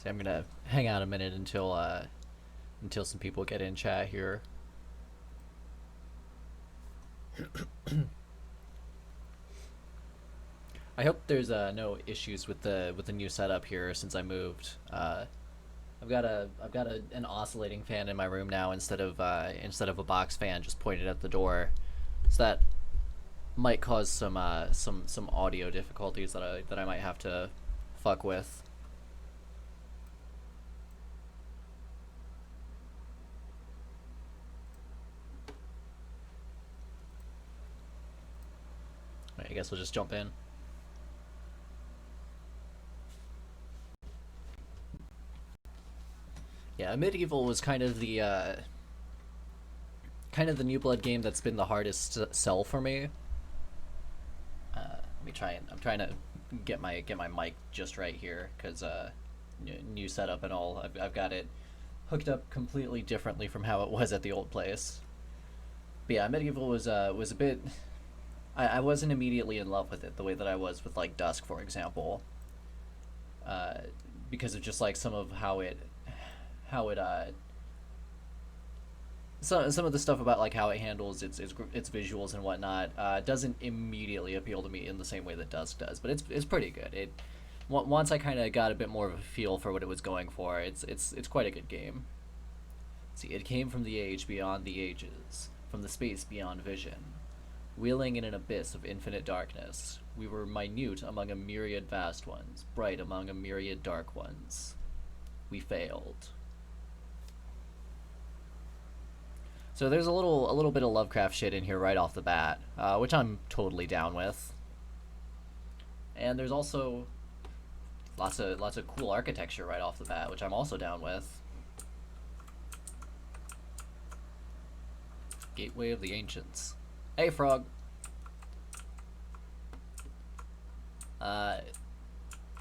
I'm gonna hang out a minute until some people get in chat here. I hope there's no issues with the new setup here since I moved. I've got an oscillating fan in my room now instead of a box fan just pointed at the door, so that might cause some audio difficulties that I might have to fuck with. I guess we'll just jump in. Yeah, Medieval was kind of the New Blood game that's been the hardest to sell for me. Let me try and I'm trying to get my mic just right here because new setup and all. I've got it hooked up completely differently from how it was at the old place. But yeah, Medieval was a bit. I wasn't immediately in love with it the way that I was with like Dusk, for example, because of just like some of how it some of the stuff about like how it handles its visuals and whatnot doesn't immediately appeal to me in the same way that Dusk does, but it's pretty good. Once I kind of got a bit more of a feel for what it was going for, it's quite a good game. See, it came from the age beyond the ages, from the space beyond vision, wheeling in an abyss of infinite darkness. We were minute among a myriad vast ones, bright among a myriad dark ones. We failed. So there's a little bit of Lovecraft shit in here right off the bat, which I'm totally down with. And there's also lots of cool architecture right off the bat, which I'm also down with. Gateway of the Ancients. Hey, Frog.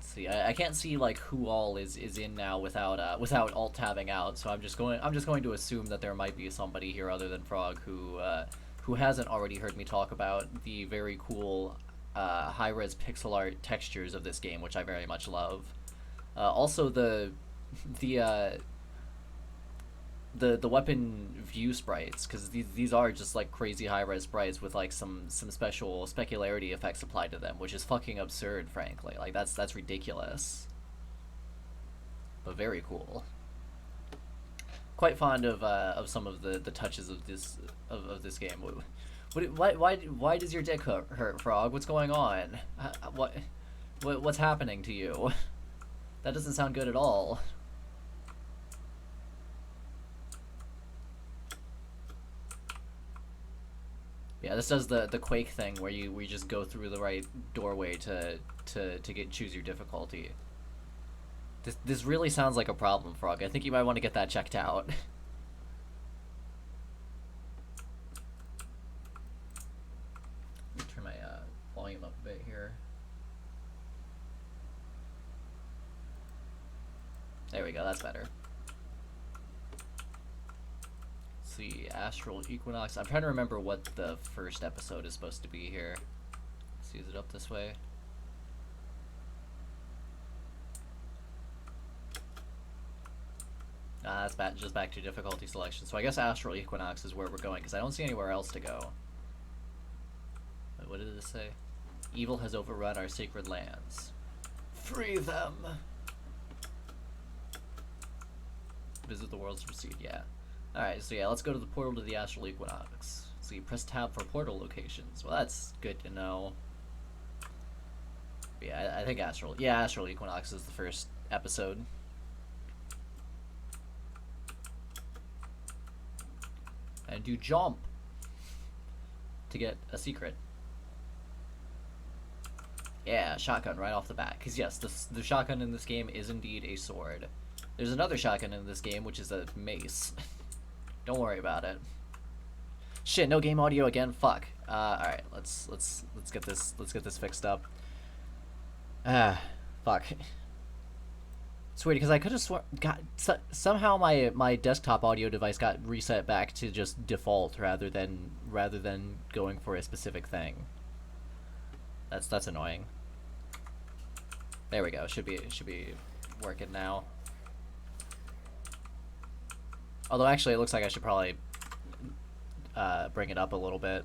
See, I can't see like who all is in now without alt tabbing out, so I'm just going to assume that there might be somebody here other than Frog who hasn't already heard me talk about the very cool high-res pixel art textures of this game, which I very much love. Also the weapon view sprites, because these are just like crazy high-res sprites with like some special specularity effects applied to them, which is fucking absurd, frankly. Like that's ridiculous, but very cool. Quite fond of some of the touches of this game. Why does your dick hurt, Frog? What's going on? What's happening to you? That doesn't sound good at all. Yeah, this does the Quake thing where you just go through the right doorway to choose your difficulty. This really sounds like a problem, Frog. I think you might want to get that checked out. Let me turn my volume up a bit here. There we go, that's better. See, Astral Equinox. I'm trying to remember what the first episode is supposed to be here. Let's see, is it up this way? That's just back to difficulty selection. So I guess Astral Equinox is where we're going, because I don't see anywhere else to go. Wait, what did it say? Evil has overrun our sacred lands. Free them! Visit the worlds to proceed, yeah. Alright, so yeah, let's go to the portal to the Astral Equinox. So you press tab for portal locations. Well, that's good to know. But yeah, I think Astral Equinox is the first episode. And you jump to get a secret. Yeah, shotgun right off the bat. Because yes, the shotgun in this game is indeed a sword. There's another shotgun in this game, which is a mace. Don't worry about it. Shit, no game audio again. Fuck. All right, let's get this fixed up. Fuck. It's weird because I could have sworn somehow my desktop audio device got reset back to just default rather than going for a specific thing. That's annoying. There we go. Should be working now. Although actually, it looks like I should probably bring it up a little bit.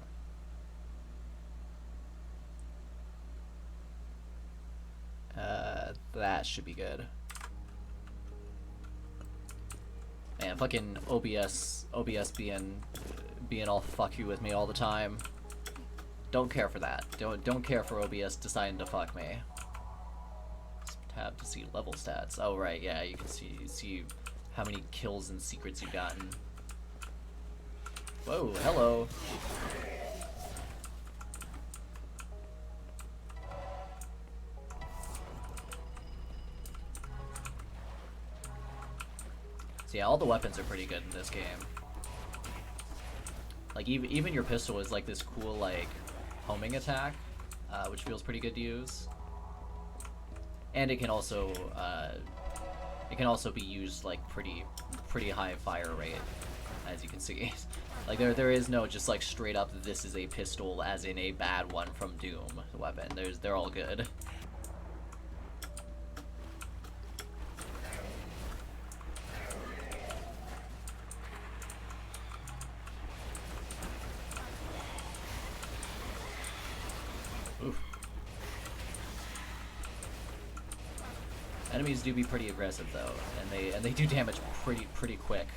That should be good. Man, fucking OBS being all fuck you with me all the time. Don't care for that. Don't care for OBS deciding to fuck me. Tab to see level stats. Oh right, yeah, you can see how many kills and secrets you've gotten. Whoa, hello. So yeah, all the weapons are pretty good in this game. Like even your pistol is like this cool like homing attack, which feels pretty good to use. And it can also be used like pretty high fire rate, as you can see. Like there is no just like straight up this is a pistol as in a bad one from Doom weapon. They're all good. Oof. Enemies do be pretty aggressive though, and they do damage pretty quick.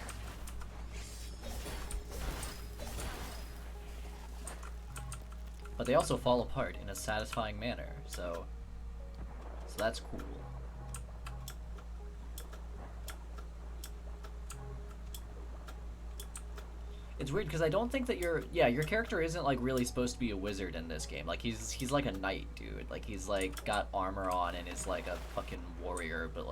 But they also fall apart in a satisfying manner, so that's cool. It's weird because I don't think that your character isn't like really supposed to be a wizard in this game. Like he's like a knight, dude. Like he's like got armor on and is like a fucking warrior, but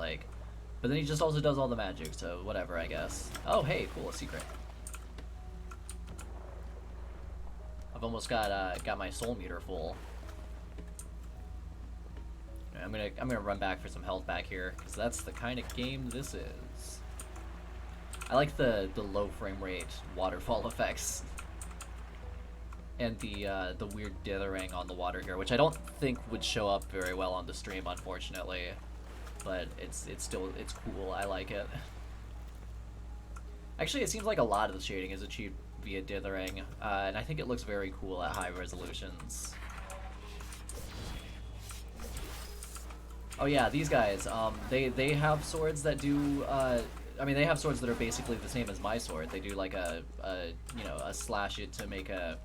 then he just also does all the magic, so whatever, I guess. Oh hey, cool, a secret. I've almost got my soul meter full. I'm gonna run back for some health back here because that's the kind of game this is. I like the low frame rate waterfall effects and the weird dithering on the water here, which I don't think would show up very well on the stream, unfortunately. But it's cool. I like it. Actually, it seems like a lot of the shading is achieved via dithering, and I think it looks very cool at high resolutions. Oh yeah, these guys, they have swords that do, I mean, they have swords that are basically the same as my sword. They do like a slash it to make a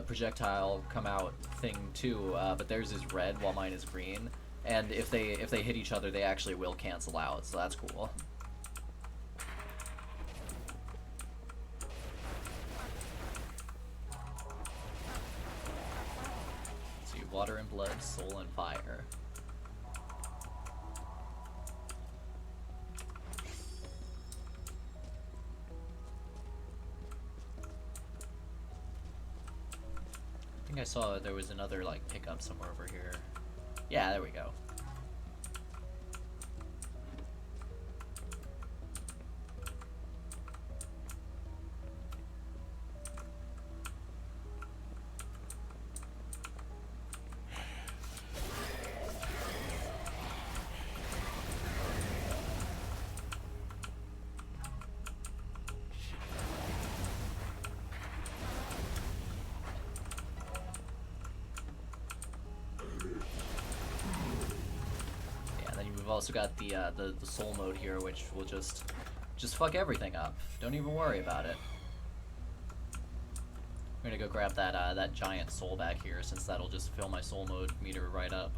projectile come out thing too, but theirs is red while mine is green. And if they hit each other, they actually will cancel out, so that's cool. Let's see, water and blood, soul and fire. I think I saw there was another like pickup somewhere over here. Yeah, there we go. We've also got the soul mode here, which will just fuck everything up. Don't even worry about it. I'm gonna go grab that giant soul back here, since that'll just fill my soul mode meter right up.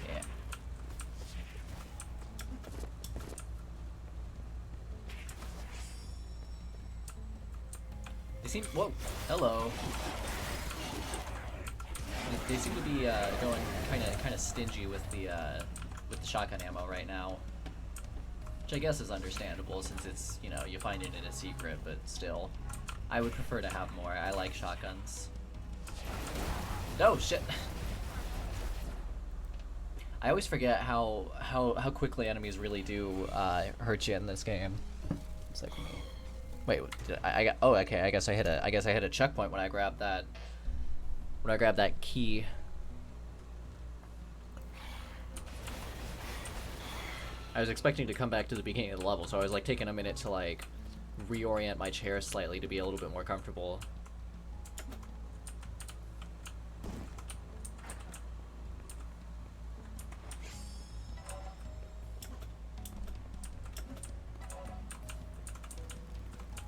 Yeah. They seem. Whoa. Hello. They seem to be going kind of stingy with the shotgun ammo right now, which I guess is understandable since it's, you know, you find it in a secret, but still, I would prefer to have more. I like shotguns. Oh shit! I always forget how quickly enemies really do hurt you in this game. It's like, wait, I got. Oh, okay. I guess I hit a checkpoint when I grabbed that. When I grabbed that key. I was expecting to come back to the beginning of the level, so I was like taking a minute to like reorient my chair slightly to be a little bit more comfortable.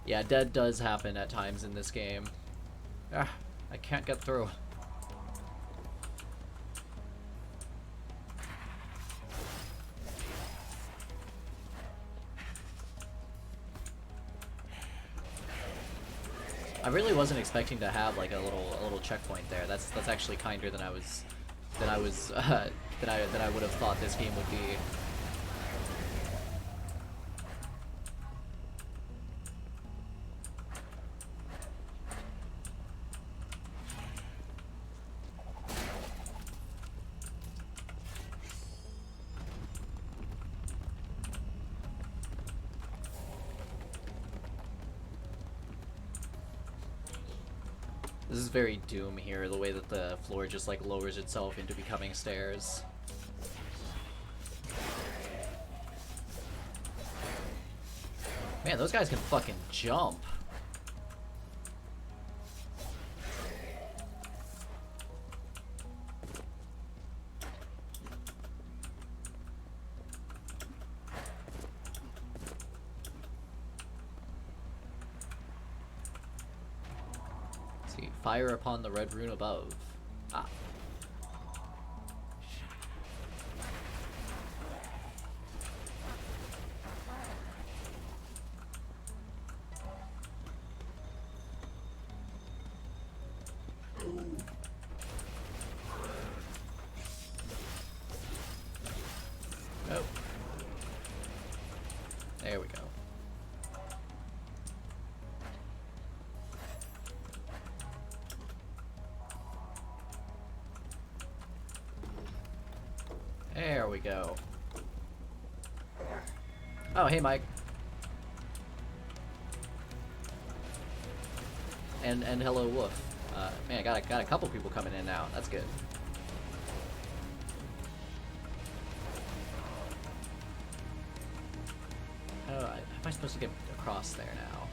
Yeah, dead does happen at times in this game. Ah, I can't get through. I really wasn't expecting to have like a little checkpoint there. That's actually kinder than I would have thought this game would be. This is very Doom here, the way that the floor just like lowers itself into becoming stairs. Man, those guys can fucking jump. Fire upon the red rune above. Ah. Oh. There we go. There we go. Oh, hey, Mike. And hello, Wolf. Man, got a couple people coming in now. That's good. How am I supposed to get across there now?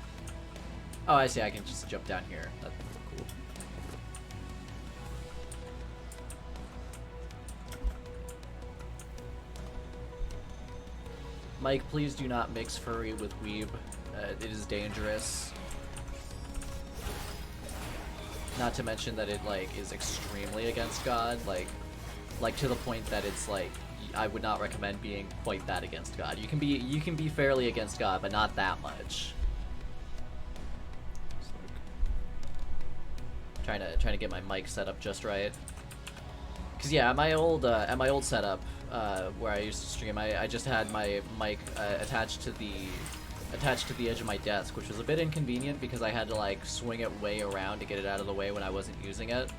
Oh, I see. I can just jump down here. That's cool. Mike, please do not mix furry with weeb. It is dangerous. Not to mention that it like is extremely against God, like to the point that it's like I would not recommend being quite that against God. You can be fairly against God, but not that much. Trying to get my mic set up just right. Cause yeah, at my old setup, where I used to stream, I just had my mic attached to the edge of my desk, which was a bit inconvenient because I had to like swing it way around to get it out of the way when I wasn't using it.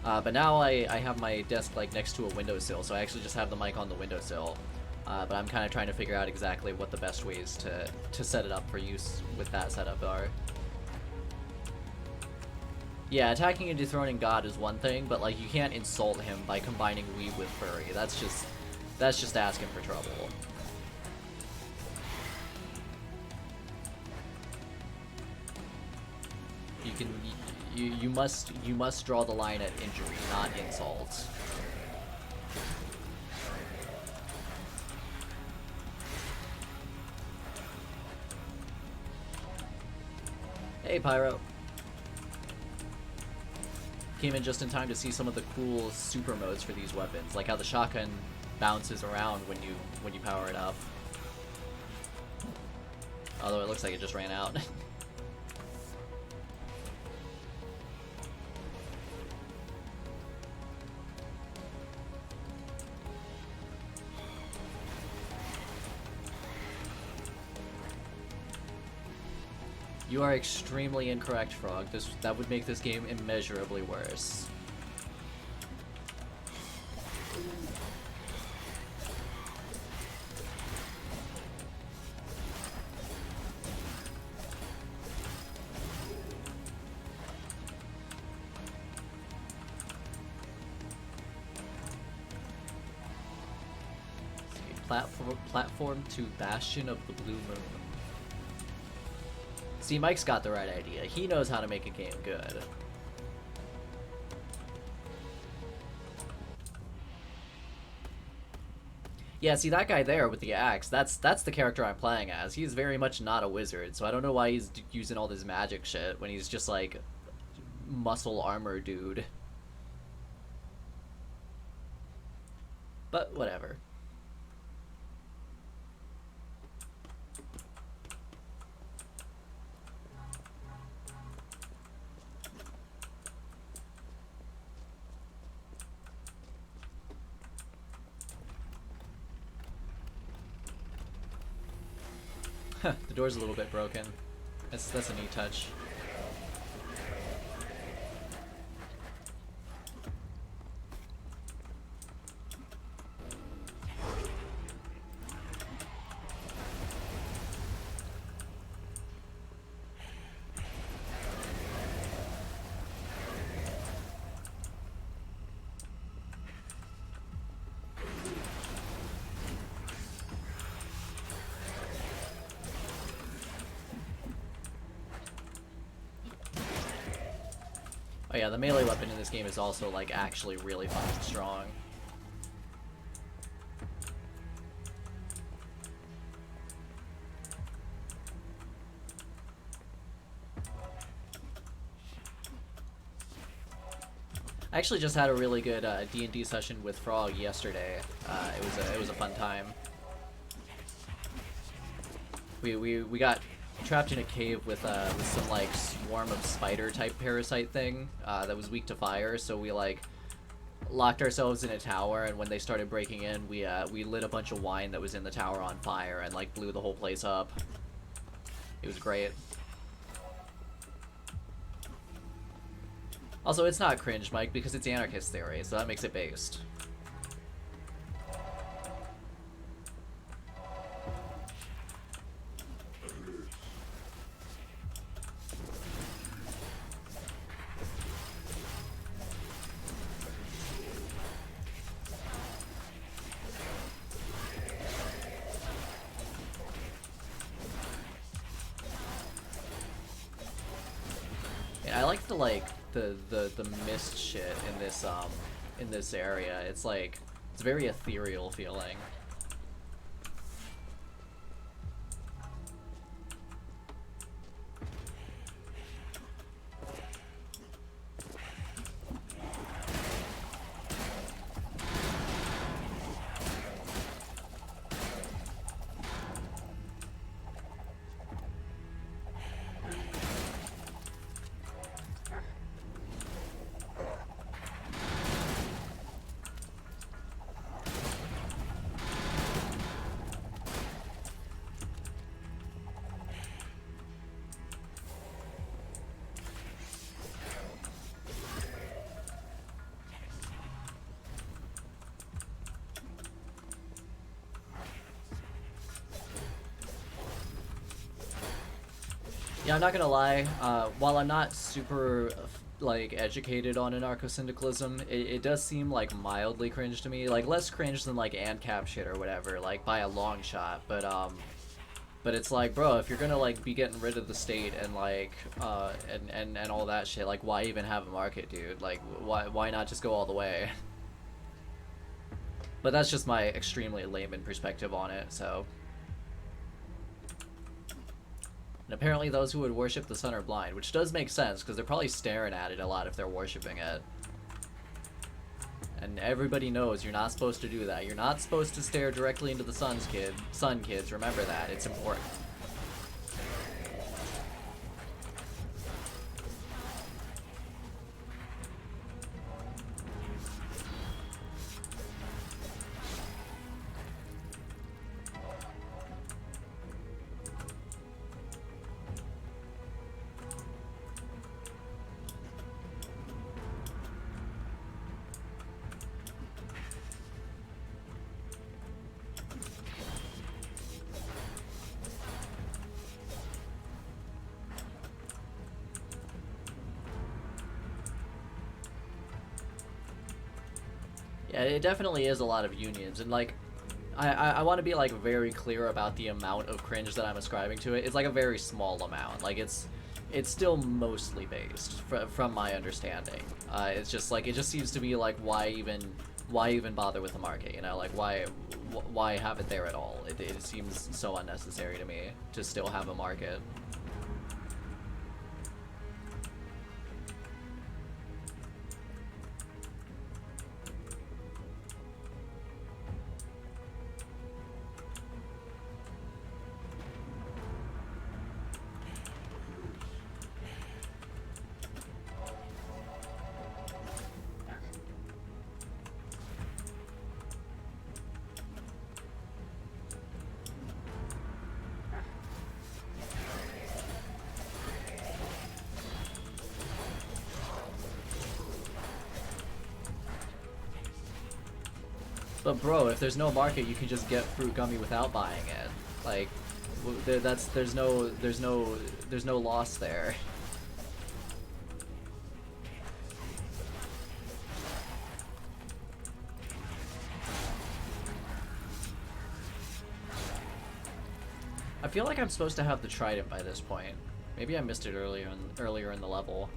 But now I have my desk like next to a windowsill, so I actually just have the mic on the windowsill. But I'm kind of trying to figure out exactly what the best ways to set it up for use with that setup are. Yeah, attacking and dethroning God is one thing, but like you can't insult him by combining weeb with furry. That's just asking for trouble. You must draw the line at injury, not insult. Hey, Pyro. Came in just in time to see some of the cool super modes for these weapons, like how the shotgun bounces around when you power it up. Although it looks like it just ran out. You are extremely incorrect, Frog. That would make this game immeasurably worse. platform to Bastion of the Blue Moon. See, Mike's got the right idea. He knows how to make a game good. Yeah, see that guy there with the axe, that's the character I'm playing as. He's very much not a wizard, so I don't know why he's using all this magic shit when he's just like muscle armor dude. But whatever. The door's a little bit broken. That's a neat touch. Oh yeah, the melee weapon in this game is also, like, actually really fucking strong. I actually just had a really good D&D session with Frog yesterday. It was a fun time. We got trapped in a cave with some like swarm of spider type parasite thing that was weak to fire, so we like locked ourselves in a tower, and when they started breaking in, we lit a bunch of wine that was in the tower on fire and like blew the whole place up. It was great. Also, it's not cringe, Mike, because it's anarchist theory, so that makes it based. And I like the mist shit in this area. It's like, it's very ethereal feeling. Yeah, I'm not gonna lie, while I'm not super, like, educated on anarcho-syndicalism, it does seem, like, mildly cringe to me. Like, less cringe than, like, ANCAP shit or whatever, like, by a long shot, but it's like, bro, if you're gonna, like, be getting rid of the state and, like, and all that shit, like, why even have a market, dude? Like, why not just go all the way? But that's just my extremely layman perspective on it, so... And apparently those who would worship the sun are blind, which does make sense, because they're probably staring at it a lot if they're worshiping it. And everybody knows you're not supposed to do that. You're not supposed to stare directly into the sun, kids. Remember that. It's important. Yeah, it definitely is a lot of unions, and like, I want to be like very clear about the amount of cringe that I'm ascribing to it. It's like a very small amount. Like it's still mostly based from my understanding. It's just like it just seems to be like why even bother with the market? You know, like why have it there at all? It seems so unnecessary to me to still have a market. But bro, if there's no market, you can just get fruit gummy without buying it. Like, there's no loss there. I feel like I'm supposed to have the trident by this point. Maybe I missed it earlier in the level.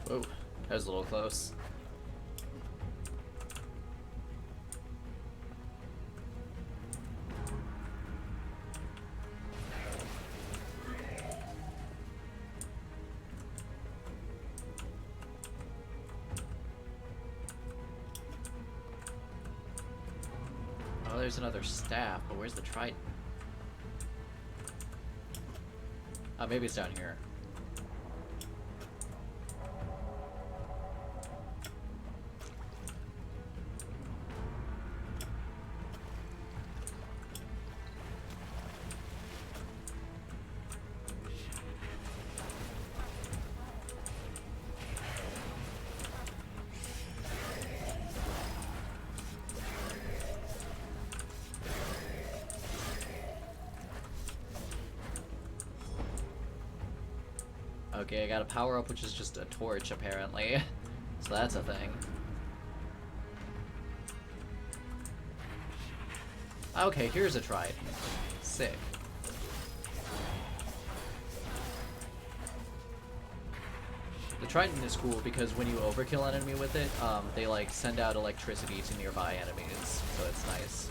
Whoa, that was a little close. Oh, there's another staff, but where's the trident? Oh, maybe it's down here. Okay, I got a power-up which is just a torch, apparently. So that's a thing. Okay, here's a trident. Sick. The trident is cool because when you overkill an enemy with it, they like send out electricity to nearby enemies, so it's nice.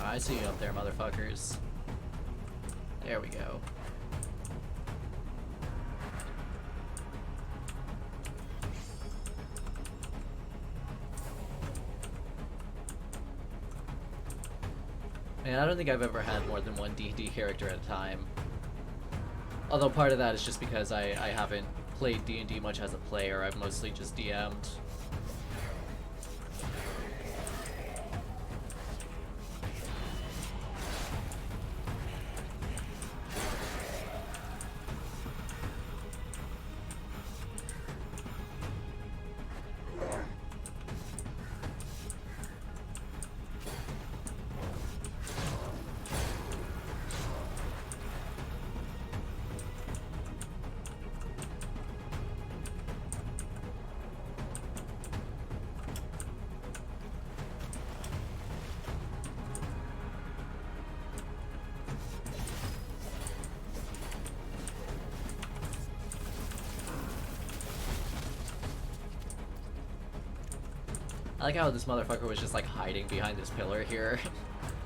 I see you up there, motherfuckers. There we go. Man, I don't think I've ever had more than one D&D character at a time. Although part of that is just because I haven't played D&D much as a player, I've mostly just DM'd. I like how this motherfucker was just like hiding behind this pillar here.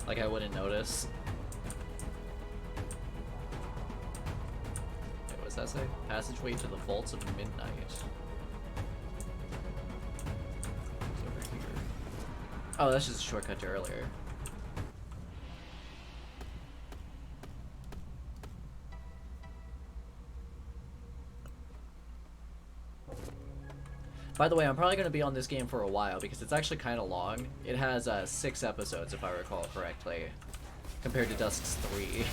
Like I wouldn't notice. Wait, what does that say? Passageway to the vaults of midnight. It's over here. Oh, that's just a shortcut to earlier. By the way, I'm probably going to be on this game for a while because it's actually kind of long. It has 6 episodes, if I recall correctly, compared to Dusk's 3.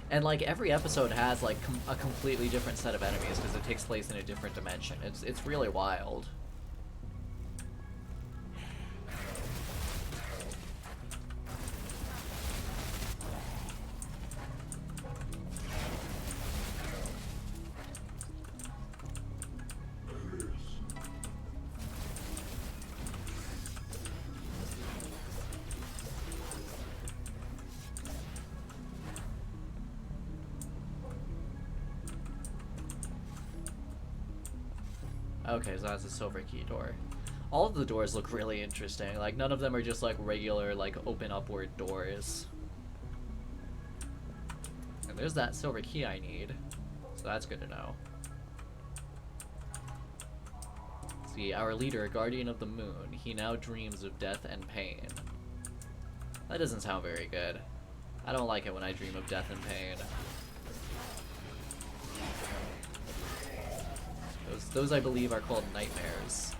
And like every episode has like a completely different set of enemies because it takes place in a different dimension. It's really wild. Okay, so that's a silver key door. All of the doors look really interesting. Like, none of them are just like regular, like, open upward doors. And there's that silver key I need. So that's good to know. See, our leader, guardian of the moon, he now dreams of death and pain. That doesn't sound very good. I don't like it when I dream of death and pain. Those I believe are called nightmares.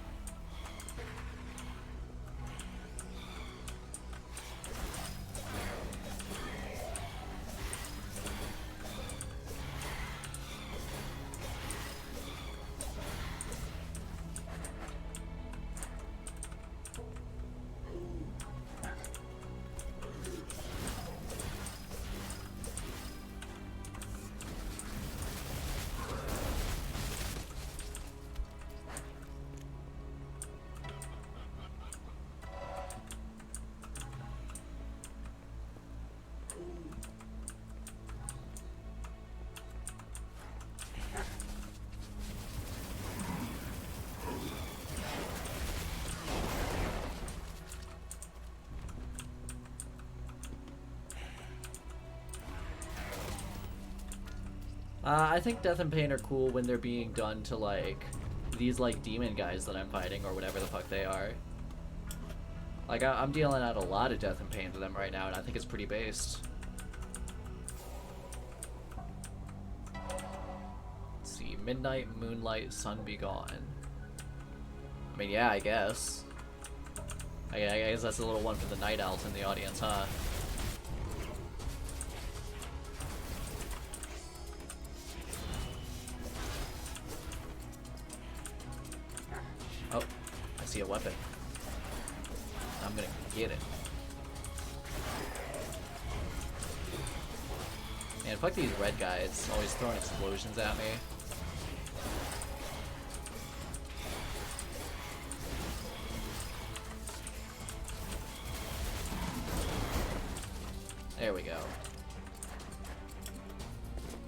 I think death and pain are cool when they're being done to, like, these, like, demon guys that I'm fighting, or whatever the fuck they are. Like, I'm dealing out a lot of death and pain to them right now, and I think it's pretty based. Let's see, midnight, moonlight, sun be gone. I mean, yeah, I guess. I guess that's a little one for the night owls in the audience, huh? Oh, I see a weapon. I'm gonna get it. Man, fuck these red guys, always throwing explosions at me. There we go.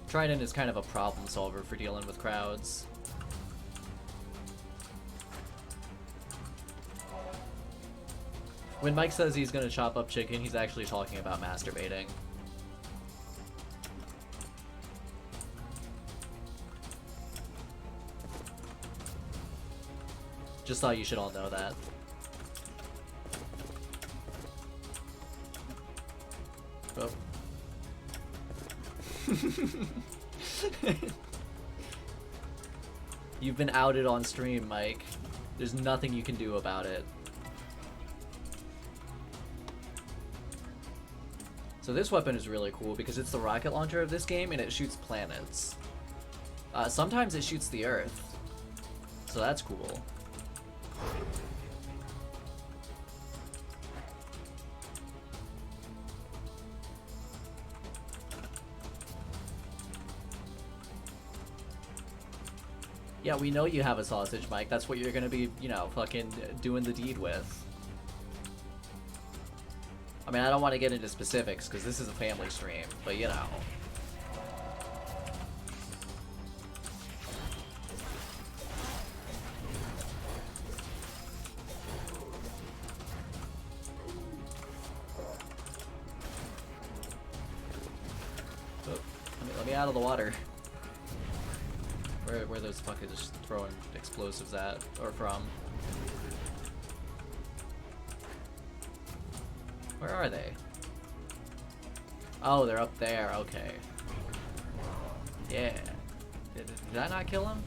Trident is kind of a problem solver for dealing with crowds. When Mike says he's gonna chop up chicken, he's actually talking about masturbating. Just thought you should all know that. Oh. You've been outed on stream, Mike. There's nothing you can do about it. So this weapon is really cool because it's the rocket launcher of this game and it shoots planets. Sometimes it shoots the Earth. So that's cool. Yeah, we know you have a sausage, Mike. That's what you're gonna be, you know, fucking doing the deed with. I mean, I don't want to get into specifics because this is a family stream, but you know. out of the water. Where those fuckers just throwing explosives at, or from. Where are they? Oh, they're up there, okay. Yeah. Did I not kill him?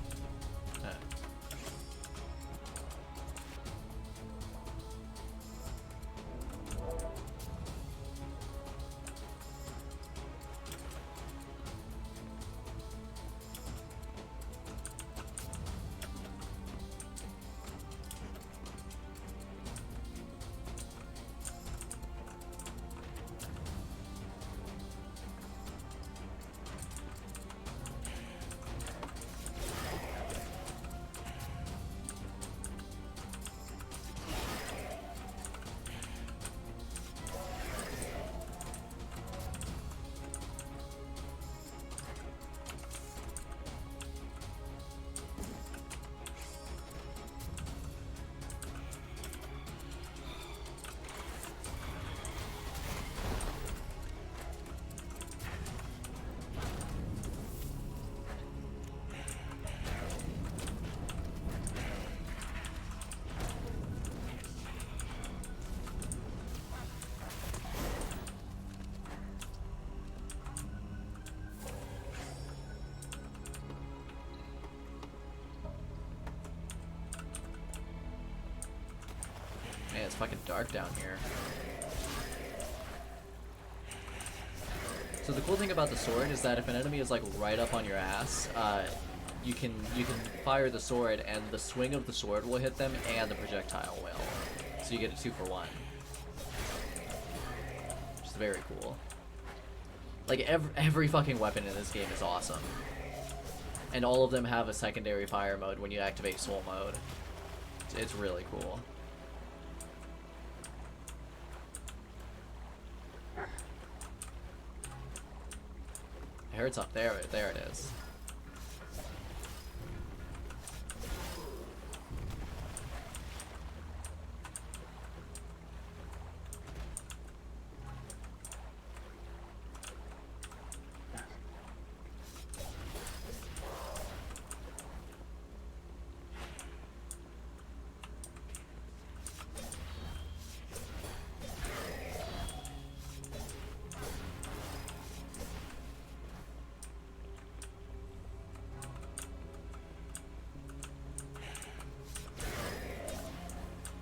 Man, it's fucking dark down here. So the cool thing about the sword is that if an enemy is like right up on your ass, you can fire the sword and the swing of the sword will hit them and the projectile will. So you get a 2-for-1. Which is very cool. Like every fucking weapon in this game is awesome. And all of them have a secondary fire mode when you activate soul mode. It's really cool. I heard something. There it is.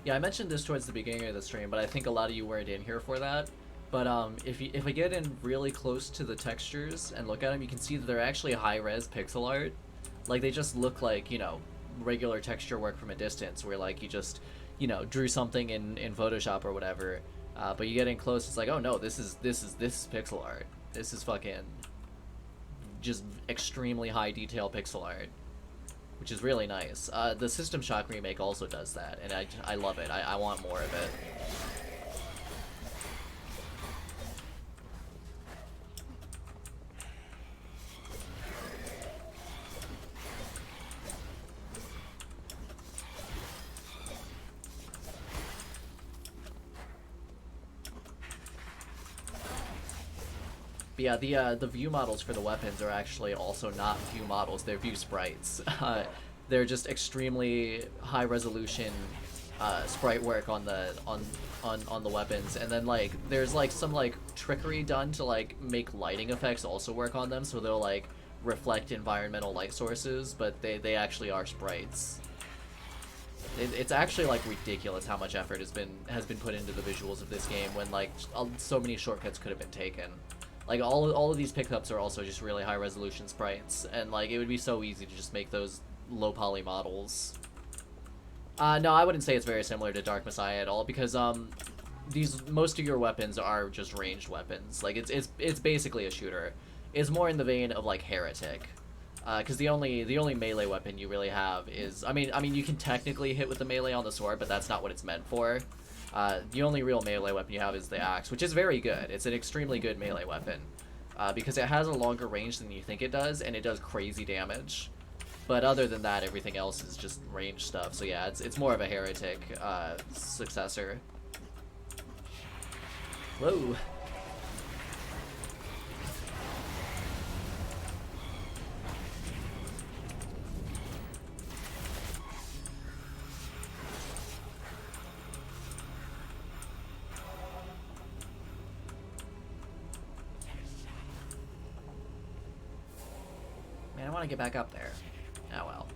Yeah, I mentioned this towards the beginning of the stream, but I think a lot of you weren't in here for that. But if I get in really close to the textures and look at them, you can see that they're actually high-res pixel art. Like, they just look like, you know, regular texture work from a distance, where, like, you just, you know, drew something in Photoshop or whatever. But you get in close, it's like, oh no, this is pixel art. This is fucking just extremely high detail pixel art, which is really nice. The System Shock remake also does that, and I love it. I want more of it. But yeah, the view models for the weapons are actually also not view models, they're view sprites. They're just extremely high resolution sprite work on the weapons, and then like there's like some like trickery done to like make lighting effects also work on them, so they'll like reflect environmental light sources, but they actually are sprites. It's actually like ridiculous how much effort has been put into the visuals of this game when like so many shortcuts could have been taken. Like, all of these pickups are also just really high-resolution sprites, and, like, it would be so easy to just make those low-poly models. No, I wouldn't say it's very similar to Dark Messiah at all, because, most of your weapons are just ranged weapons. Like, it's basically a shooter. It's more in the vein of, like, Heretic. Because the only melee weapon you really have is... I mean, you can technically hit with the melee on the sword, but that's not what it's meant for. The only real melee weapon you have is the axe, which is very good. It's an extremely good melee weapon, because it has a longer range than you think it does, and it does crazy damage. But other than that, everything else is just range stuff. So yeah, it's more of a Heretic successor. Whoa. want to get back up there. Oh well.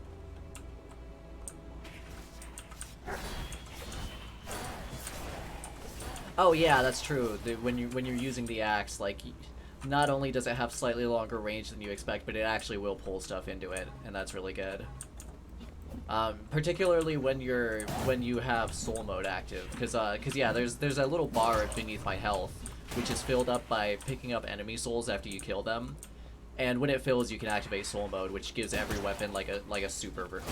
Oh yeah, that's true. When you're using the axe, like, not only does it have slightly longer range than you expect, but it actually will pull stuff into it, and that's really good. Particularly when you have soul mode active, because yeah, there's a little bar beneath my health, which is filled up by picking up enemy souls after you kill them, and when it fills, you can activate soul mode, which gives every weapon like a super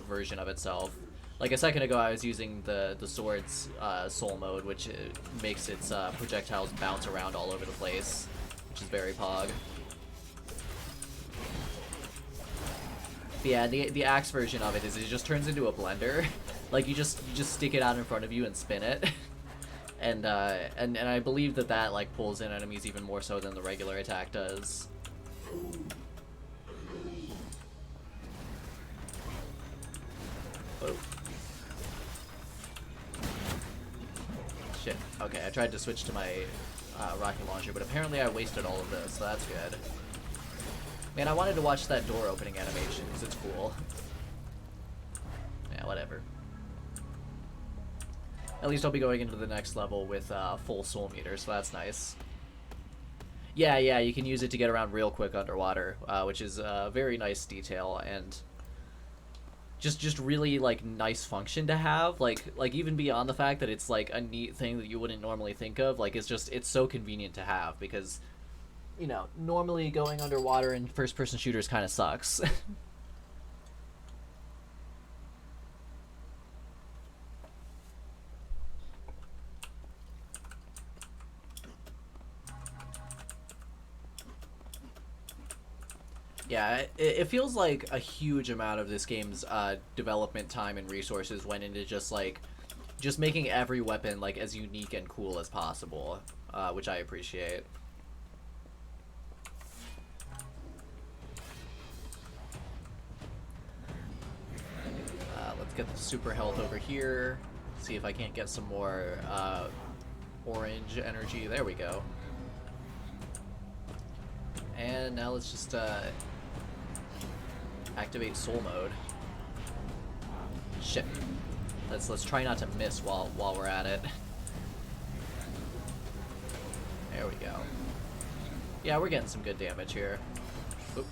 version of itself. Like a second ago, I was using the sword's soul mode, which makes its projectiles bounce around all over the place, which is very pog. But yeah, the axe version of it is it just turns into a blender. Like you just stick it out in front of you and spin it, and I believe that like pulls in enemies even more so than the regular attack does. Oh. Shit. Okay, I tried to switch to my rocket launcher, but apparently I wasted all of this, so that's good. Man, I wanted to watch that door opening animation, because it's cool. Yeah, whatever. At least I'll be going into the next level with full soul meter, so that's nice. Yeah, you can use it to get around real quick underwater, which is a very nice detail, and just really, like, nice function to have. Like even beyond the fact that it's, like, a neat thing that you wouldn't normally think of, like, it's so convenient to have, because, you know, normally going underwater in first-person shooters kind of sucks. Yeah, it feels like a huge amount of this game's development time and resources went into just making every weapon like as unique and cool as possible, which I appreciate. Let's get the super health over here. See if I can't get some more orange energy. There we go. And now let's just activate soul mode. Shit. Let's try not to miss while we're at it. There we go. Yeah, we're getting some good damage here. Oop.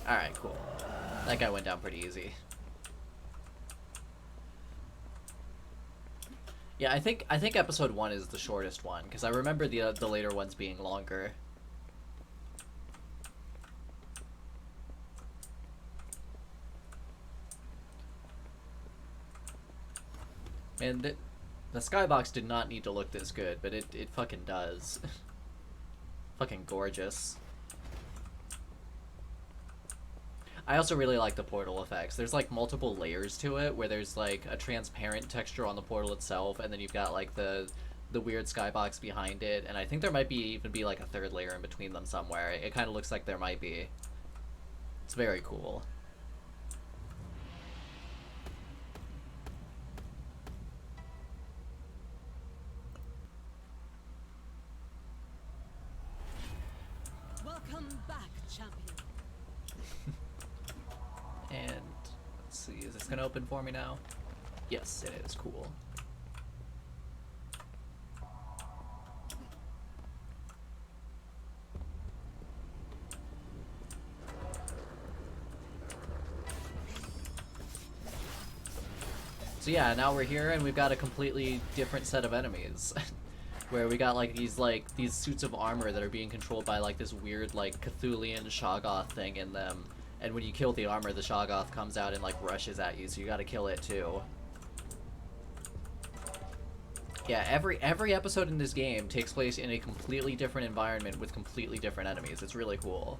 Alright, cool. That guy went down pretty easy. Yeah, I think episode 1 is the shortest one, because I remember the later ones being longer. Man, the skybox did not need to look this good, but it fucking does. Fucking gorgeous. I also really like the portal effects. There's like multiple layers to it, where there's like a transparent texture on the portal itself, and then you've got like the weird skybox behind it, and I think there might even be like a third layer in between them somewhere. It kind of looks like there might be. It's very cool. Welcome back, champion. And let's see, is this gonna open for me now? Yes, it is. Cool. So yeah, now we're here and we've got a completely different set of enemies. Where we got like these suits of armor that are being controlled by like this weird like Cthulian Shoggoth thing in them. And when you kill the armor, the Shoggoth comes out and like rushes at you, so you gotta kill it too. Yeah, every episode in this game takes place in a completely different environment with completely different enemies. It's really cool.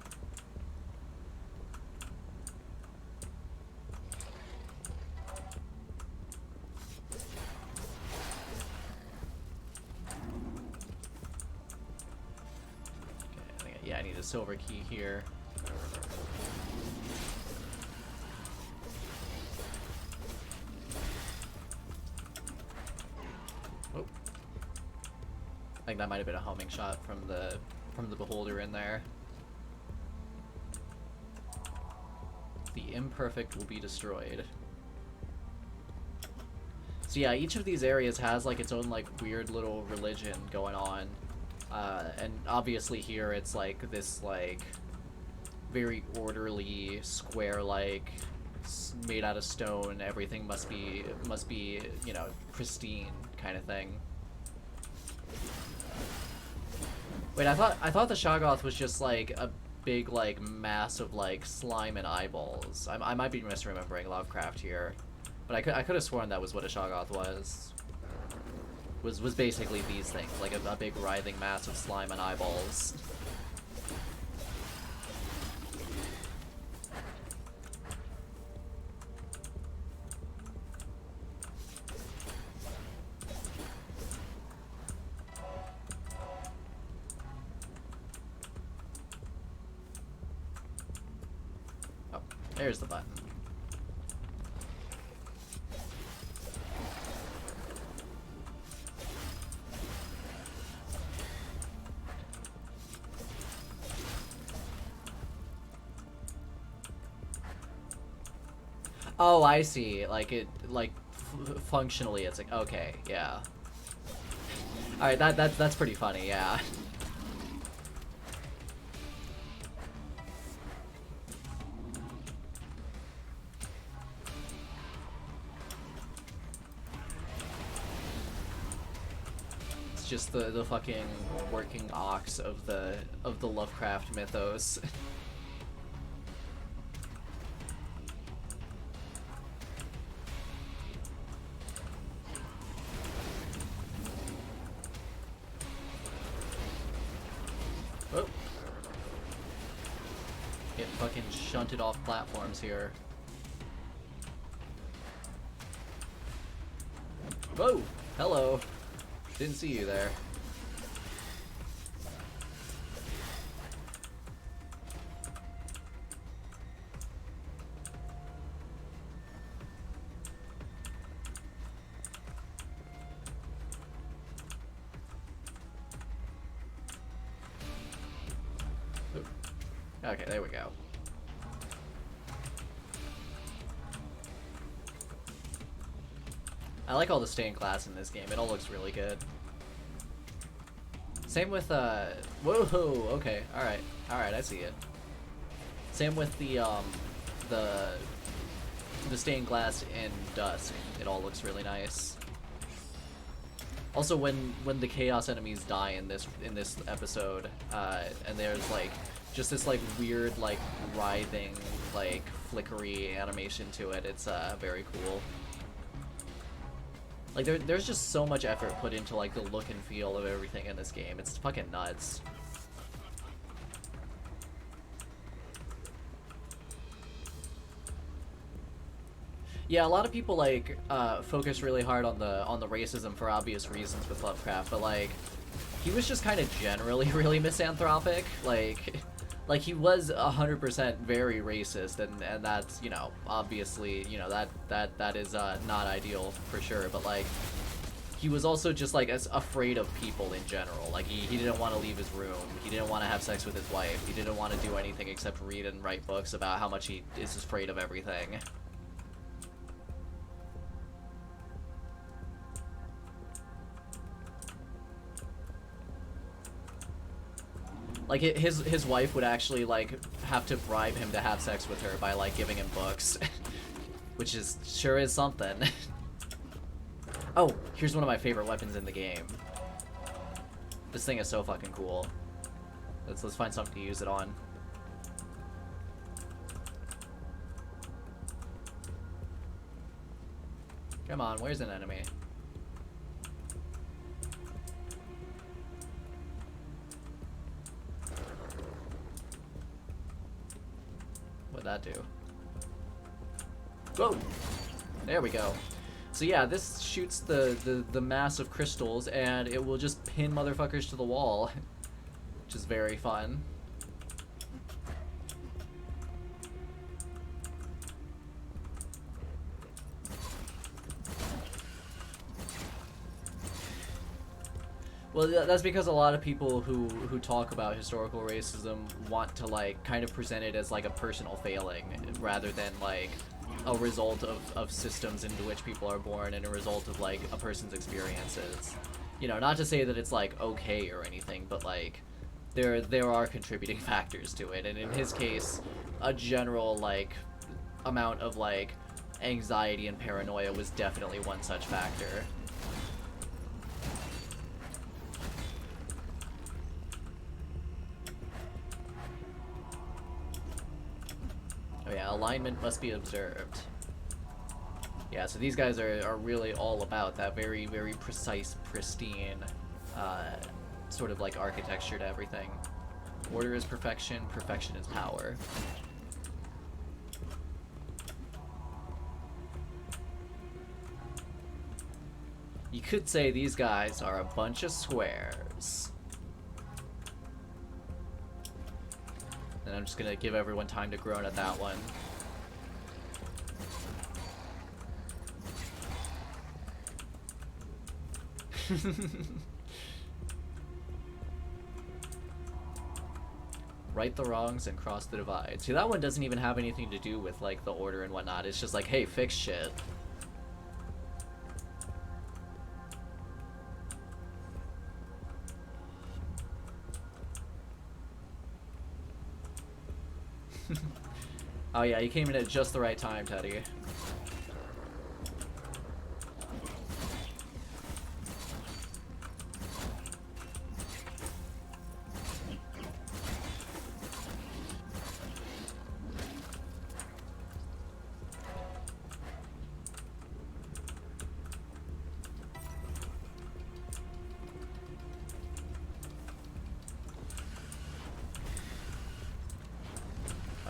Okay, yeah, I need a silver key here. think that might have been a homing shot from the beholder in there. The imperfect will be destroyed. So yeah, each of these areas has like its own like weird little religion going on, and obviously here it's like this like very orderly square like made out of stone. Everything must be you know, pristine kind of thing. Wait, I thought the Shoggoth was just like a big like mass of like slime and eyeballs. I might be misremembering Lovecraft here. But I could have sworn that was what a Shoggoth was. Was basically these things, like a big writhing mass of slime and eyeballs. Oh, there's the button. Oh, I see. Like it, like functionally, it's like okay, yeah. All right, that's pretty funny, yeah. It's just the fucking working ox of the Lovecraft mythos. Oh. Get fucking shunted off platforms here. Whoa! Hello! Didn't see you there. Okay, there we go. I like all the stained glass in this game. It all looks really good. Same with, whoa, okay, alright, I see it. Same with the stained glass in Dusk. It all looks really nice. Also, when the chaos enemies die in this episode, and there's like just this like weird like writhing like flickery animation to it, it's very cool. Like there's just so much effort put into like the look and feel of everything in this game. It's fucking nuts. Yeah, a lot of people like focus really hard on the racism for obvious reasons with Lovecraft, but like he was just kind of generally really misanthropic. Like he was 100% very racist, and that's, you know, obviously, you know, that is not ideal for sure. But like he was also just like afraid of people in general. Like he didn't want to leave his room. He didn't want to have sex with his wife. He didn't want to do anything except read and write books about how much he is afraid of everything. Like his wife would actually like have to bribe him to have sex with her by like giving him books, which sure is something. Oh, here's one of my favorite weapons in the game. This thing is so fucking cool. Let's find something to use it on. Come on, where's an enemy? What'd that do? Whoa! There we go. So yeah, this shoots the mass of crystals, and it will just pin motherfuckers to the wall, which is very fun. Well, that's because a lot of people who talk about historical racism want to like kind of present it as like a personal failing rather than like a result of systems into which people are born and a result of like a person's experiences. You know, not to say that it's like okay or anything, but like there are contributing factors to it, and in his case, a general like amount of like anxiety and paranoia was definitely one such factor. Oh yeah, alignment must be observed. Yeah, so these guys are really all about that very, very precise, pristine, sort of like architecture to everything. Order is perfection, perfection is power. You could say these guys are a bunch of squares. And I'm just gonna give everyone time to groan at that one. Right the wrongs and cross the divide. See, that one doesn't even have anything to do with like the order and whatnot. It's just like, hey, fix shit. Oh yeah, you came in at just the right time, Teddy.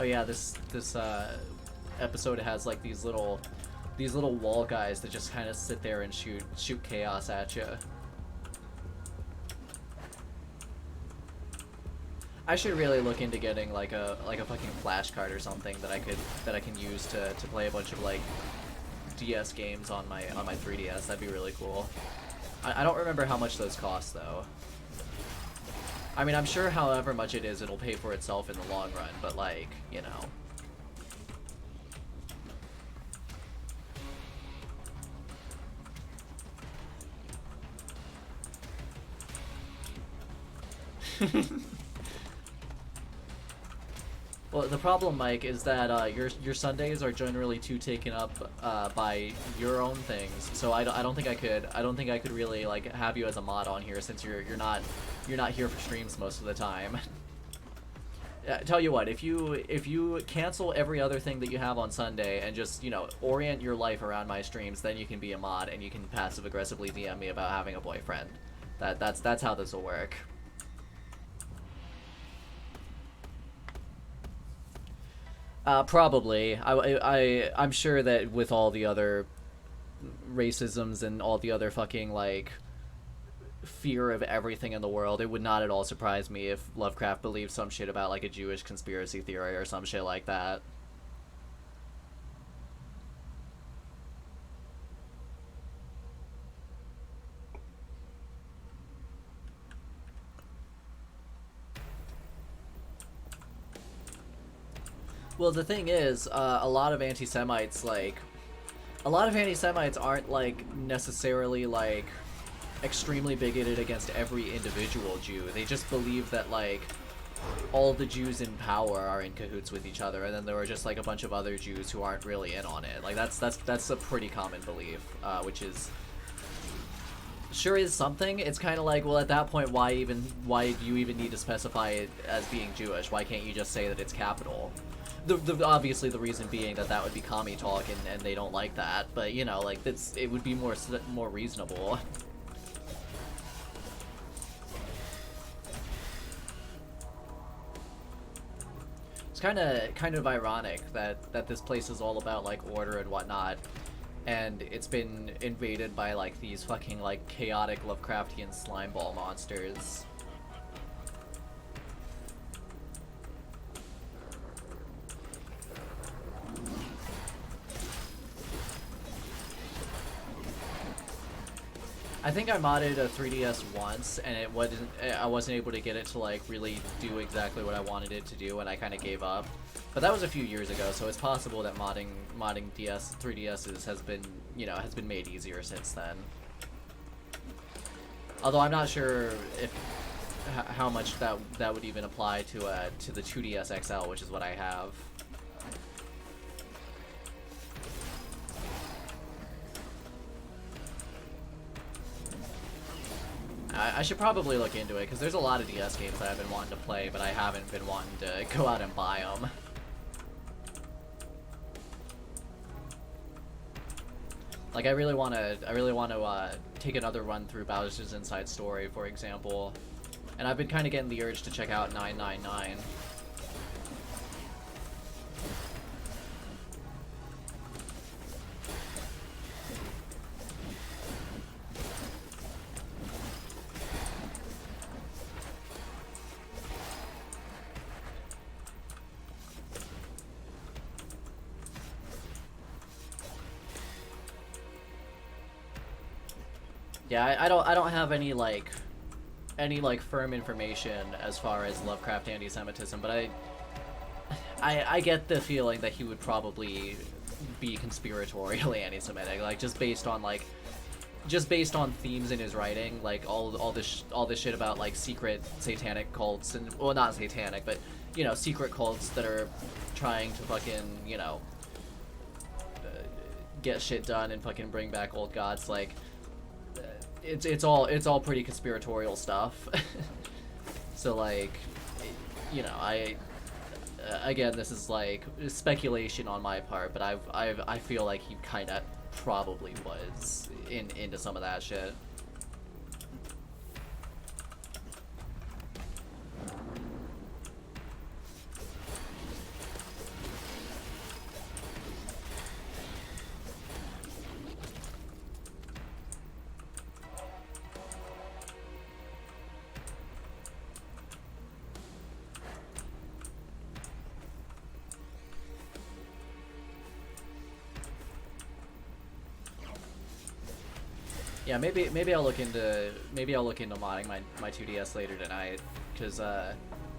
Oh yeah, this episode has like these little wall guys that just kind of sit there and shoot chaos at you. I should really look into getting like a fucking flash card or something that I can use to play a bunch of like DS games on my 3DS. That'd be really cool. I don't remember how much those cost though. I mean, I'm sure however much it is, it'll pay for itself in the long run, but like, you know. Well, the problem, Mike, is that your Sundays are generally too taken up by your own things. So I don't think I could really like have you as a mod on here since you're not here for streams most of the time. Tell you what, if you cancel every other thing that you have on Sunday and just, you know, orient your life around my streams, then you can be a mod and you can passive aggressively DM me about having a boyfriend. That's how this will work. Probably. I'm sure that with all the other racisms and all the other fucking, like, fear of everything in the world, it would not at all surprise me if Lovecraft believed some shit about, like, a Jewish conspiracy theory or some shit like that. Well, the thing is, a lot of anti-Semites, like, a lot of anti-Semites aren't, like, necessarily, like, extremely bigoted against every individual Jew. They just believe that, like, all the Jews in power are in cahoots with each other, and then there are just, like, a bunch of other Jews who aren't really in on it. Like, that's a pretty common belief, which is... sure is something. It's kind of like, well, at that point, why do you even need to specify it as being Jewish? Why can't you just say that it's capital? Obviously the reason being that would be commie talk and they don't like that, but you know, like, it would be more reasonable. It's kind of ironic that this place is all about like order and whatnot, and it's been invaded by like these fucking like chaotic Lovecraftian slimeball monsters. I think I modded a 3DS once, and I wasn't able to get it to like really do exactly what I wanted it to do, and I kind of gave up. But that was a few years ago, so it's possible that modding 3DSs has been, has been made easier since then. Although I'm not sure if how much that would even apply to the 2DS XL, which is what I have. I should probably look into it, because there's a lot of DS games that I've been wanting to play, but I haven't been wanting to go out and buy them. Like, I really want to take another run through Bowser's Inside Story, for example. And I've been kind of getting the urge to check out 999. Yeah, I don't have any firm information as far as Lovecraft anti-Semitism, but I get the feeling that he would probably be conspiratorially anti-Semitic, like just based on themes in his writing, like all this shit about like secret satanic cults, and well, not satanic, but secret cults that are trying to fucking get shit done and fucking bring back old gods. Like it's all pretty conspiratorial stuff. So like, I again, this is like speculation on my part, but I feel like he kind of probably was into some of that shit. Yeah, maybe I'll look into modding my 2DS later tonight, cause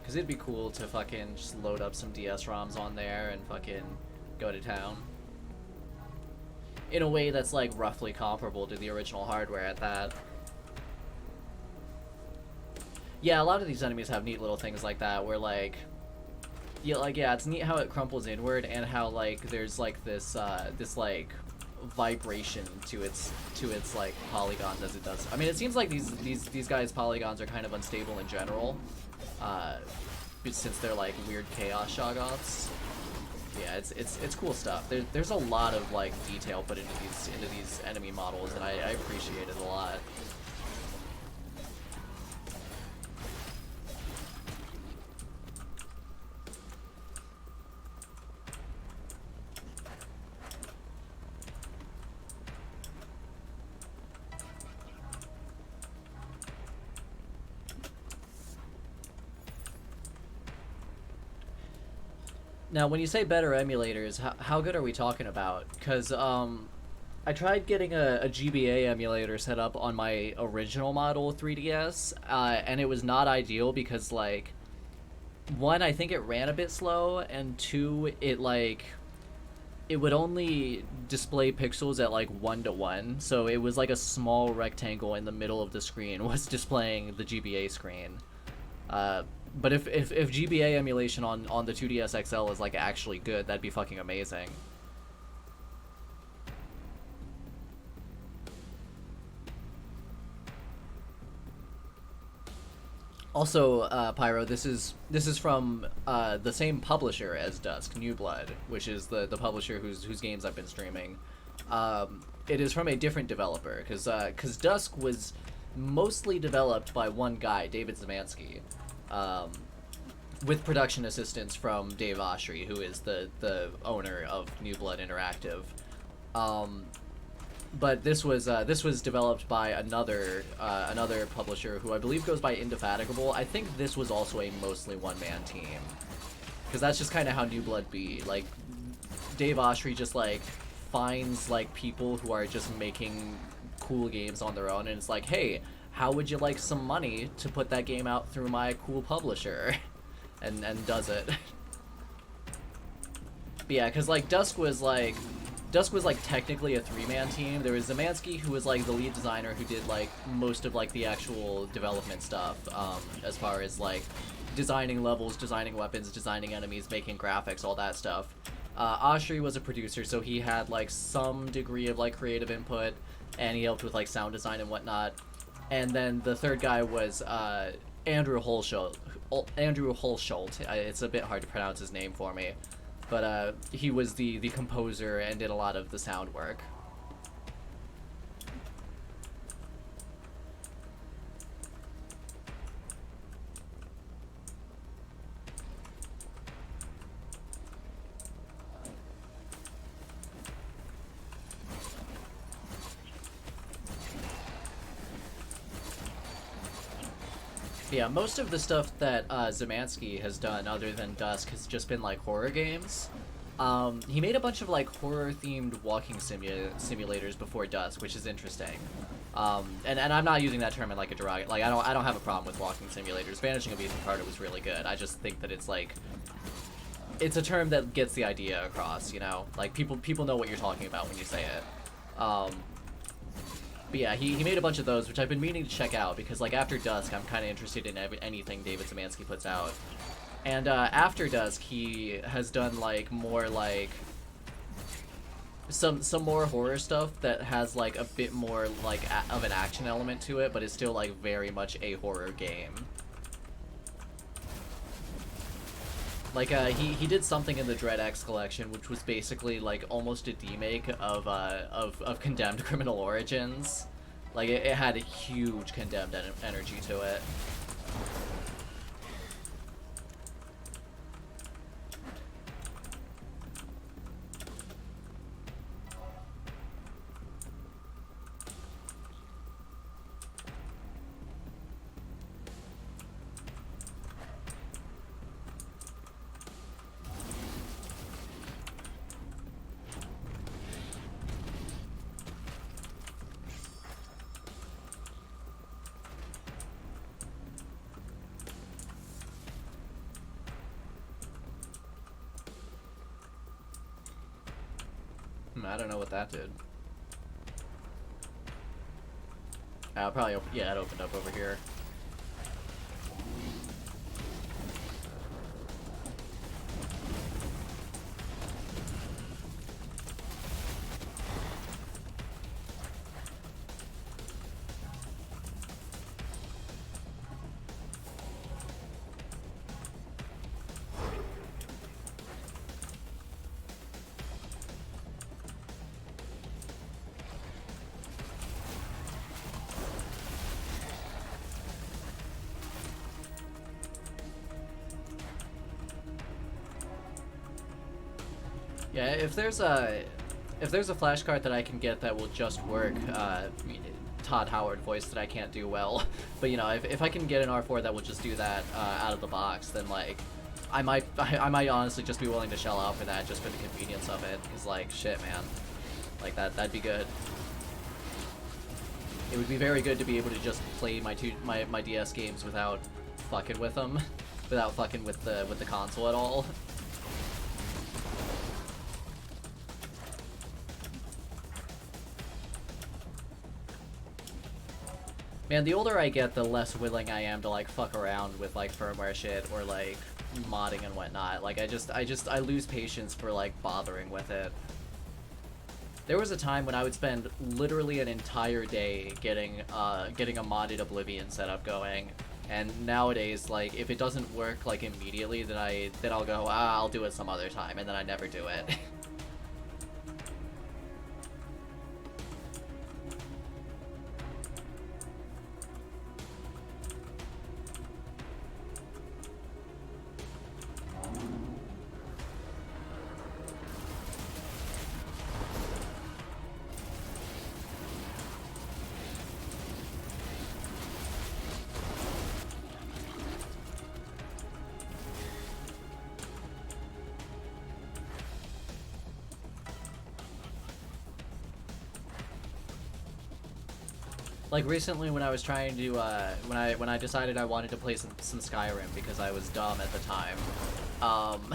it'd be cool to fucking just load up some DS ROMs on there and fucking go to town in a way that's like roughly comparable to the original hardware at that. Yeah, a lot of these enemies have neat little things like that where like, yeah, it's neat how it crumples inward and how like there's like this like vibration to its like polygons as it does. I mean, it seems like these guys' polygons are kind of unstable in general, since they're like weird chaos shoggoths. Yeah, it's cool stuff. There's a lot of like detail put into these enemy models, and I appreciate it a lot. Now, when you say better emulators, how good are we talking about? Because I tried getting a GBA emulator set up on my original model 3DS, and it was not ideal because, like, one, I think it ran a bit slow, and two, it would only display pixels at, like, 1:1, so it was like a small rectangle in the middle of the screen was displaying the GBA screen. But if GBA emulation on the 2DS XL is like actually good, that'd be fucking amazing. Also, Pyro, this is from the same publisher as Dusk, New Blood, which is the publisher whose games I've been streaming. It is from a different developer, because Dusk was mostly developed by one guy, David Zemansky. With production assistance from Dave Oshry, who is the owner of New Blood Interactive. But this was developed by another publisher who I believe goes by Indefatigable. I think this was also a mostly one-man team, because that's just kind of how New Blood be. Like, Dave Oshry just like finds like people who are just making cool games on their own, and it's like, hey, how would you like some money to put that game out through my cool publisher? and does it. But yeah, because like Dusk was like technically a three-man team. There was Zemansky, who was like the lead designer, who did like most of like the actual development stuff, as far as like designing levels, designing weapons, designing enemies, making graphics, all that stuff. Ashri was a producer, so he had like some degree of like creative input, and he helped with like sound design and whatnot. And then the third guy was Andrew Holsholt. Andrew Holsholt. It's a bit hard to pronounce his name for me, but he was the composer and did a lot of the sound work. Yeah, most of the stuff that Zemansky has done, other than Dusk, has just been like horror games. He made a bunch of like horror-themed walking simulators before Dusk, which is interesting. And I'm not using that term in like a derogatory. Like I don't have a problem with walking simulators. Vanishing of Ethan Carter was really good. I just think that it's like, it's a term that gets the idea across. You know, like people know what you're talking about when you say it. But yeah, he made a bunch of those, which I've been meaning to check out, because like after Dusk, I'm kind of interested in anything David Zemansky puts out. And after Dusk, he has done like more like some more horror stuff that has like a bit more like of an action element to it, but it's still like very much a horror game. Like he did something in the Dread X collection, which was basically like almost a demake of Condemned Criminal Origins. Like it had a huge Condemned energy to it. I don't know what that did. I'll probably yeah, it opened up over here. Yeah, if there's a flashcard that I can get that will just work, Todd Howard voice that I can't do well, but you know, if I can get an R4 that will just do that out of the box, then like I might honestly just be willing to shell out for that just for the convenience of it, because like shit, man, like that'd be good. It would be very good to be able to just play my DS games without fucking with them, without fucking with the console at all. Man, the older I get, the less willing I am to like fuck around with like firmware shit or like modding and whatnot. Like I lose patience for like bothering with it. There was a time when I would spend literally an entire day getting a modded Oblivion setup going, and nowadays, like if it doesn't work like immediately, then I'll go, I'll do it some other time, and then I never do it. Like recently when I was trying to when I decided I wanted to play some Skyrim because I was dumb at the time. Um,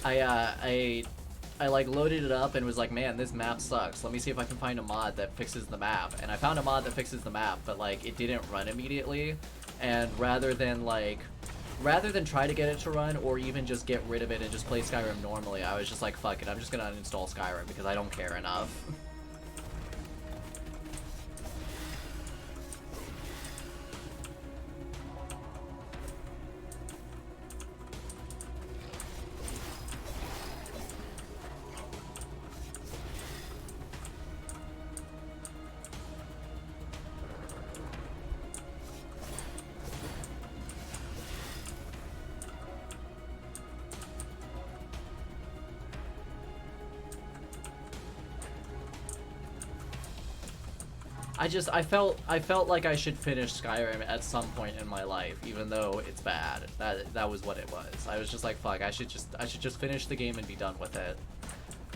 I like loaded it up and was like, man, this map sucks. Let me see if I can find a mod that fixes the map. And I found a mod that fixes the map, but like it didn't run immediately. And rather than try to get it to run or even just get rid of it and just play Skyrim normally, I was just like, fuck it, I'm just gonna uninstall Skyrim because I don't care enough. I felt like I should finish Skyrim at some point in my life, even though it's bad. That was what it was. I was just like, fuck, I should just finish the game and be done with it.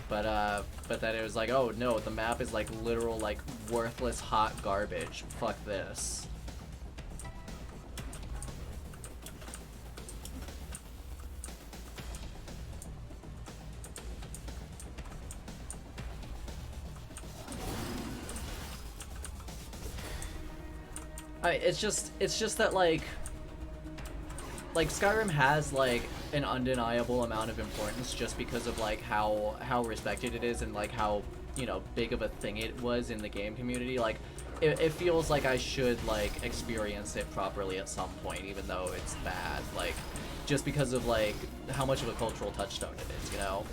But then it was like, oh no, the map is like literal like worthless hot garbage. Fuck this. It's just that like Skyrim has like an undeniable amount of importance just because of like how respected it is and like how, you know, big of a thing it was in the game community. Like it feels like I should like experience it properly at some point, even though it's bad, like just because of like how much of a cultural touchstone it is, you know.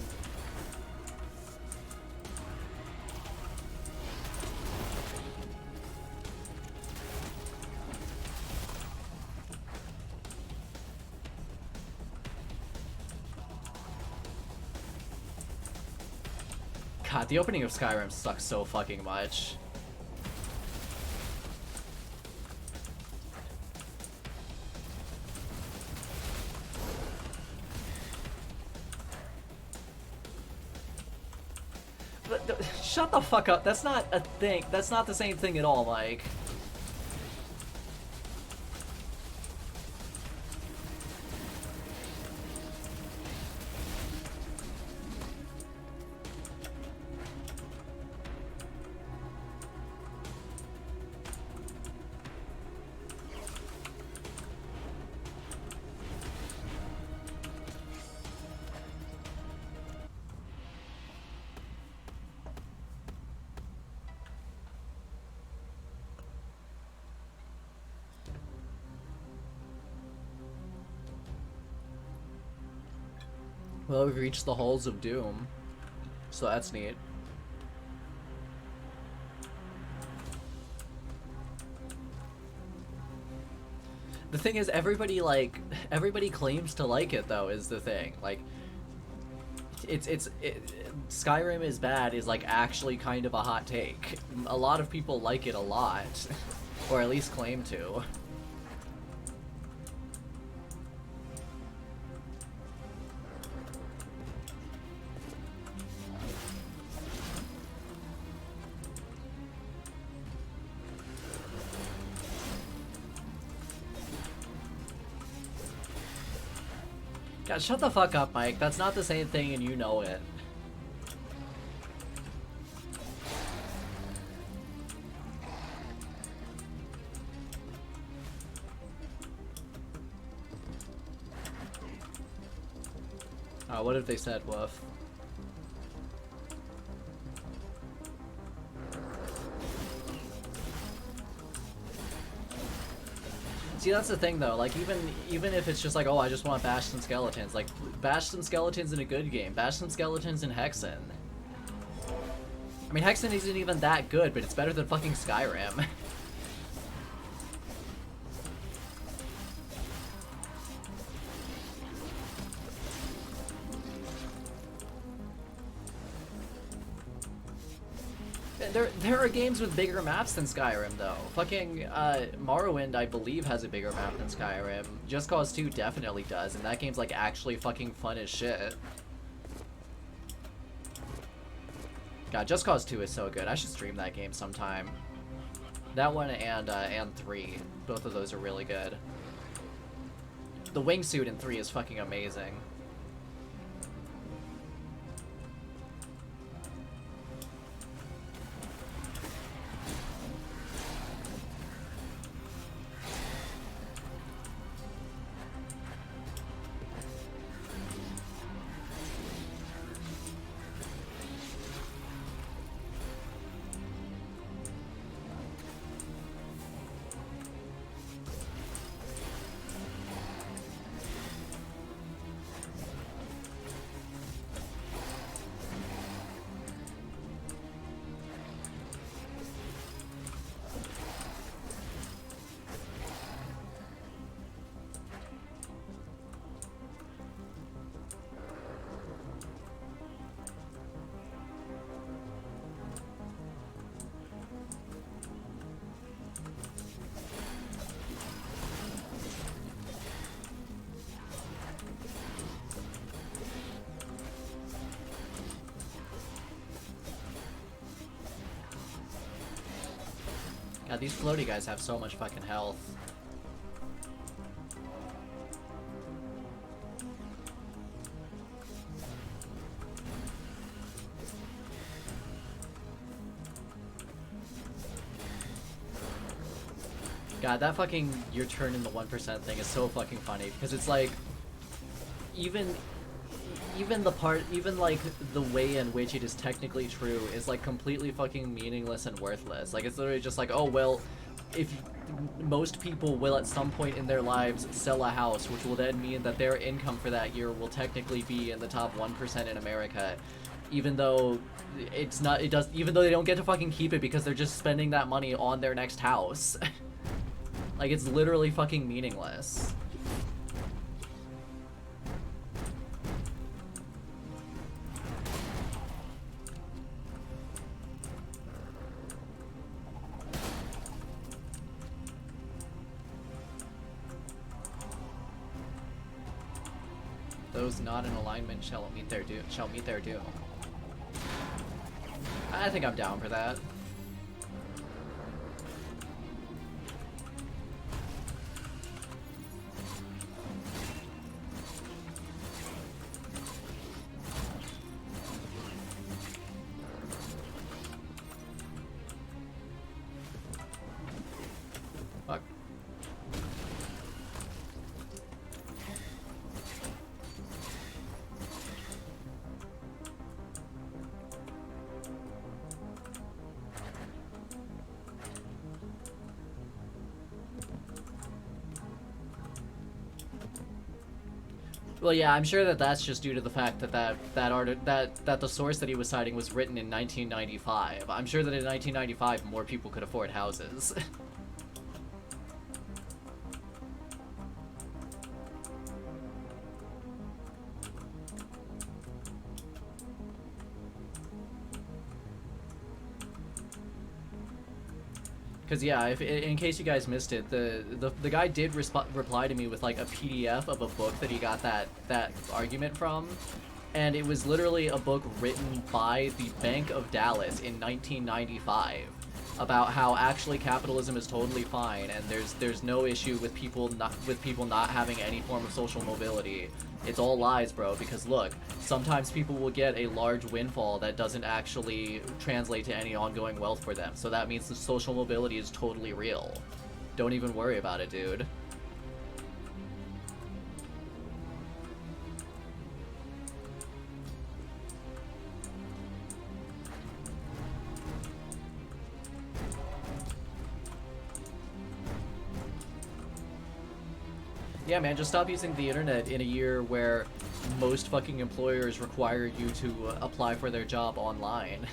God, the opening of Skyrim sucks so fucking much. Shut the fuck up. That's not a thing. That's not the same thing at all, Mike. Well, we've reached the halls of doom, so that's neat. The thing is, everybody claims to like it though, is the thing. Like, Skyrim is bad is like actually kind of a hot take. A lot of people like it a lot, or at least claim to. God, shut the fuck up, Mike. That's not the same thing and you know it. What if they said woof? See, that's the thing though, like even if it's just like, oh, I just want bash some skeletons, like bash some skeletons in a good game, bash some skeletons in Hexen. I mean, Hexen isn't even that good, but it's better than fucking Skyrim. There are games with bigger maps than Skyrim, though. Fucking, Morrowind, I believe, has a bigger map than Skyrim. Just Cause 2 definitely does, and that game's, like, actually fucking fun as shit. God, Just Cause 2 is so good. I should stream that game sometime. That one and 3. Both of those are really good. The wingsuit in 3 is fucking amazing. God, these floaty guys have so much fucking health. God, that fucking your turn in the 1% thing is so fucking funny, because it's like, even like the way in which it is technically true is like completely fucking meaningless and worthless. Like, it's literally just like, oh well, if most people will at some point in their lives sell a house, which will then mean that their income for that year will technically be in the top 1% in America, even though it's not, even though they don't get to fucking keep it because they're just spending that money on their next house. Like, it's literally fucking meaningless. Those not in alignment shall meet their doom. I think I'm down for that. Fuck. Well, yeah, I'm sure that that's just due to the fact that that the source that he was citing was written in 1995. I'm sure that in 1995 more people could afford houses. Because yeah, if in case you guys missed it, the guy did reply to me with like a PDF of a book that he got that argument from, and it was literally a book written by the Bank of Dallas in 1995 about how actually capitalism is totally fine and there's no issue with people not having any form of social mobility. It's all lies, bro, because look, sometimes people will get a large windfall that doesn't actually translate to any ongoing wealth for them. So that means the social mobility is totally real. Don't even worry about it, dude. Yeah, man, just stop using the internet in a year where most fucking employers require you to apply for their job online.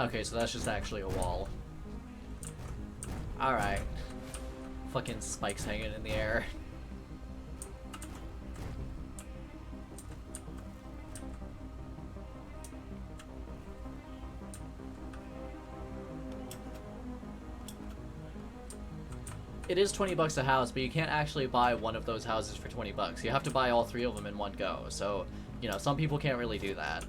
Okay, so that's just actually a wall. Alright. Fucking spikes hanging in the air. It is 20 bucks a house, but you can't actually buy one of those houses for 20 bucks. You have to buy all 3 of them in one go. So, you know, some people can't really do that.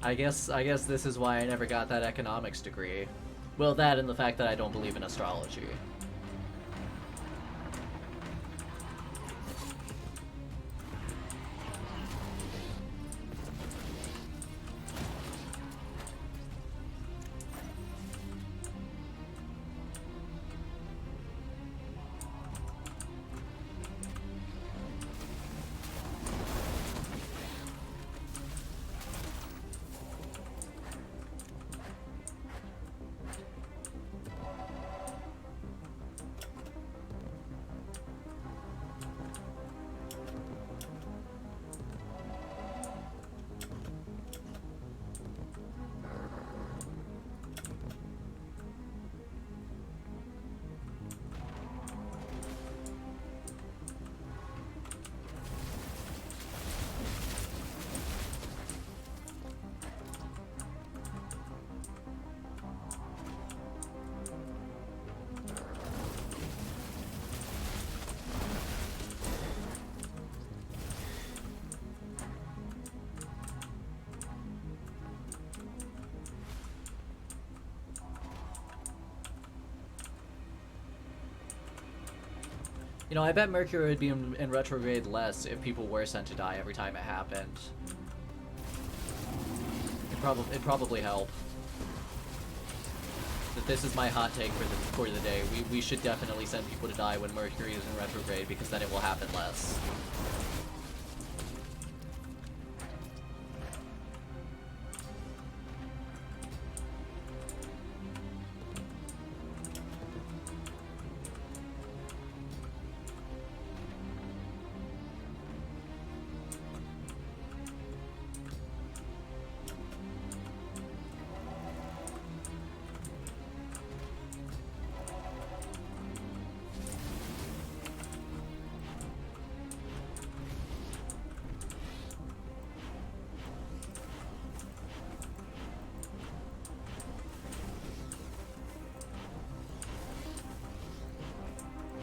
I guess this is why I never got that economics degree. Well, that and the fact that I don't believe in astrology. You know, I bet Mercury would be in retrograde less if people were sent to die every time it happened. It'd probably help. But this is my hot take for the day. We should definitely send people to die when Mercury is in retrograde, because then it will happen less.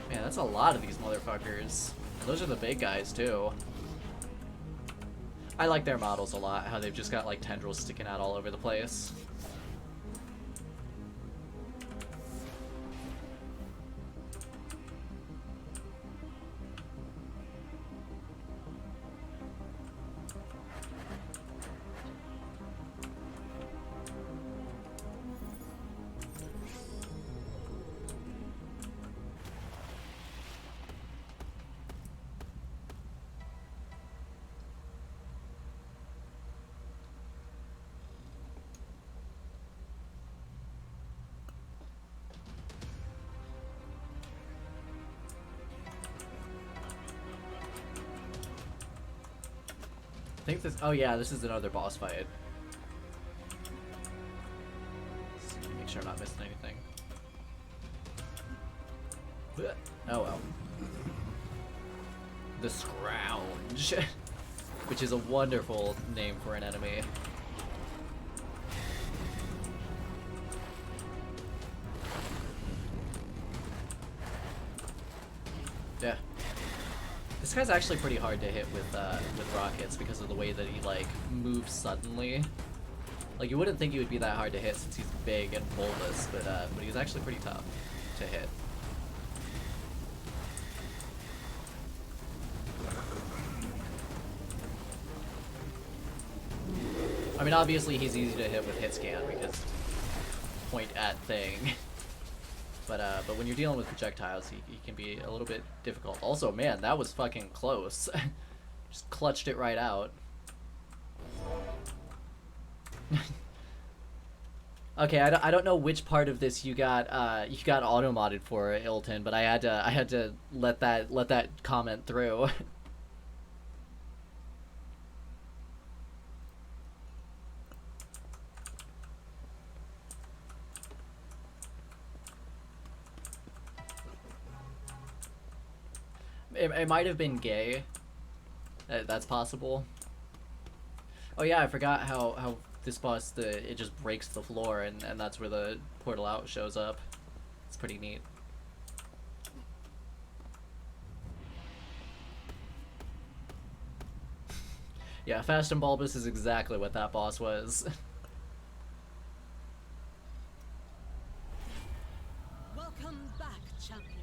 Man, that's a lot of these motherfuckers. Those are the big guys, too. I like their models a lot, how they've just got, like, tendrils sticking out all over the place. I think this. Oh yeah, this is another boss fight. Let's see, make sure I'm not missing anything. Oh well. The Scrounge, which is a wonderful name for an enemy. Yeah. This guy's actually pretty hard to hit with rockets because of the way that he, like, moves suddenly. Like, you wouldn't think he would be that hard to hit since he's big and bulbous, but he's actually pretty tough to hit. I mean, obviously he's easy to hit with hit scan because point at thing. But when you're dealing with projectiles, he can be a little bit difficult. Also, man, that was fucking close. Just clutched it right out. Okay, I don't know which part of this you got auto modded for, Ilton, but I had to let that comment through. It might have been gay. That's possible. Oh yeah, I forgot how this boss, it just breaks the floor, and that's where the portal out shows up. It's pretty neat. Yeah, Fast and Bulbous is exactly what that boss was. Welcome back, champion.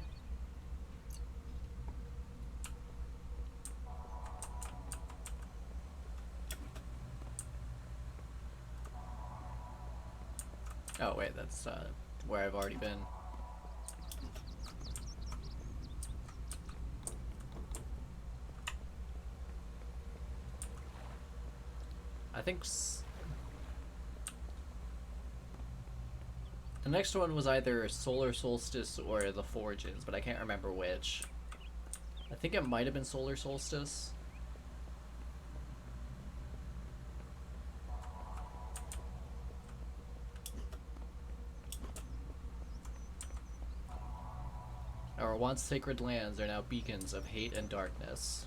Oh wait, that's where I've already been. I think the next one was either Solar Solstice or the Forges, but I can't remember which. I think it might have been Solar Solstice. Our once sacred lands are now beacons of hate and darkness.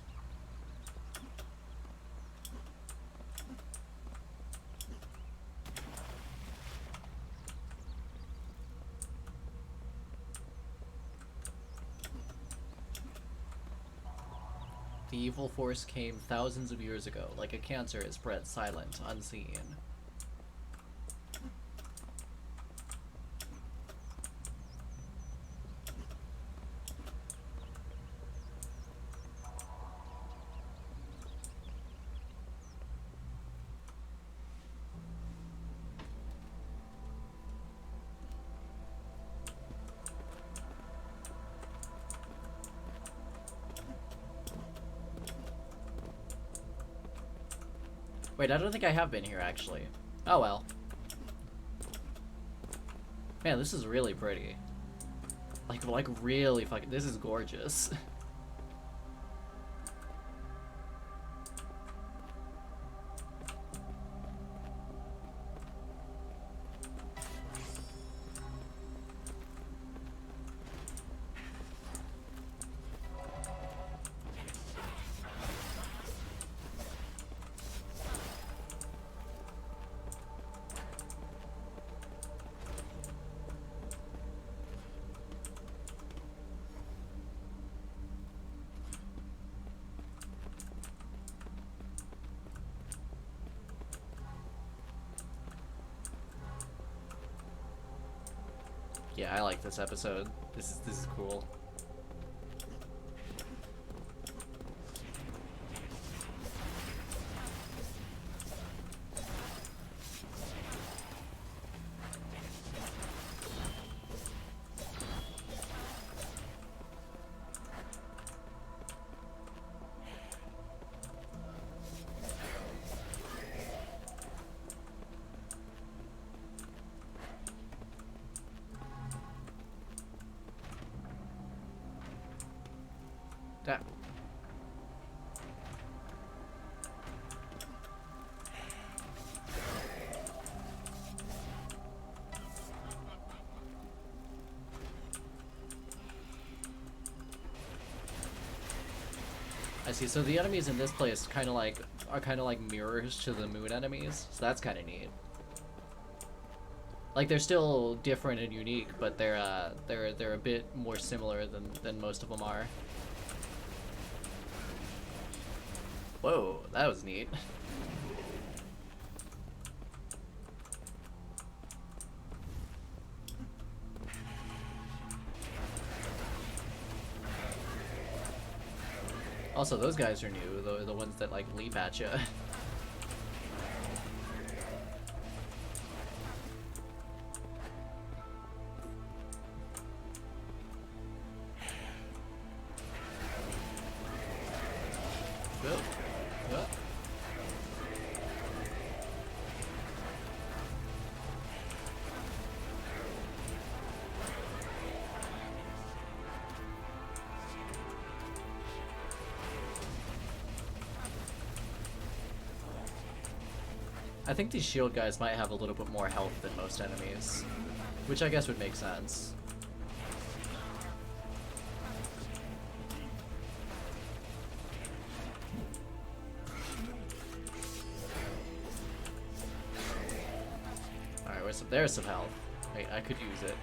The evil force came thousands of years ago, like a cancer it spread silent, unseen. Wait, I don't think I have been here, actually. Oh well. Man, this is really pretty. Like really fucking... This is gorgeous. Yeah, I like this episode. This is cool. That. I see. So the enemies in this place are kind of like mirrors to the moon enemies. So that's kind of neat. Like they're still different and unique, but they're a bit more similar than most of them are. Whoa, that was neat. Also, those guys are new, the ones that like leap at you. I think these shield guys might have a little bit more health than most enemies, which I guess would make sense. Alright, there's some health. I could use it.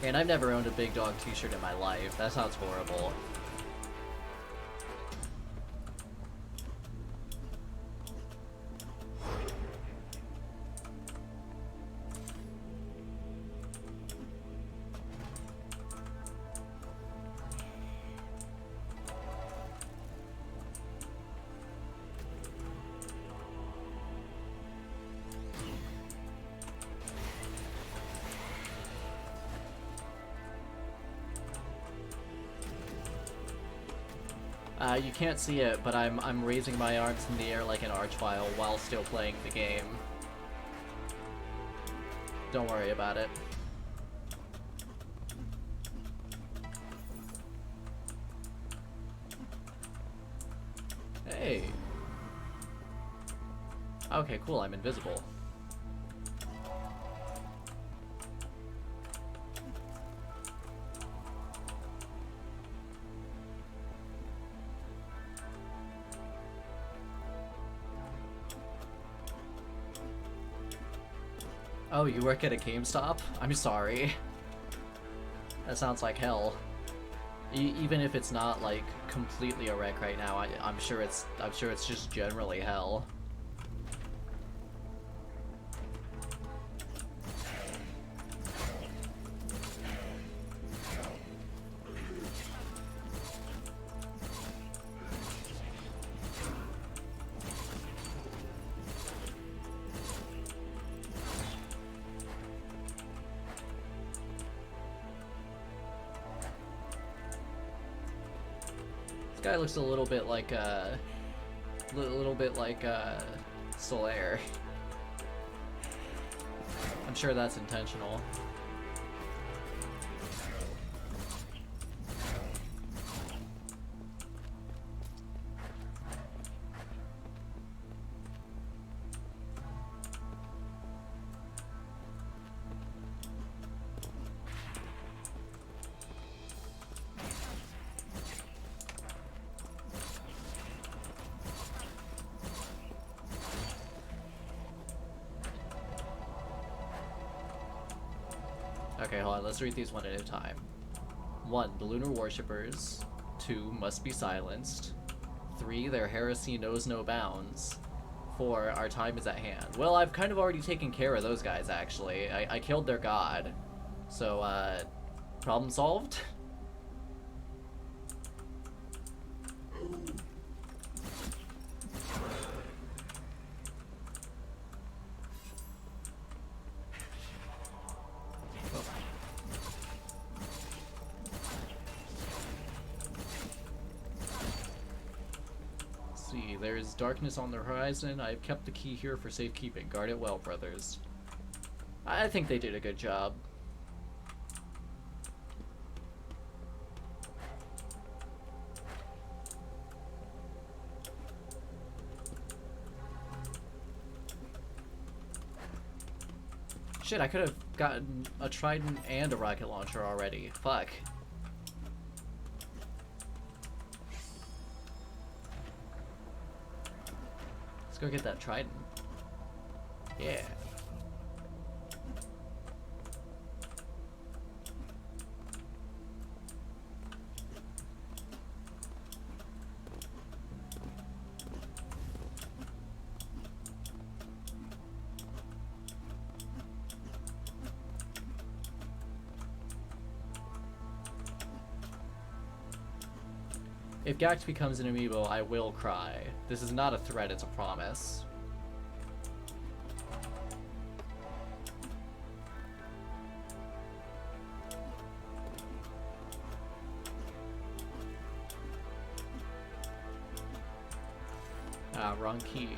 And I've never owned a Big Dog t-shirt in my life. That sounds horrible. You can't see it, but I'm raising my arms in the air like an archvile while still playing the game. Don't worry about it. Hey. Okay, cool, I'm invisible. Oh, you work at a GameStop? I'm sorry. That sounds like hell. Even if it's not like completely a wreck right now, I'm sure it's just generally hell. This guy looks a little bit like Solaire. I'm sure that's intentional. Okay, hold on, let's read these one at a time. 1. The Lunar Worshippers. 2. Must be silenced. 3. Their heresy knows no bounds. 4. Our time is at hand. Well, I've kind of already taken care of those guys, actually. I killed their god. So, problem solved? There is darkness on the horizon. I have kept the key here for safekeeping. Guard it well, brothers. I think they did a good job. Shit, I could have gotten a trident and a rocket launcher already. Fuck. Let's go get that trident. Yeah. If Gact becomes an amiibo, I will cry. This is not a threat, it's a promise. Ah, wrong key.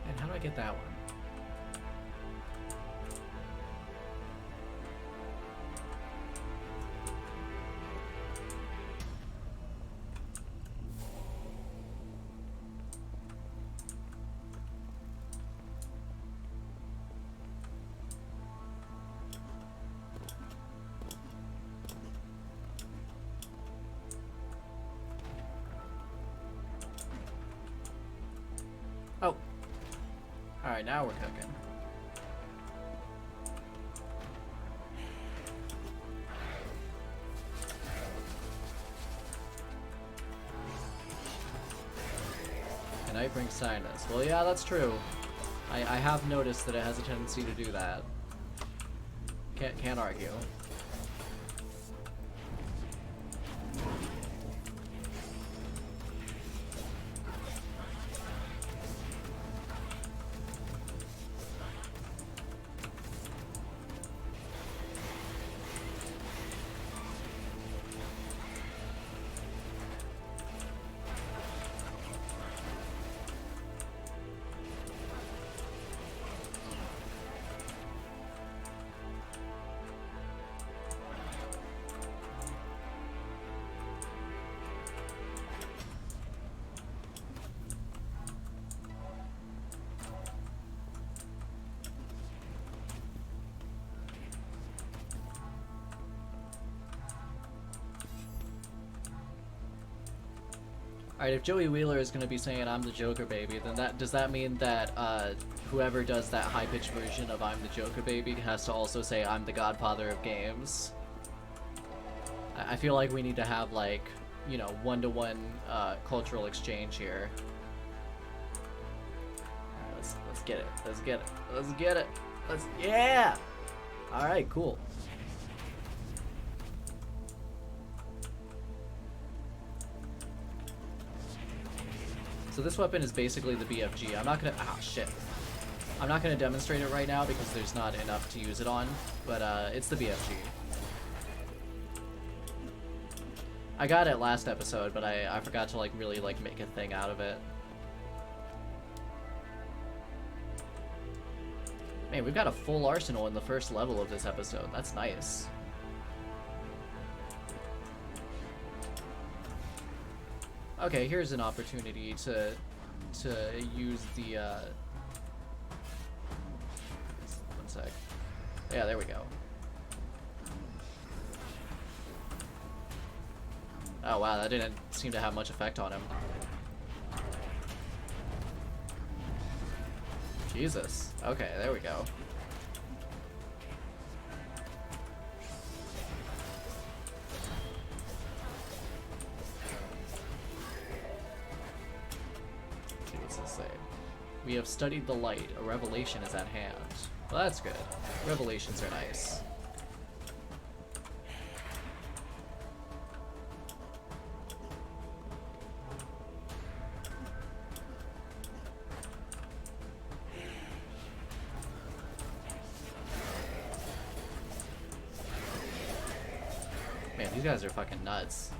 And how do I get that one? Oh. Alright, now we're cooking. And I bring sinus. Well, yeah, that's true. I have noticed that it has a tendency to do that. Can't argue. Alright, if Joey Wheeler is going to be saying I'm the Joker baby, then does that mean that whoever does that high-pitched version of I'm the Joker baby has to also say I'm the godfather of games? I feel like we need to have, like, you know, one-to-one cultural exchange here. Alright, let's get it. Let's get it. Let's get it. Yeah! Alright, cool. So this weapon is basically the BFG. I'm not gonna, shit. I'm not gonna demonstrate it right now because there's not enough to use it on, but it's the BFG. I got it last episode, but I forgot to like really like make a thing out of it. Man, we've got a full arsenal in the first level of this episode. That's nice. Okay, here's an opportunity to use the one sec. Yeah, there we go. Oh wow, that didn't seem to have much effect on him. Jesus. Okay, there we go. What's this say? We have studied the light. A revelation is at hand. Well, that's good. Revelations are nice. Man, these guys are fucking nuts.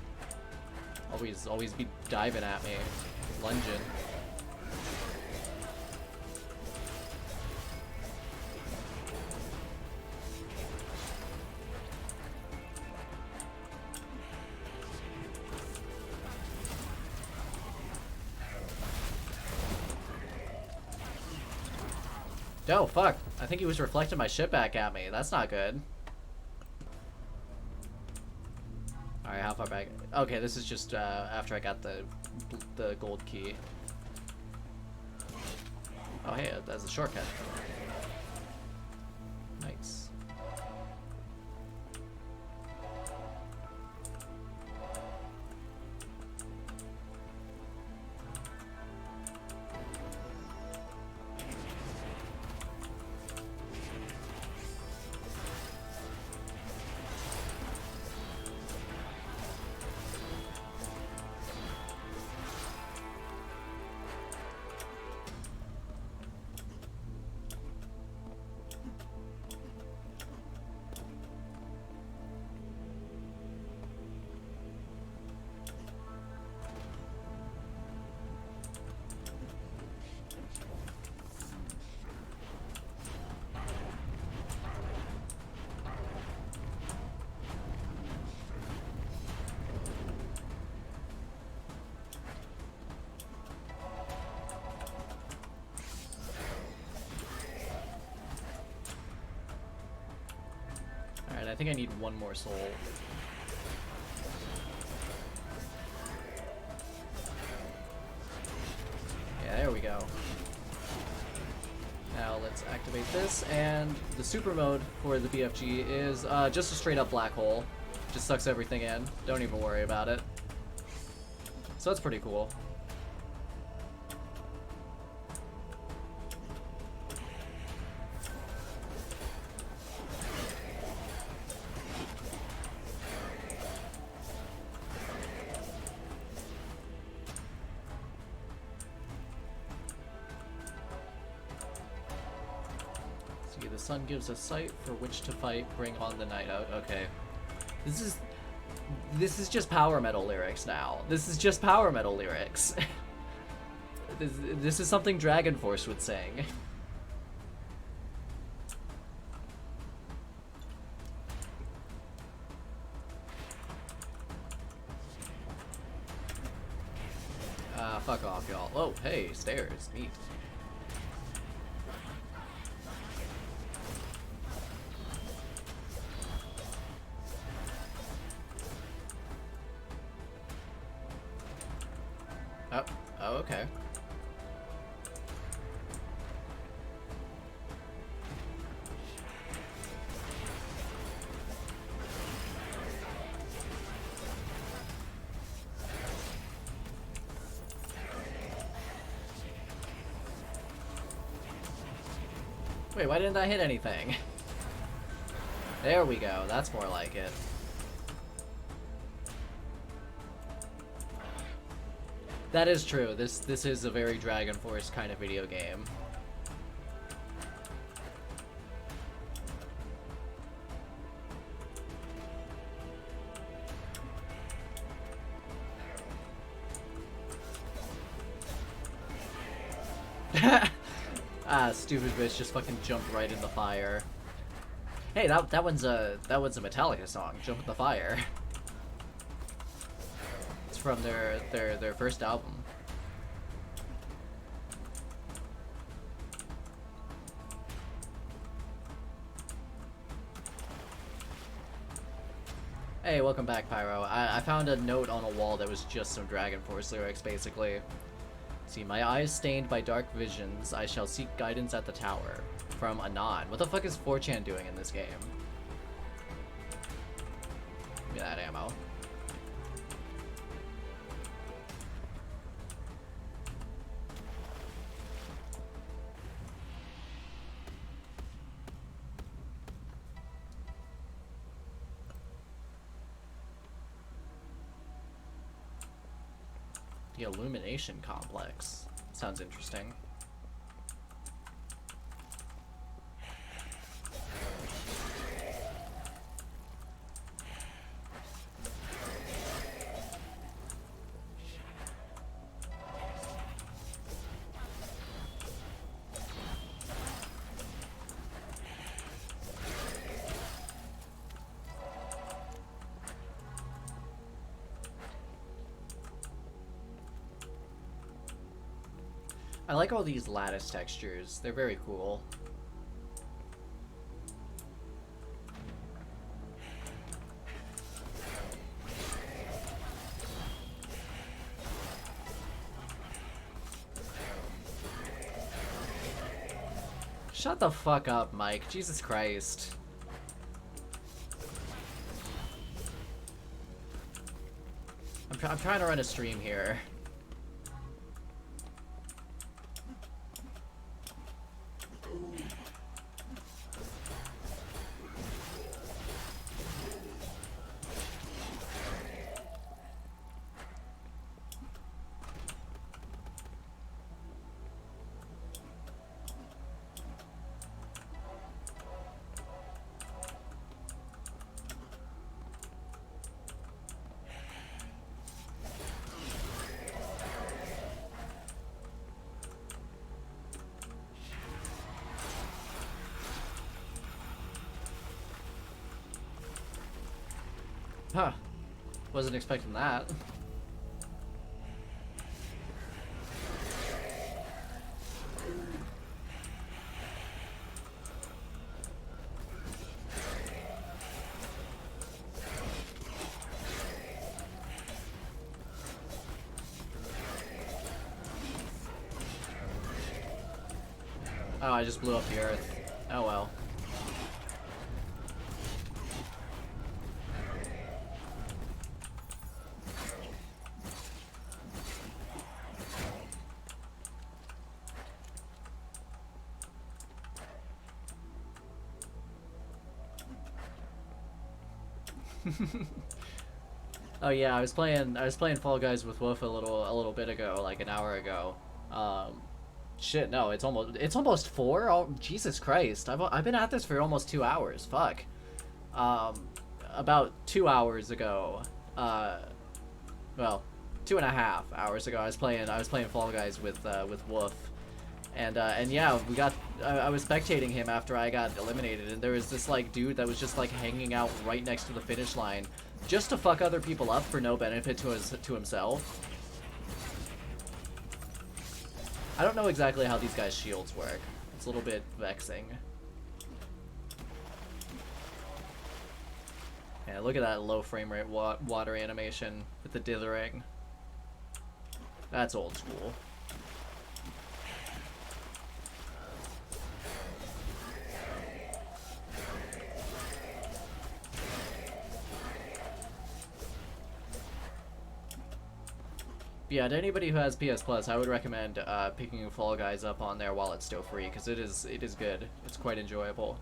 Always be diving at me, lunging. Oh, fuck. I think he was reflecting my shit back at me. That's not good. Alright, how far back? Okay, this is just after I got the gold key. Oh, hey, that's a shortcut. Nice. I think I need one more soul. Yeah, there we go. Now let's activate this, and the super mode for the BFG is just a straight up black hole. Just sucks everything in. Don't even worry about it. So that's pretty cool. The sun gives us sight for which to fight. Bring on the night out. Okay, this is just power metal lyrics now. This is just power metal lyrics. This is something Dragon Force would sing. Fuck off, y'all. Oh, hey, stairs. Neat. Oh, okay. Wait, why didn't I hit anything? There we go, that's more like it. That is true. This is a very Dragon Force kind of video game. Ah, stupid bitch just fucking jumped right in the fire. Hey, that one's a Metallica song, Jump in the Fire. From their first album. Hey, welcome back, Pyro. I found a note on a wall that was just some Dragon Force lyrics, basically. See, my eyes stained by dark visions, I shall seek guidance at the tower. From Anon. What the fuck is 4chan doing in this game? Give me that ammo. The Illumination Complex. Sounds interesting. I like all these lattice textures. They're very cool. Shut the fuck up, Mike. Jesus Christ. I'm trying to run a stream here. Huh. Wasn't expecting that. Oh, I just blew up the earth. Oh well. Oh yeah, I was playing Fall Guys with Wolf a little bit ago, like an hour ago. Shit, no, it's almost 4. Oh, Jesus Christ, I've been at this for almost 2 hours. Fuck. About 2 hours ago, well, 2.5 hours ago, I was playing Fall Guys with Wolf, and yeah, I was spectating him after I got eliminated, and there was this like dude that was just like hanging out right next to the finish line, just to fuck other people up for no benefit to himself. I don't know exactly how these guys' shields work. It's a little bit vexing. Yeah, look at that low frame rate water animation with the dithering. That's old school. Yeah, to anybody who has PS Plus, I would recommend picking Fall Guys up on there while it's still free, because it is good. It's quite enjoyable.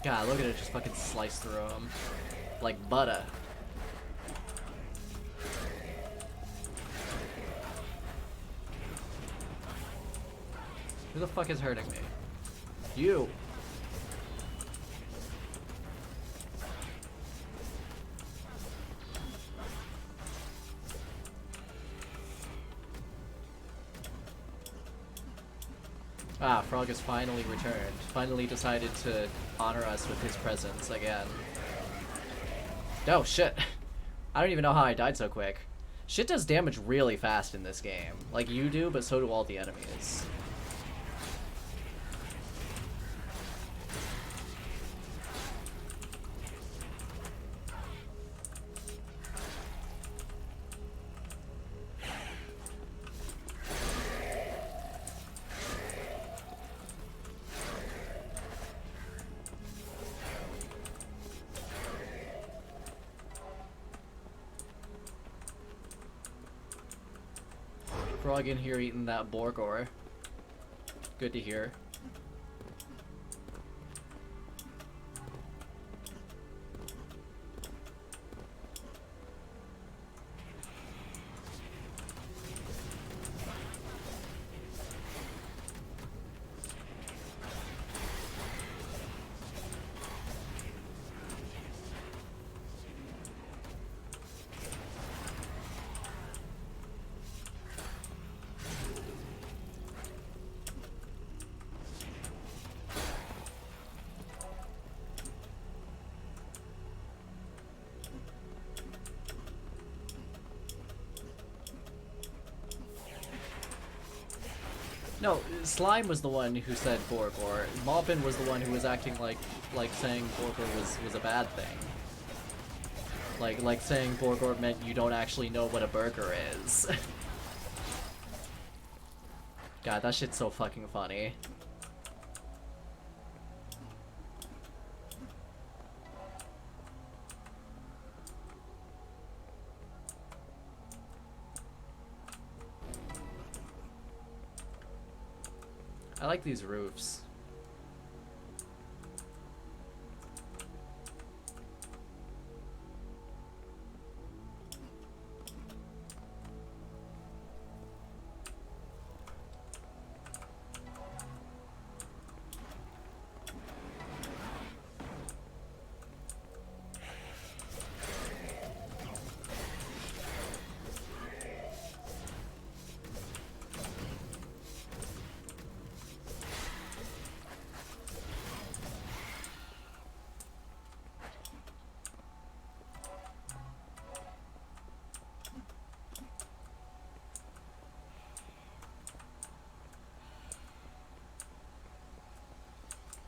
God, look at it just fucking slice through him. Like butter. Who the fuck is hurting me? You! Ah, Frog has finally returned. Finally decided to honor us with his presence again. Oh, shit. I don't even know how I died so quick. Shit does damage really fast in this game. Like you do, but so do all the enemies. Frog in here eating that Borgor. Good to hear. No, Slime was the one who said Borgor. Maupin was the one who was acting like saying Borgor was a bad thing. Like saying Borgor meant you don't actually know what a burger is. God, that shit's so fucking funny. I like these roofs.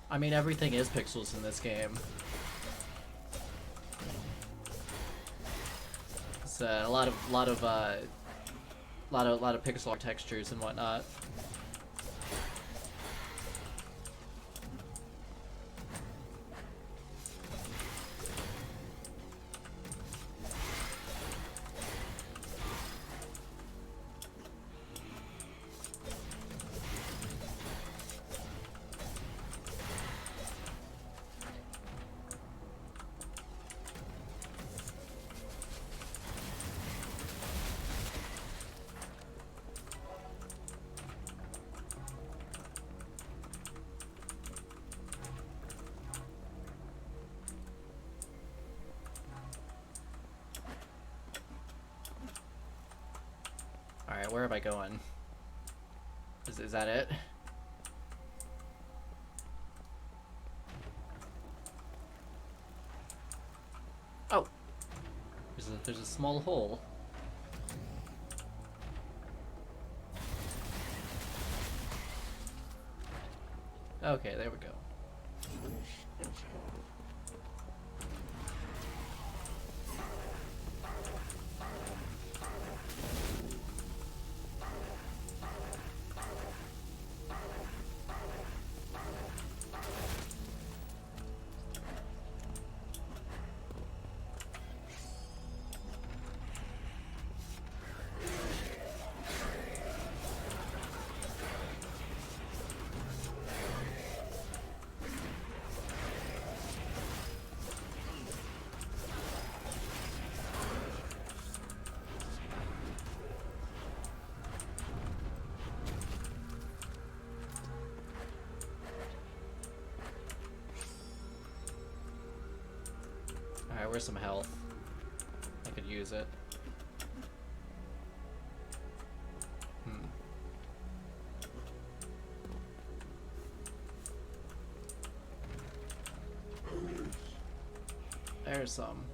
I mean, everything is pixels in this game. It's a lot of pixel art textures and whatnot. Alright, where am I going? Is that it? Oh! There's a small hole. Okay, there we go. Alright, where's some health? I could use it. There's some.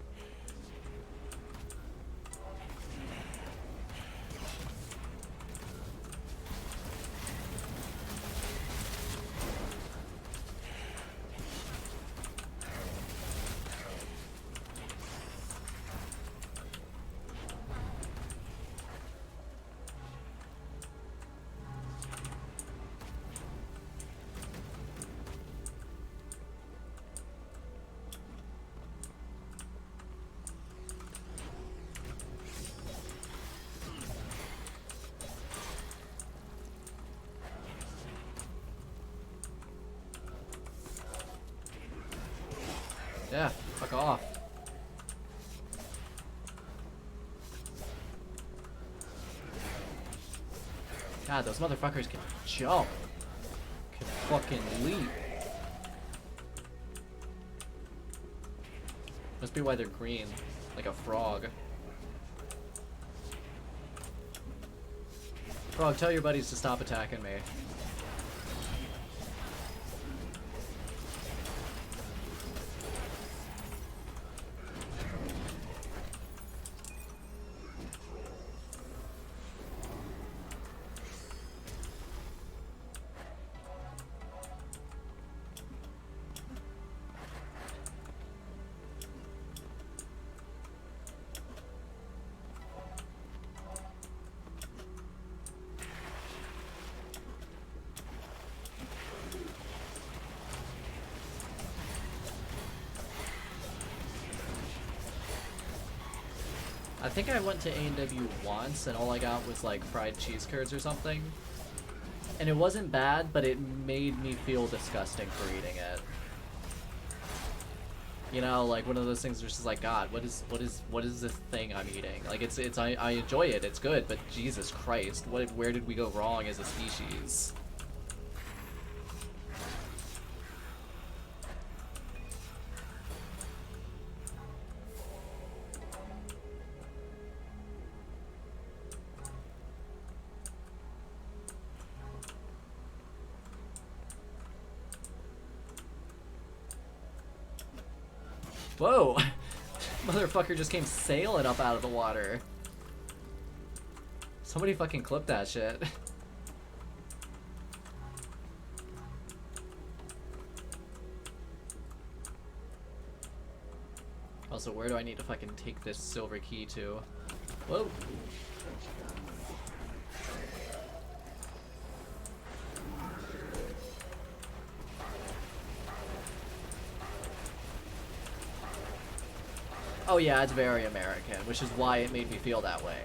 Yeah, fuck off. God, those motherfuckers can jump. Can fucking leap. Must be why they're green. Like a frog. Frog, tell your buddies to stop attacking me. I think I went to A&W once and all I got was like fried cheese curds or something. And it wasn't bad, but it made me feel disgusting for eating it. You know, like one of those things where it's just like, God, what is this thing I'm eating? Like I enjoy it, it's good, but Jesus Christ, where did we go wrong as a species? Whoa! Motherfucker just came sailing up out of the water. Somebody fucking clip that shit. Also, where do I need to fucking take this silver key to? Whoa! Oh yeah, it's very American, which is why it made me feel that way.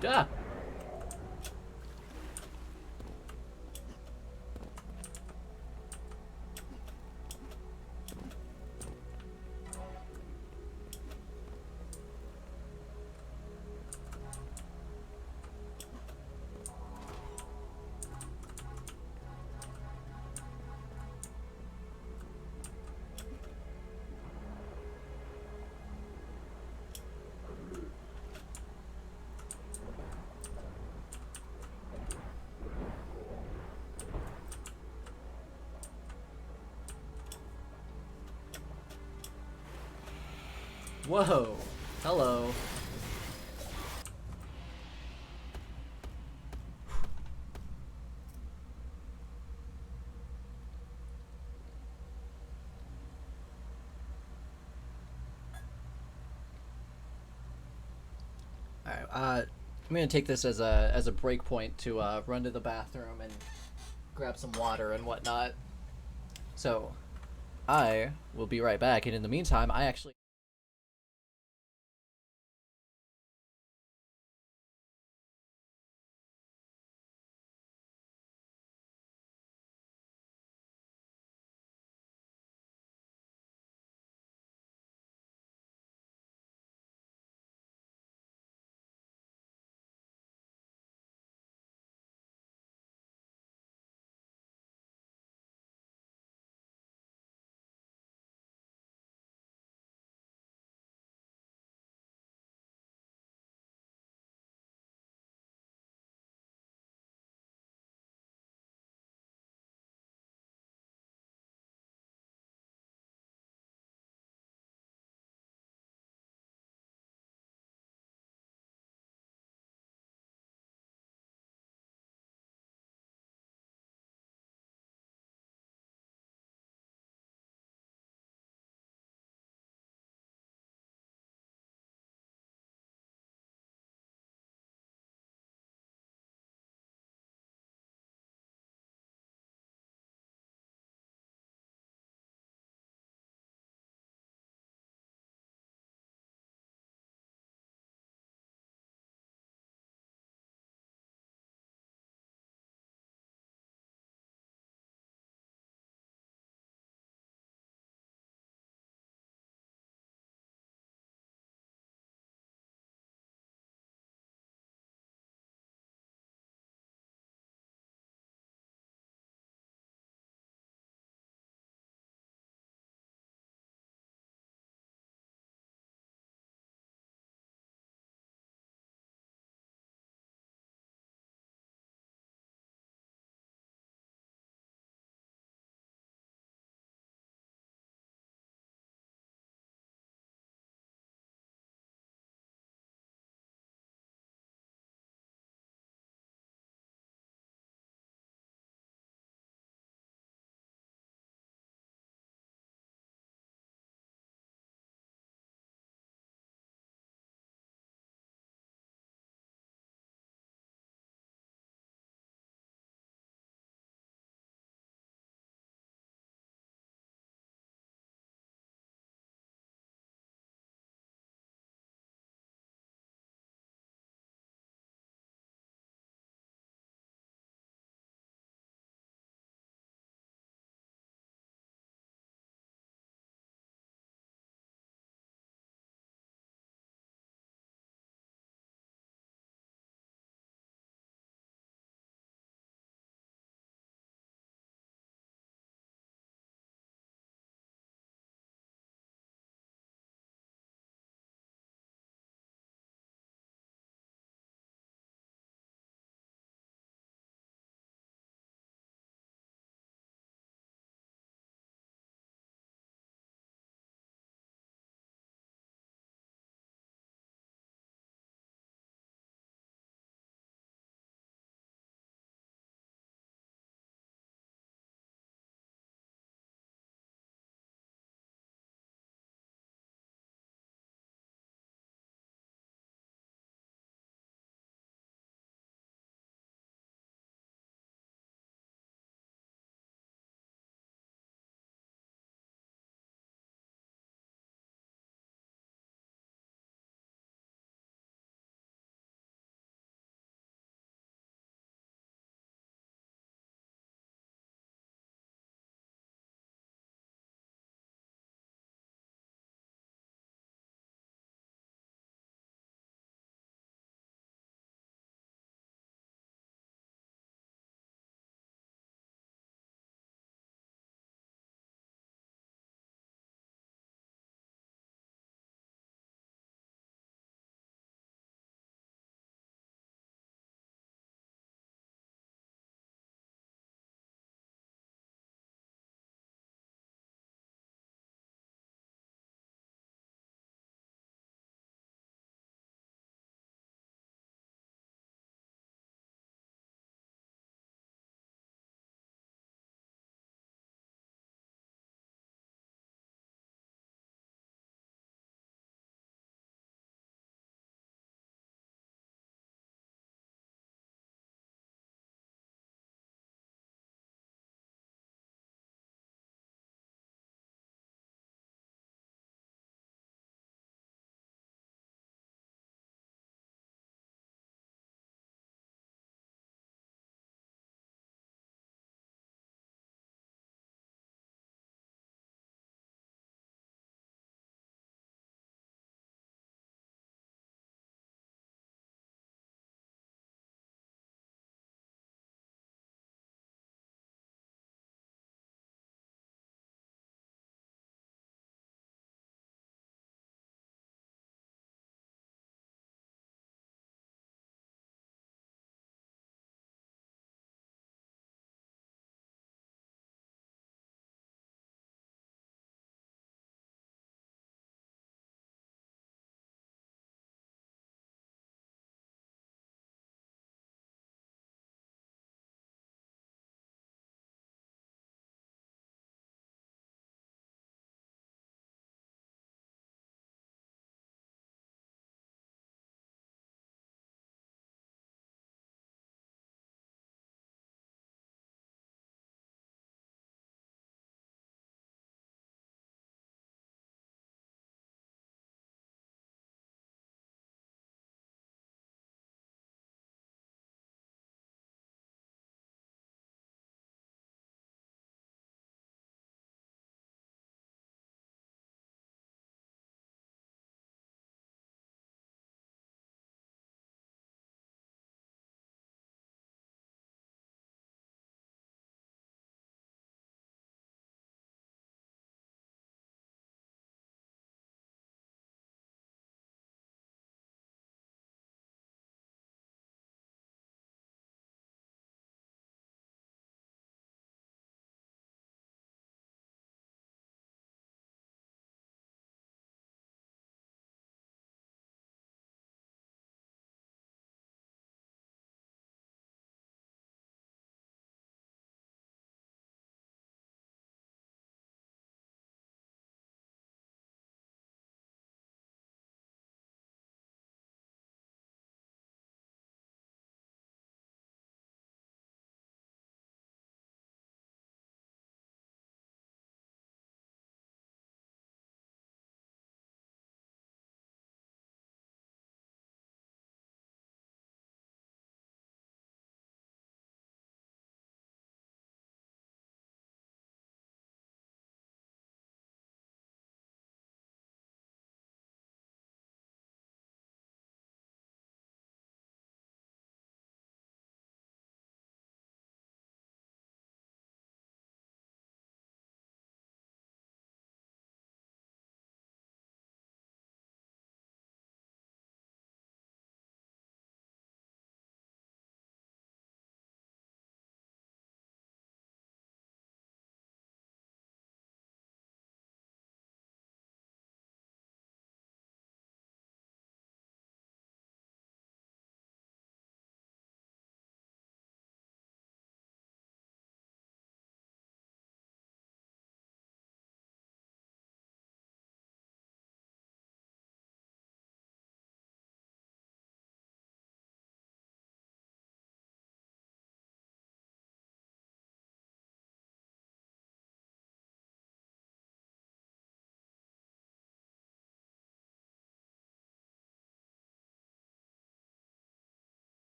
Duh! Whoa! Hello. I'm gonna take this as a break point to run to the bathroom and grab some water and whatnot. So I will be right back, and in the meantime, I actually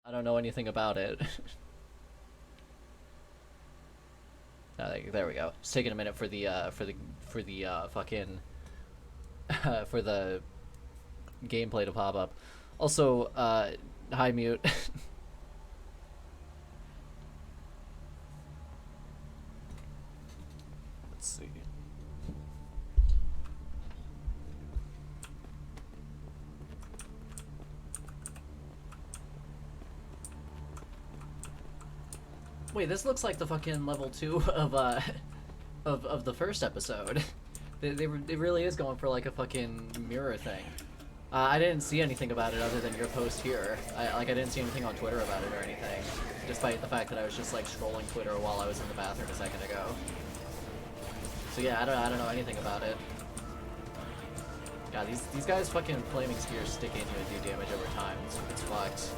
I don't know anything about it. There we go. It's taking a minute for the fucking for the gameplay to pop up. Also, hi mute. Let's see. Wait, this looks like the fucking level 2 of of the first episode. It really is going for like a fucking mirror thing. I didn't see anything about it other than your post here. I didn't see anything on Twitter about it or anything, despite the fact that I was just like scrolling Twitter while I was in the bathroom a second ago. So yeah, I don't know anything about it. God, these guys fucking flaming spears stick in you and do damage over time. It's fucked.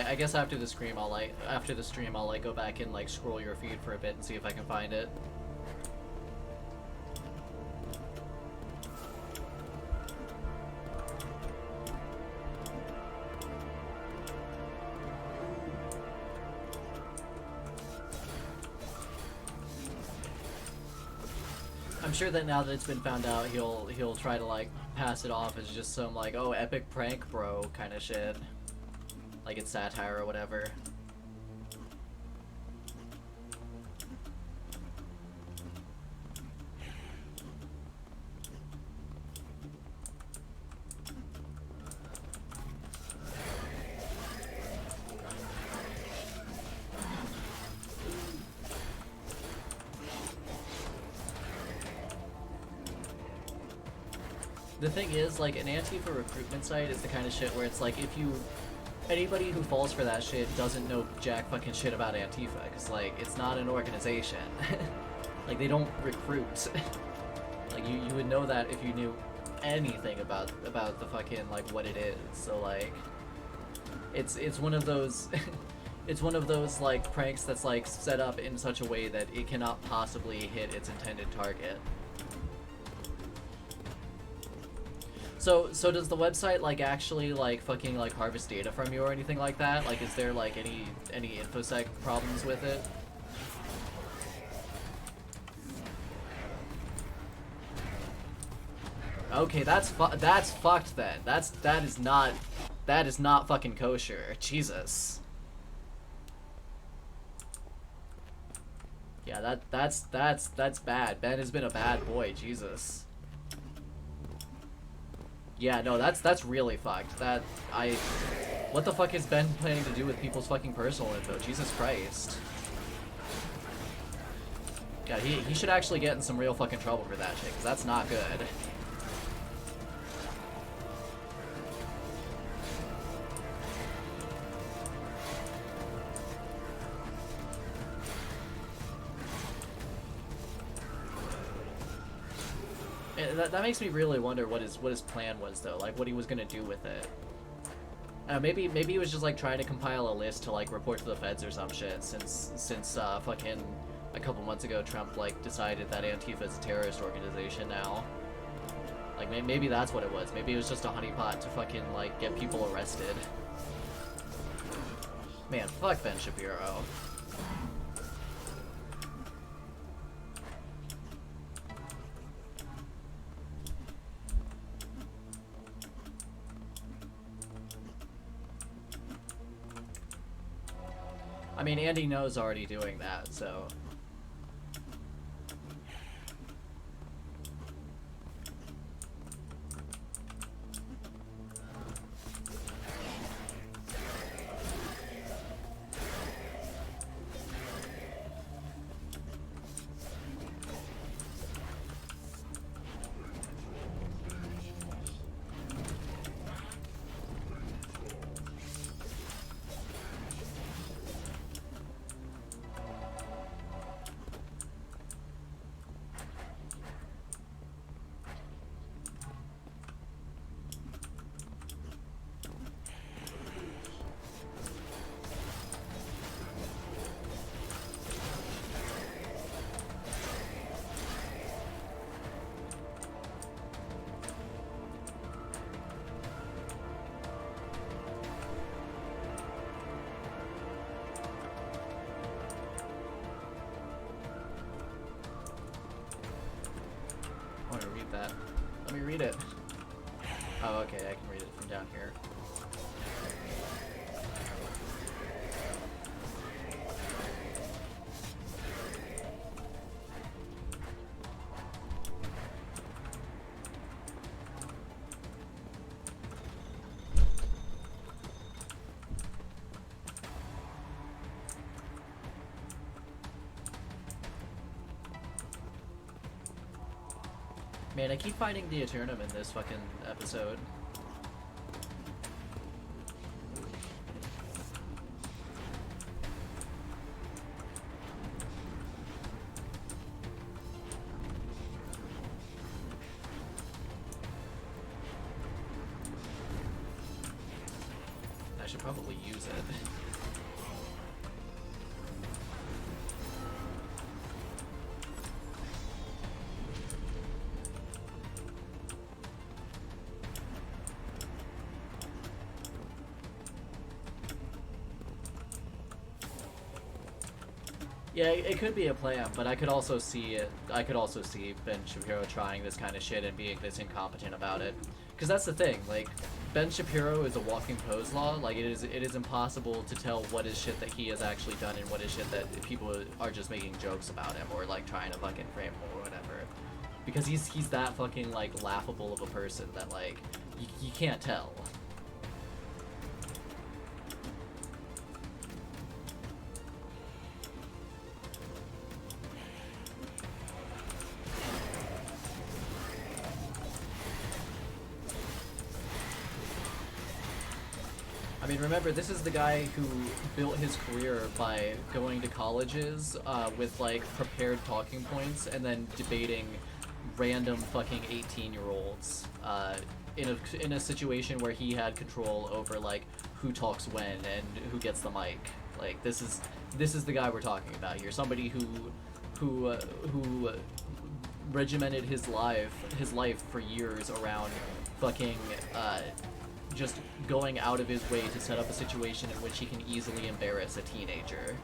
I guess after the stream I'll like go back and like scroll your feed for a bit and see if I can find it. I'm sure that now that it's been found out, he'll try to like pass it off as just some like, oh, epic prank bro kind of shit. Like it's satire or whatever. The thing is, like, an Antifa recruitment site is the kind of shit where it's like, if you... Anybody who falls for that shit doesn't know jack fucking shit about Antifa, because, like, it's not an organization. Like, they don't recruit. Like, you would know that if you knew anything about the fucking, like, what it is. So, like, it's one of those... It's one of those, like, pranks that's, like, set up in such a way that it cannot possibly hit its intended target. So does the website like actually like fucking like harvest data from you or anything like that? Like, is there like any infosec problems with it? Okay, that's fucked then. That is not fucking kosher. Jesus. Yeah, that's bad. Ben has been a bad boy. Jesus. Yeah, no, that's really fucked. What the fuck has Ben planning to do with people's fucking personal info? Jesus Christ. God, he should actually get in some real fucking trouble for that shit, because that's not good. That makes me really wonder what his plan was though, like what he was gonna do with it. Maybe he was just like trying to compile a list to like report to the feds or some shit. Since fucking a couple months ago Trump like decided that Antifa is a terrorist organization now. Like maybe that's what it was. Maybe it was just a honeypot to fucking like get people arrested. Man, fuck Ben Shapiro. I mean, Andy knows already doing that, so... like that. Let me read it. Oh, okay, I can read it from down here. Man, I keep finding the Eternum in this fucking episode. I should probably use it. Yeah, it could be a plan, but I could also see it. I could also see Ben Shapiro trying this kind of shit and being this incompetent about it. Because that's the thing, like, Ben Shapiro is a walking pose law. Like, it is impossible to tell what is shit that he has actually done and what is shit that people are just making jokes about him or, like, trying to fucking frame him or whatever. Because he's that fucking, like, laughable of a person that, like, you can't tell. I mean, remember, this is the guy who built his career by going to colleges with, like, prepared talking points and then debating random fucking 18-year-olds in a situation where he had control over, like, who talks when and who gets the mic. Like, this is the guy we're talking about here. Somebody who regimented his life for years around fucking just going out of his way to set up a situation in which he can easily embarrass a teenager.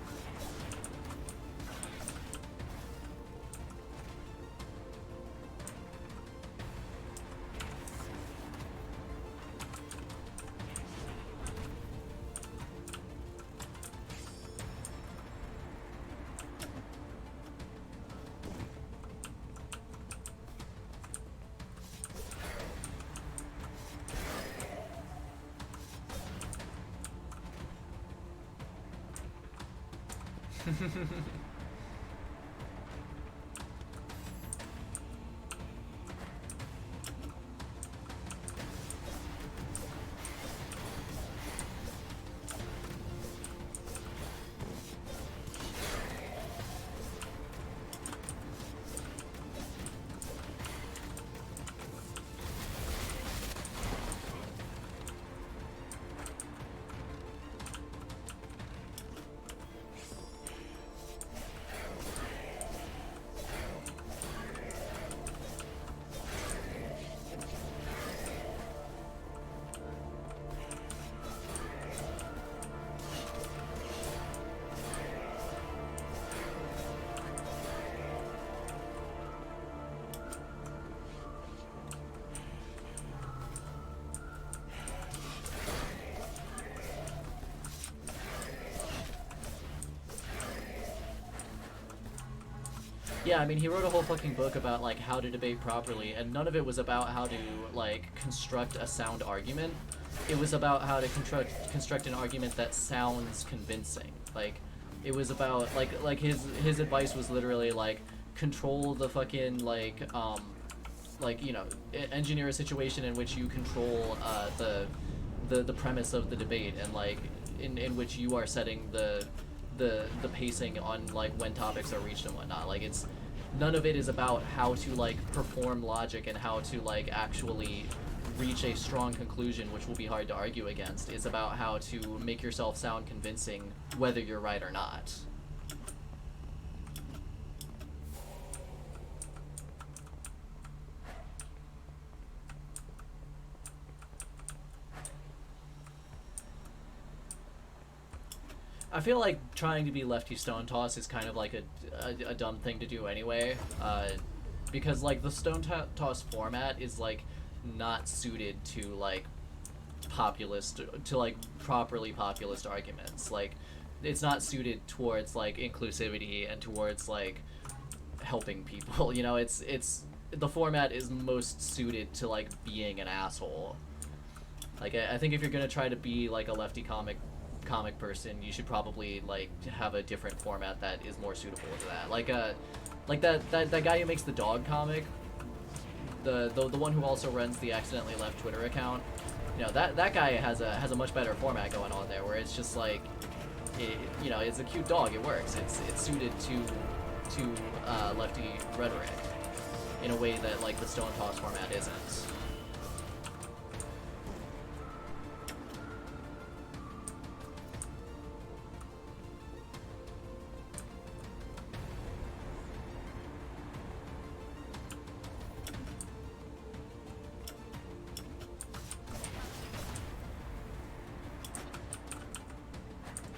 Yeah, I mean, he wrote a whole fucking book about, like, how to debate properly, and none of it was about how to, like, construct a sound argument. It was about how to construct an argument that sounds convincing. Like, it was about, like his advice was literally, like, control the fucking, like, you know, engineer a situation in which you control, the premise of the debate, and, like, in which you are setting the pacing on, like, when topics are reached and whatnot. Like, it's none of it is about how to, like, perform logic and how to, like, actually reach a strong conclusion which will be hard to argue against. It's about how to make yourself sound convincing whether you're right or not. I feel like trying to be lefty stone toss is kind of like a dumb thing to do anyway. because like the Toss format is like not suited to like populist to like properly populist arguments. Like it's not suited towards like inclusivity and towards like helping people. You know, it's the format is most suited to like being an asshole. Like I think if you're gonna try to be like a lefty comic person, you should probably like have a different format that is more suitable to that. Like that guy who makes the dog comic, the one who also runs the accidentally left Twitter account. You know, that guy has a much better format going on there, where it's just like, you know, it's a cute dog. It works. It's suited to lefty rhetoric in a way that like the Stone Toss format isn't.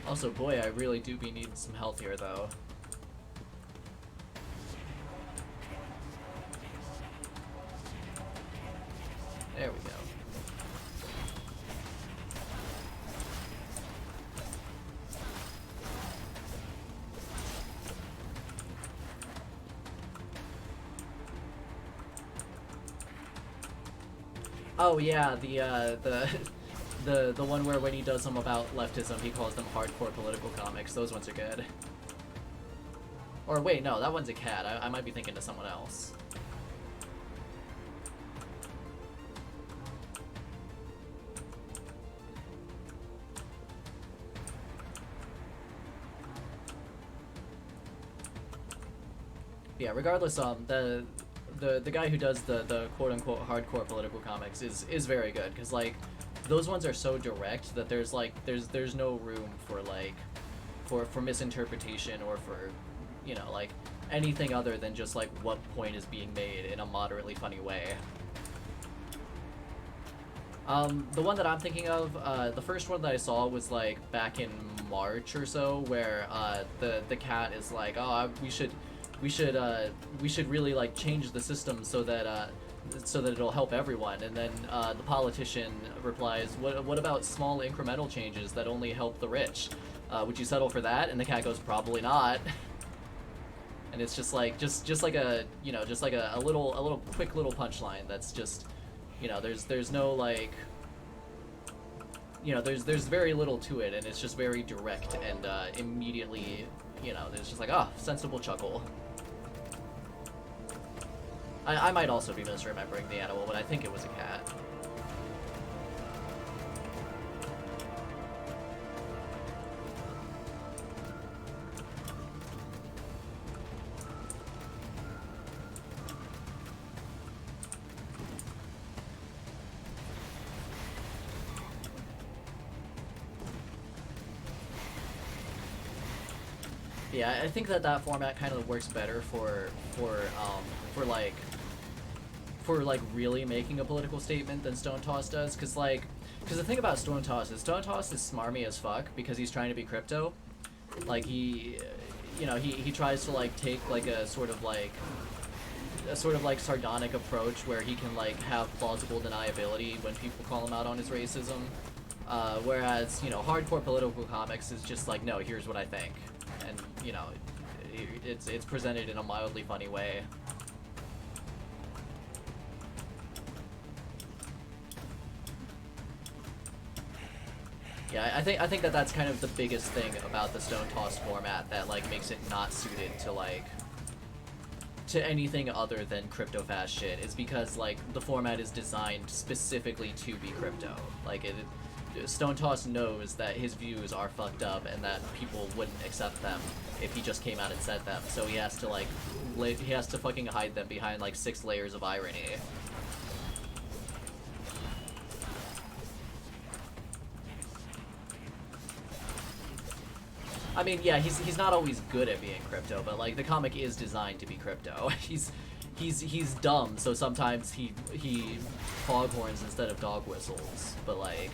Also, boy, I really do be needing some health here, though. There we go. Oh yeah, the one where when he does them about leftism, he calls them hardcore political comics. Those ones are good. Or wait, no, that one's a cat. I might be thinking of someone else. Yeah, regardless, the guy who does the quote unquote hardcore political comics is very good, because like those ones are so direct that there's no room for like for misinterpretation or for, you know, like anything other than just like what point is being made in a moderately funny way. The one that I'm thinking of, the first one that I saw was like back in March or so, where the cat is like, oh, we should really like change the system so that it'll help everyone. And then the politician replies, what about small incremental changes that only help the rich? Would you settle for that? And the cat goes, probably not. And it's just like like a, you know, just like a little quick little punchline that's just, you know, there's no like, you know, there's very little to it, and it's just very direct, and immediately, you know, there's just like, ah, sensible chuckle. I might also be misremembering the animal, but I think it was a cat. Yeah, I think that format kind of works better for like really making a political statement than Stone Toss does, because the thing about Stone Toss is smarmy as fuck because he's trying to be crypto. Like he tries to like take like a sort of like sardonic approach where he can like have plausible deniability when people call him out on his racism, whereas, you know, hardcore political comics is just like, no, here's what I think, and, you know, it's presented in a mildly funny way. Yeah, I think that's kind of the biggest thing about the Stone Toss format that like makes it not suited to like to anything other than crypto fast shit, is because like the format is designed specifically to be crypto. Like Stone Toss knows that his views are fucked up and that people wouldn't accept them if he just came out and said them. So he has to like he has to fucking hide them behind like 6 layers of irony. I mean, yeah, he's not always good at being crypto, but like the comic is designed to be crypto. He's dumb, so sometimes he foghorns instead of dog whistles. But like,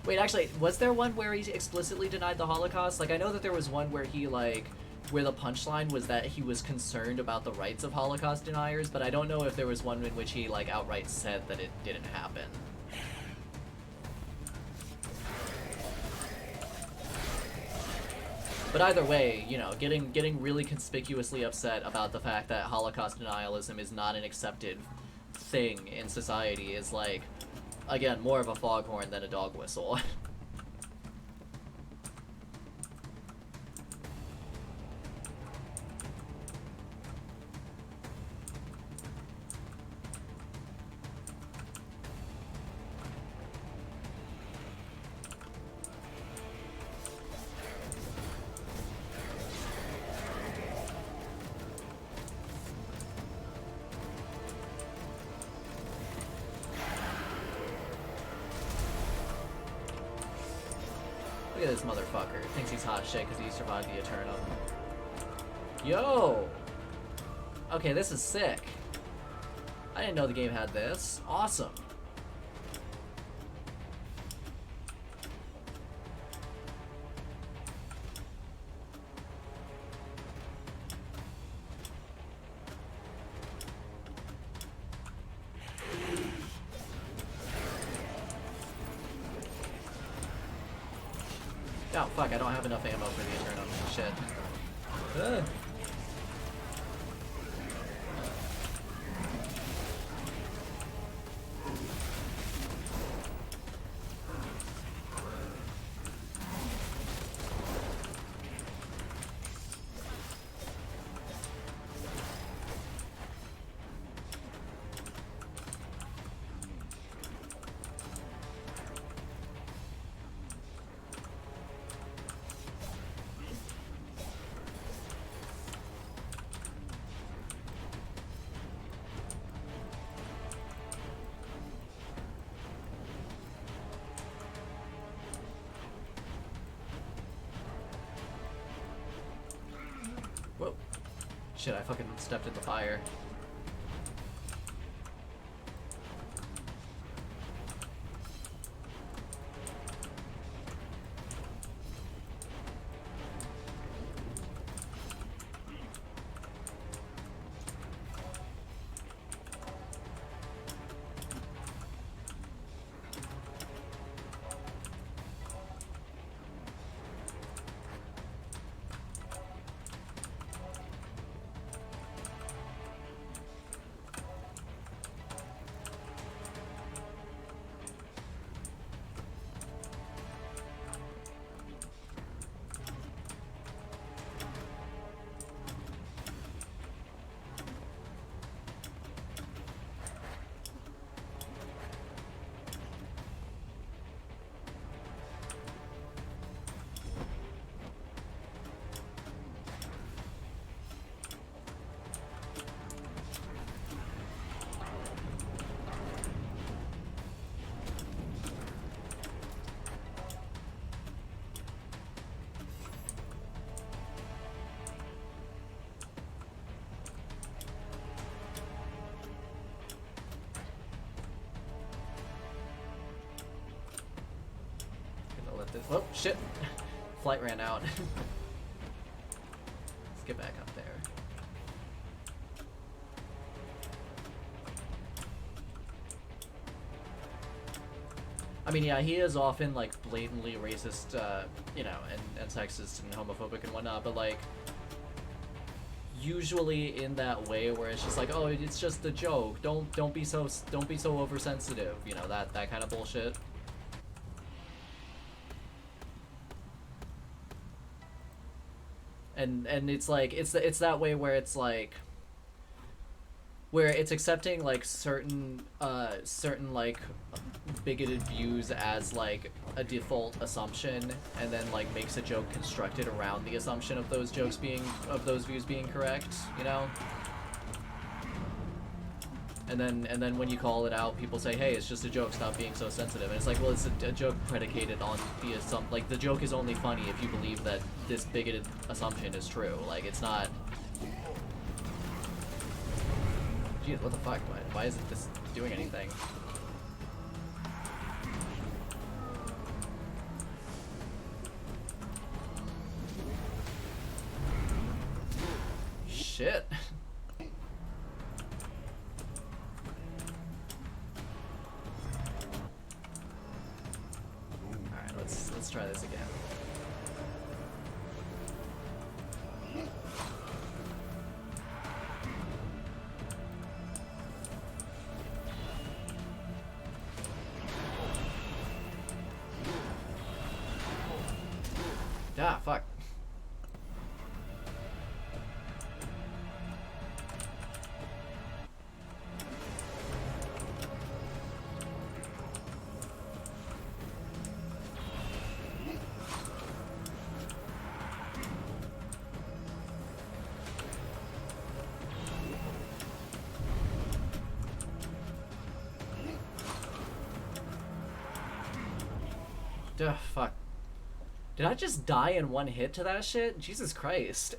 wait, actually, was there one where he explicitly denied the Holocaust? Like, I know that there was one where he like where the punchline was that he was concerned about the rights of Holocaust deniers, but I don't know if there was one in which he like outright said that it didn't happen. But either way, you know, getting really conspicuously upset about the fact that Holocaust denialism is not an accepted thing in society is like, again, more of a foghorn than a dog whistle. Look at this motherfucker. Thinks he's hot shit because he survived the Eternum. Yo! Okay, this is sick. I didn't know the game had this. Awesome. Oh, fuck, I don't have enough ammo for the Eternum. Shit. Ugh. Whoa. Shit, I fucking stepped in the fire. Oh, shit. Flight ran out. Let's get back up there. I mean, yeah, he is often, like, blatantly racist, you know, and sexist and homophobic and whatnot, but, like, usually in that way where it's just like, oh, it's just a joke. Don't be so oversensitive, you know, that kind of bullshit. And it's like it's that way where it's like where it's accepting like certain like bigoted views as like a default assumption, and then like makes a joke constructed around the assumption of those views being correct, you know. And then when you call it out, people say, hey, it's just a joke, stop being so sensitive. And it's like, well, it's a joke predicated on the like, the joke is only funny if you believe that this bigoted assumption is true. Like, it's not... Jeez, what the fuck? Why isn't this doing anything? shit. Alright, let's try this again. Ah, fuck. Duh, fuck. Did I just die in one hit to that shit? Jesus Christ.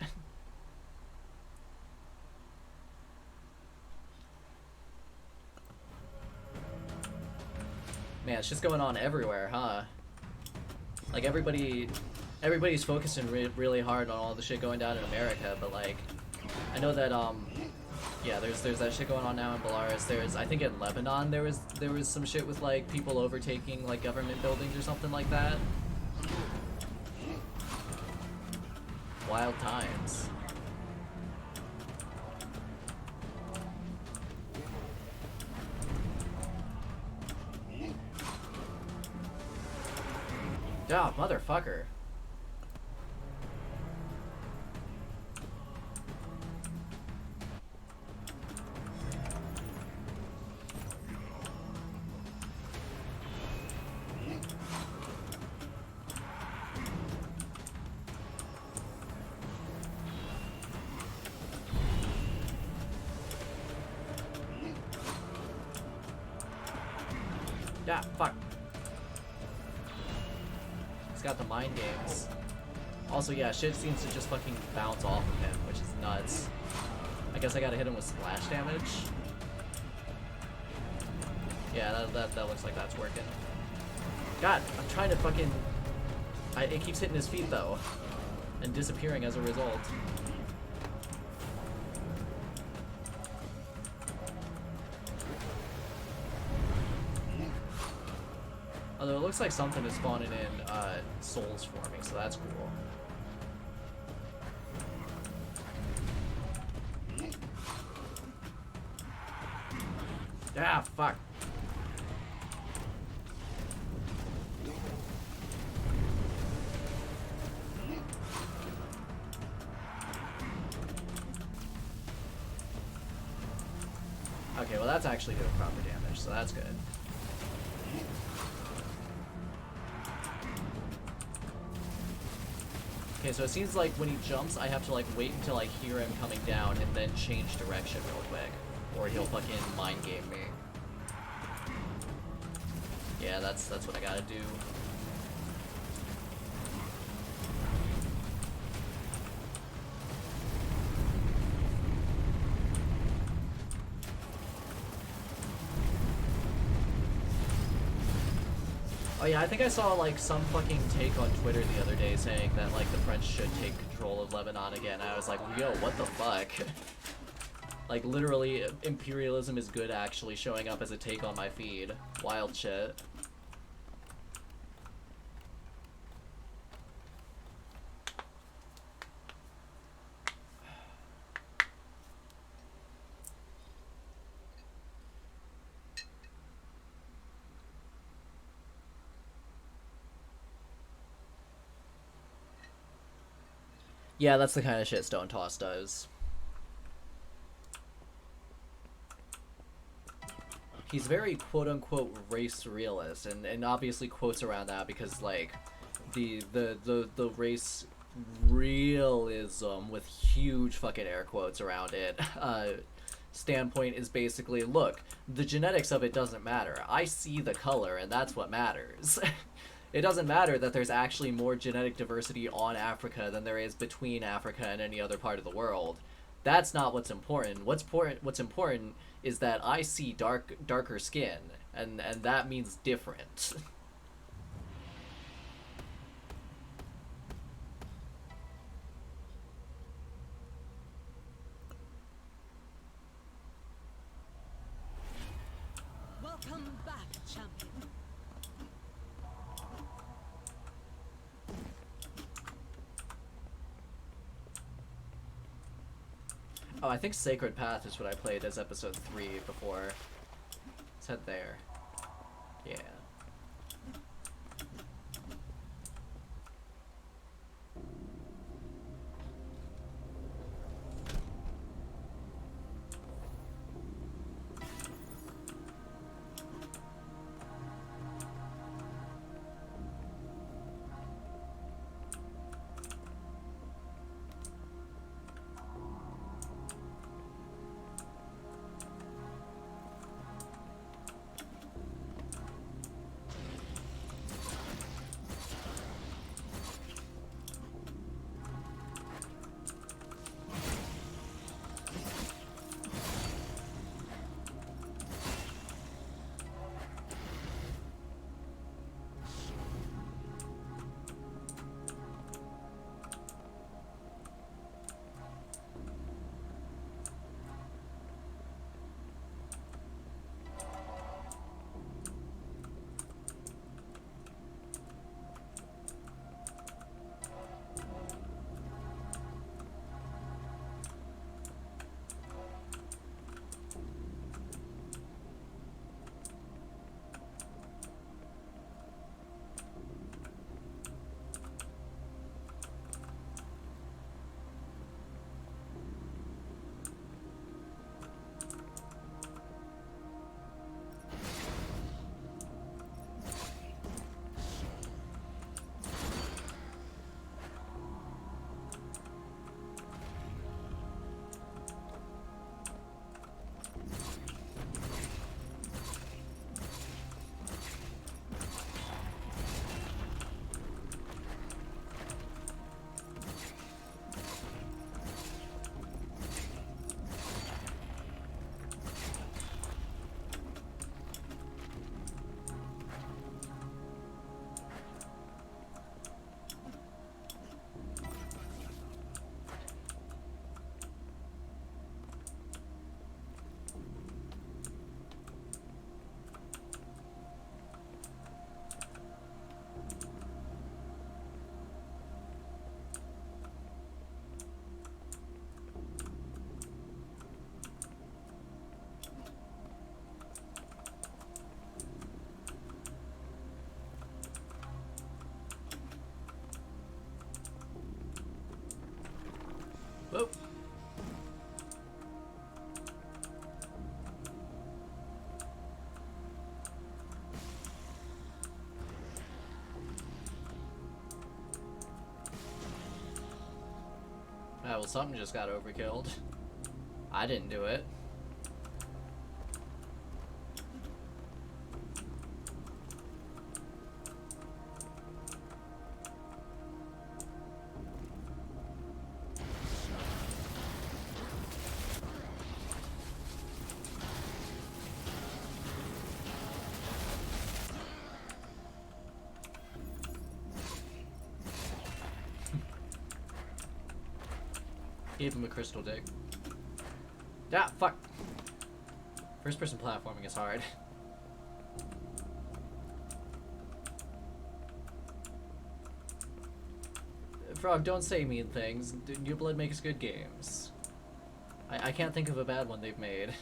Man, it's just going on everywhere, huh? Like everybody's focusing really hard on all the shit going down in America, but like, I know that yeah, there's that shit going on now in Belarus. There's, I think in Lebanon there was some shit with like people overtaking like government buildings or something like that. Wild times. Yeah, motherfucker. Yeah, fuck. He's got the mind games. Also, yeah, shit seems to just fucking bounce off of him, which is nuts. I guess I gotta hit him with splash damage. Yeah, that looks like that's working. God, I'm trying to fucking... it keeps hitting his feet, though. And disappearing as a result. Although it looks like something is spawning in souls for me, so that's cool. Ah, fuck. Okay, well that's actually doing proper damage, so that's good. Okay, so it seems like when he jumps, I have to like wait until I hear him coming down and then change direction real quick. Or he'll fucking mind game me. Yeah, that's what I gotta do. Oh yeah, I think I saw like some fucking take on Twitter the other day saying that like the French should take control of Lebanon again. I was like, yo, what the fuck? Like literally, imperialism is good actually showing up as a take on my feed. Wild shit. Yeah, that's the kind of shit Stone Toss does. He's very quote-unquote race realist, and obviously quotes around that because like the race realism with huge fucking air quotes around it standpoint is basically, look, the genetics of it doesn't matter. I see the color and that's what matters. It doesn't matter that there's actually more genetic diversity on Africa than there is between Africa and any other part of the world. That's not what's important. What's important is that I see darker skin, and that means different. Oh, I think Sacred Path is what I played as episode 3 before. Let's head there. Yeah. Whoa. Ah, well, something just got overkilled. I didn't do it. Gave him a crystal dig. Ah, fuck. First person platforming is hard. Frog, don't say mean things. New Blood makes good games. I can't think of a bad one they've made.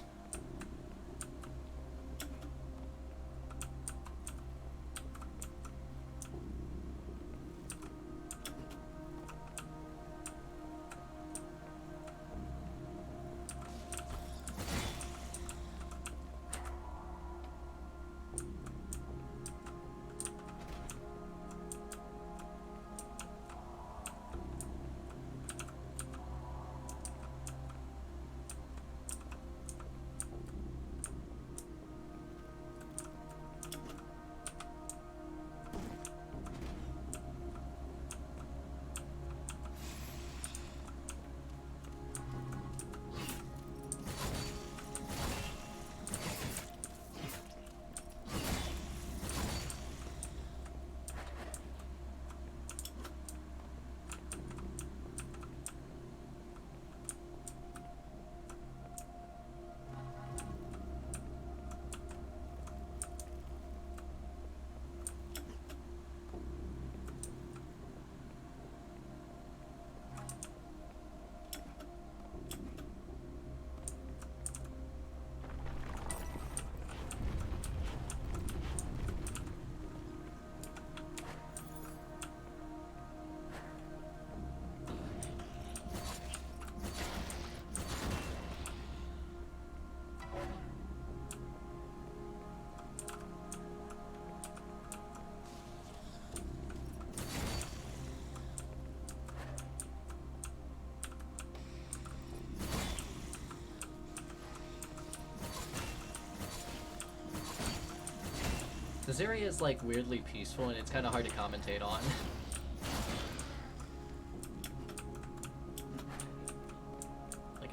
This area is like weirdly peaceful and it's kind of hard to commentate on.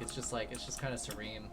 It's just kind of serene.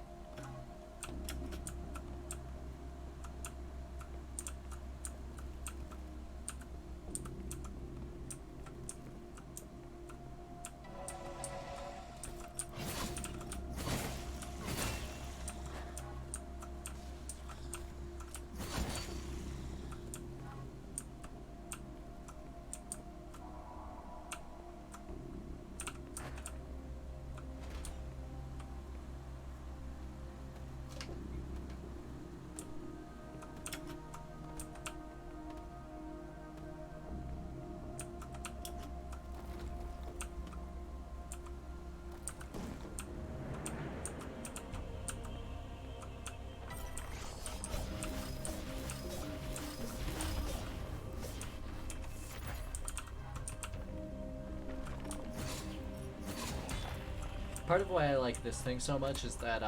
Part of why I like this thing so much is that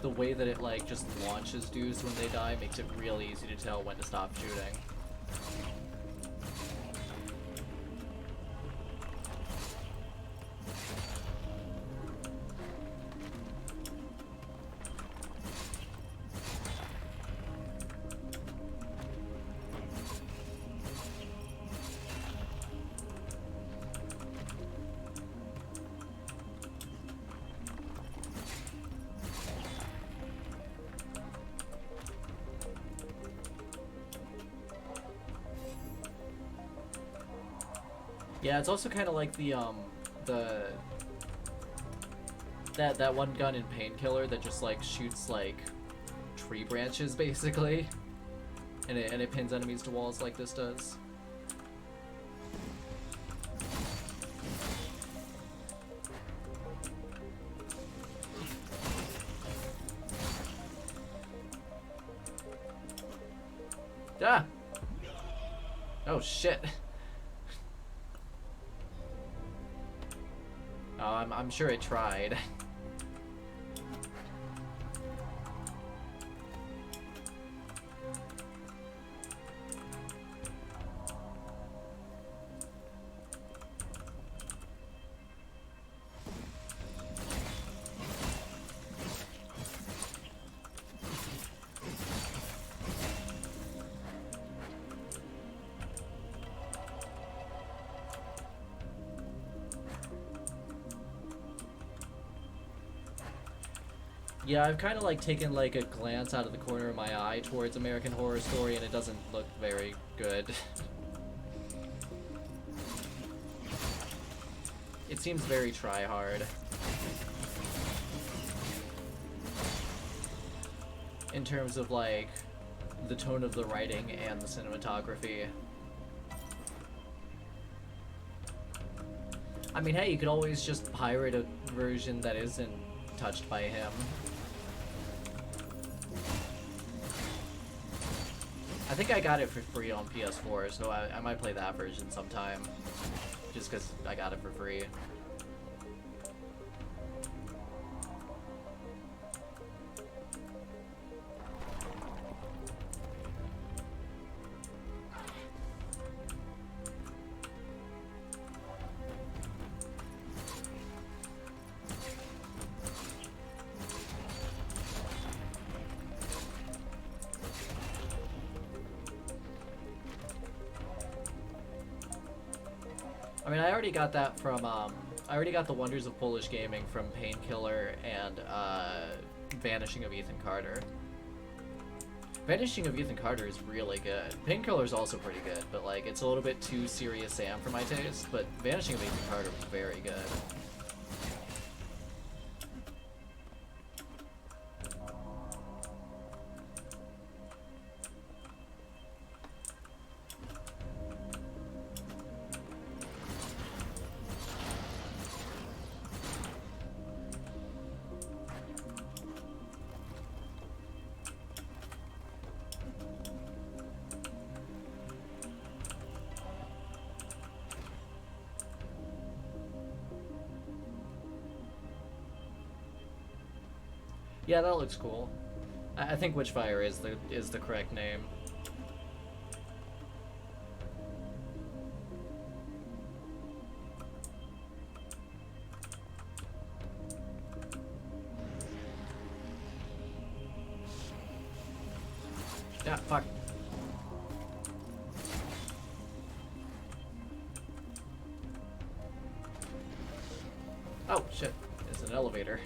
the way that it like just launches dudes when they die makes it real easy to tell when to stop shooting. Yeah, it's also kind of like the that one gun in Painkiller that just like shoots like tree branches basically, and it pins enemies to walls like this does. Ah! Oh shit. Oh, I'm sure it tried. Yeah, I've kind of like taken like a glance out of the corner of my eye towards American Horror Story, and it doesn't look very good. It seems very try-hard. In terms of like the tone of the writing and the cinematography. I mean, hey, you could always just pirate a version that isn't touched by him. I think I got it for free on PS4, so I might play that version sometime. Just because I got it for free. I mean, I already got that from, I already got the Wonders of Polish Gaming from Painkiller and, Vanishing of Ethan Carter. Vanishing of Ethan Carter is really good. Painkiller is also pretty good, but, like, it's a little bit too serious Sam for my taste, but Vanishing of Ethan Carter was very good. Yeah, that looks cool. I think Witchfire is the correct name. Yeah, fuck. Oh, shit. It's an elevator.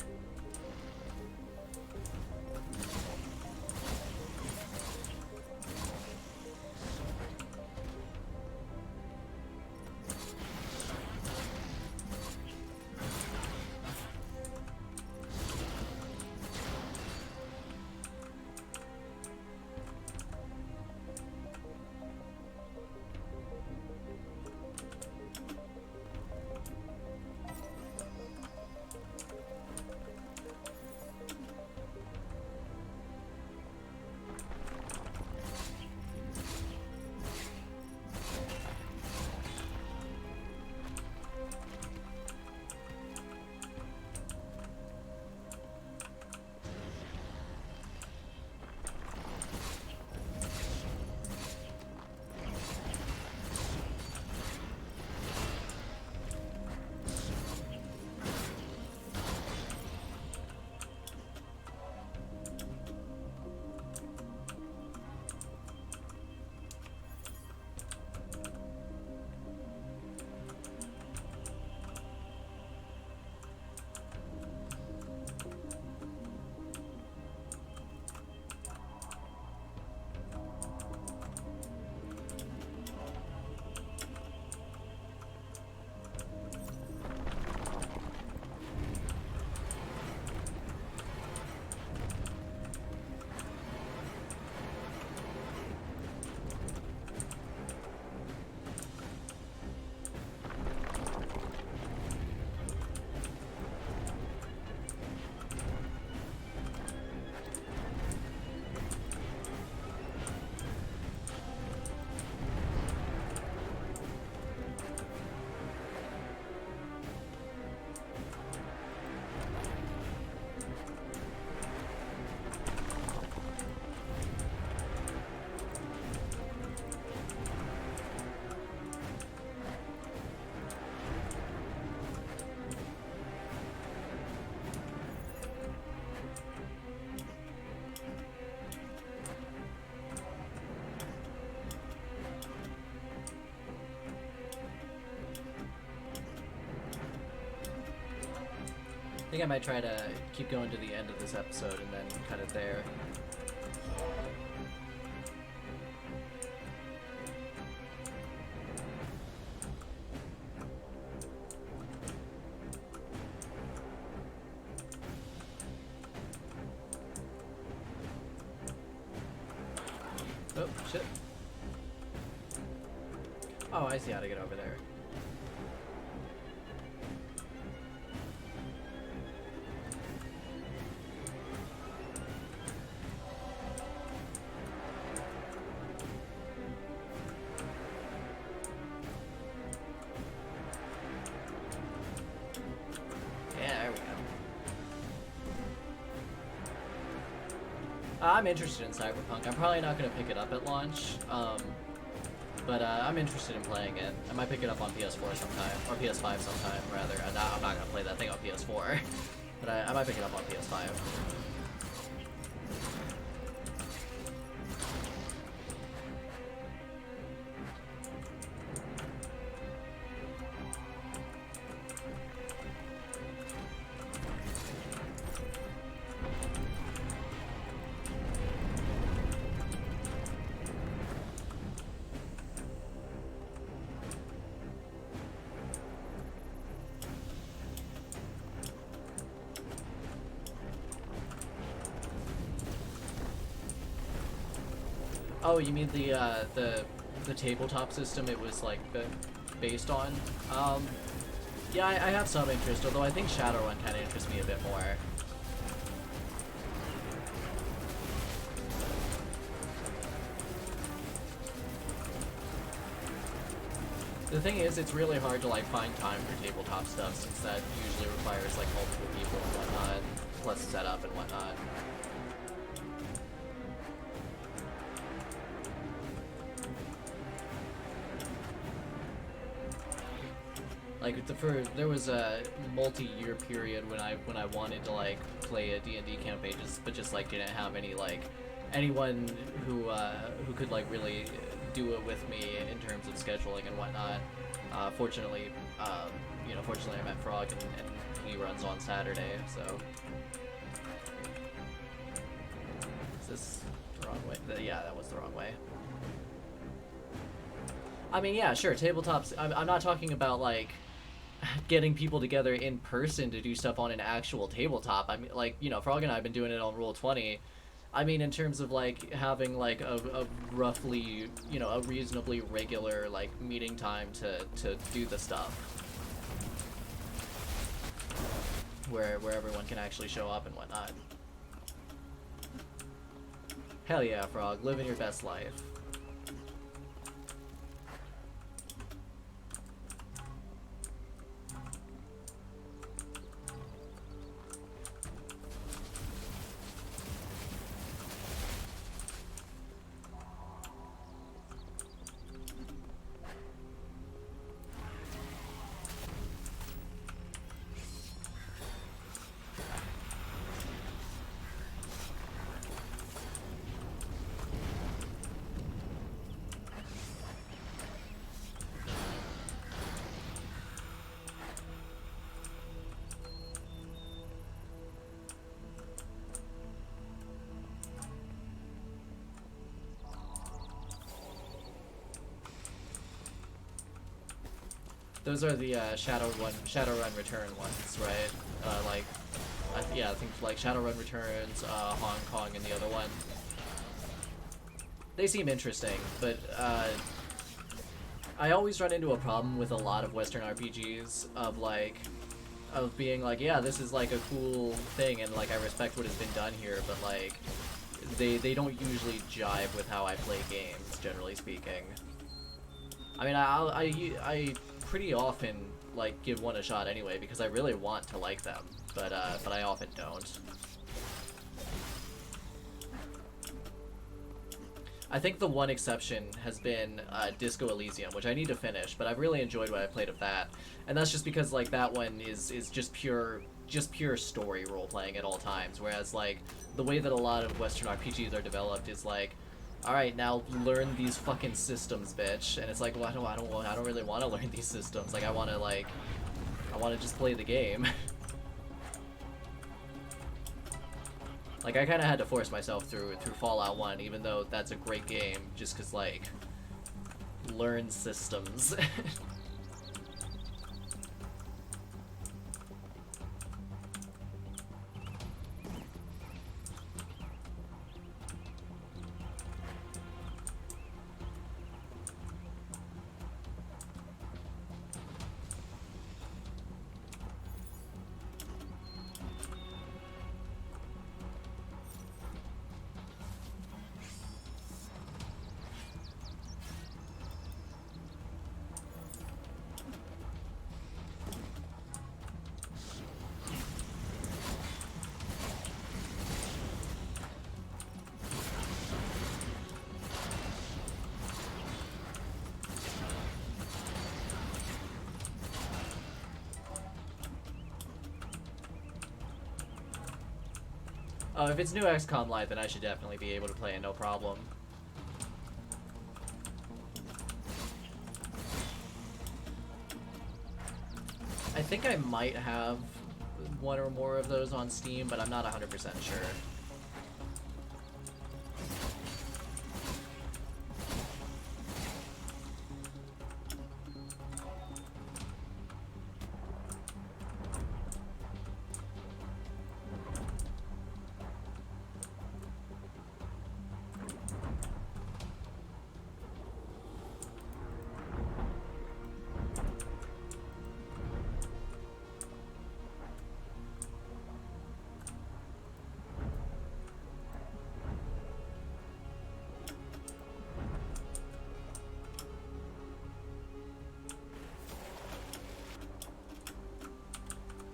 I think I might try to keep going to the end of this episode and then cut it there. Oh, shit. Oh, I see how to get over there. Yeah, there we go. I'm interested in Cyberpunk. I'm probably not going to pick it up at launch, but I'm interested in playing it. I might pick it up on PS4 sometime, or PS5 sometime, rather. I'm not going to play that thing on PS4, but I might pick it up on PS5. Oh, you mean the tabletop system it was like based on? Yeah, I have some interest, although I think Shadowrun kind of interests me a bit more. The thing is, it's really hard to like find time for tabletop stuff since that usually requires like multiple people and whatnot, plus setup and whatnot. Like there was a multi-year period when I wanted to like play a D&D campaign, but just like didn't have any like anyone who could like really do it with me in terms of scheduling and whatnot. Fortunately, fortunately I met Frog and he runs on Saturday, so. Is this the wrong way? Yeah, that was the wrong way. I mean, yeah, sure, tabletops. I'm not talking about like getting people together in person to do stuff on an actual tabletop. I mean, like, Frog and I have been doing it on Roll20. I mean, in terms of like having like a roughly, a reasonably regular like meeting time to do the stuff, where everyone can actually show up and whatnot. Hell yeah, Frog, living your best life. Those are the Shadowrun Return ones, right? I think like Shadowrun Returns, Hong Kong, and the other one. They seem interesting, but I always run into a problem with a lot of Western RPGs of being like, yeah, this is like a cool thing, and like I respect what has been done here, but like they don't usually jive with how I play games, generally speaking. I mean, I pretty often like give one a shot anyway because I really want to like them, but I often don't. I think the one exception has been Disco Elysium, which I need to finish, but I've really enjoyed what I played of that, and that's just because like that one is just pure story role playing at all times, whereas like the way that a lot of Western RPGs are developed is like, all right, now learn these fucking systems, bitch. And it's like, well, I don't really want to learn these systems. Like, I want to just play the game. Like, I kind of had to force myself through Fallout 1, even though that's a great game, just because, like, learn systems. If it's new XCOM Live, then I should definitely be able to play it, no problem. I think I might have one or more of those on Steam, but I'm not 100% sure.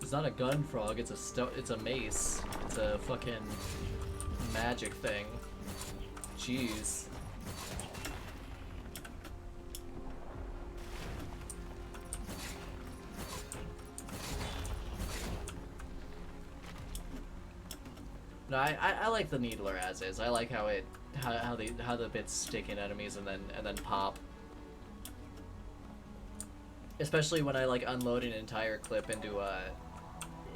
It's not a gun, Frog. It's a mace. It's a fucking magic thing. Jeez. No, I like the Needler as is. I like how it how the bits stick in enemies and then pop. Especially when I like unload an entire clip into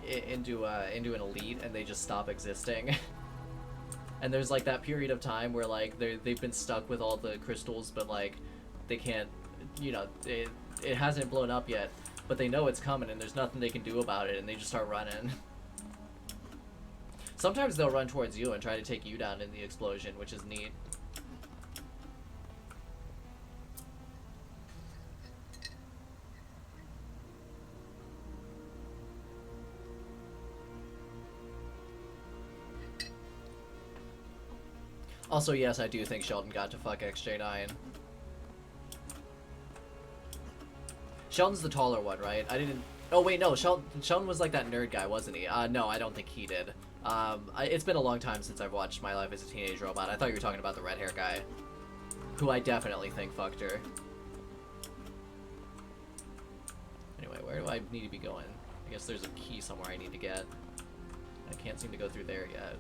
into an elite and they just stop existing. And there's like that period of time where like they've been stuck with all the crystals, but like they can't, you know, it hasn't blown up yet, but they know it's coming and there's nothing they can do about it, and they just start running. Sometimes they'll run towards you and try to take you down in the explosion, which is neat. Also, yes, I do think Sheldon got to fuck XJ9. Sheldon's the taller one, right? I didn't... Oh, wait, no. Sheldon was like that nerd guy, wasn't he? No, I don't think he did. It's been a long time since I've watched My Life as a Teenage Robot. I thought you were talking about the red hair guy, who I definitely think fucked her. Anyway, where do I need to be going? I guess there's a key somewhere I need to get. I can't seem to go through there yet.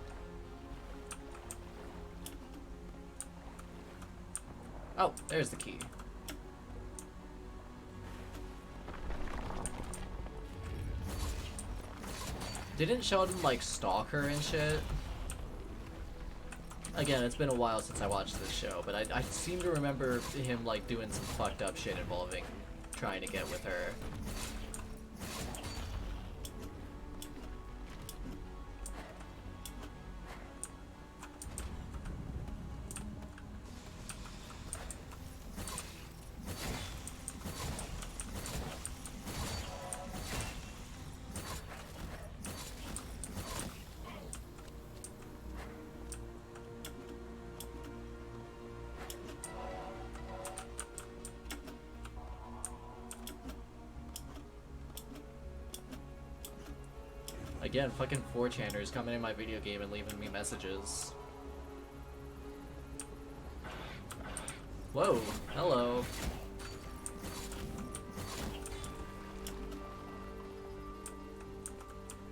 Oh, there's the key. Didn't Sheldon, like, stalk her and shit? Again, it's been a while since I watched this show, but I seem to remember him, like, doing some fucked up shit involving trying to get with her. Again, fucking 4chaners coming in my video game and leaving me messages. Whoa, hello.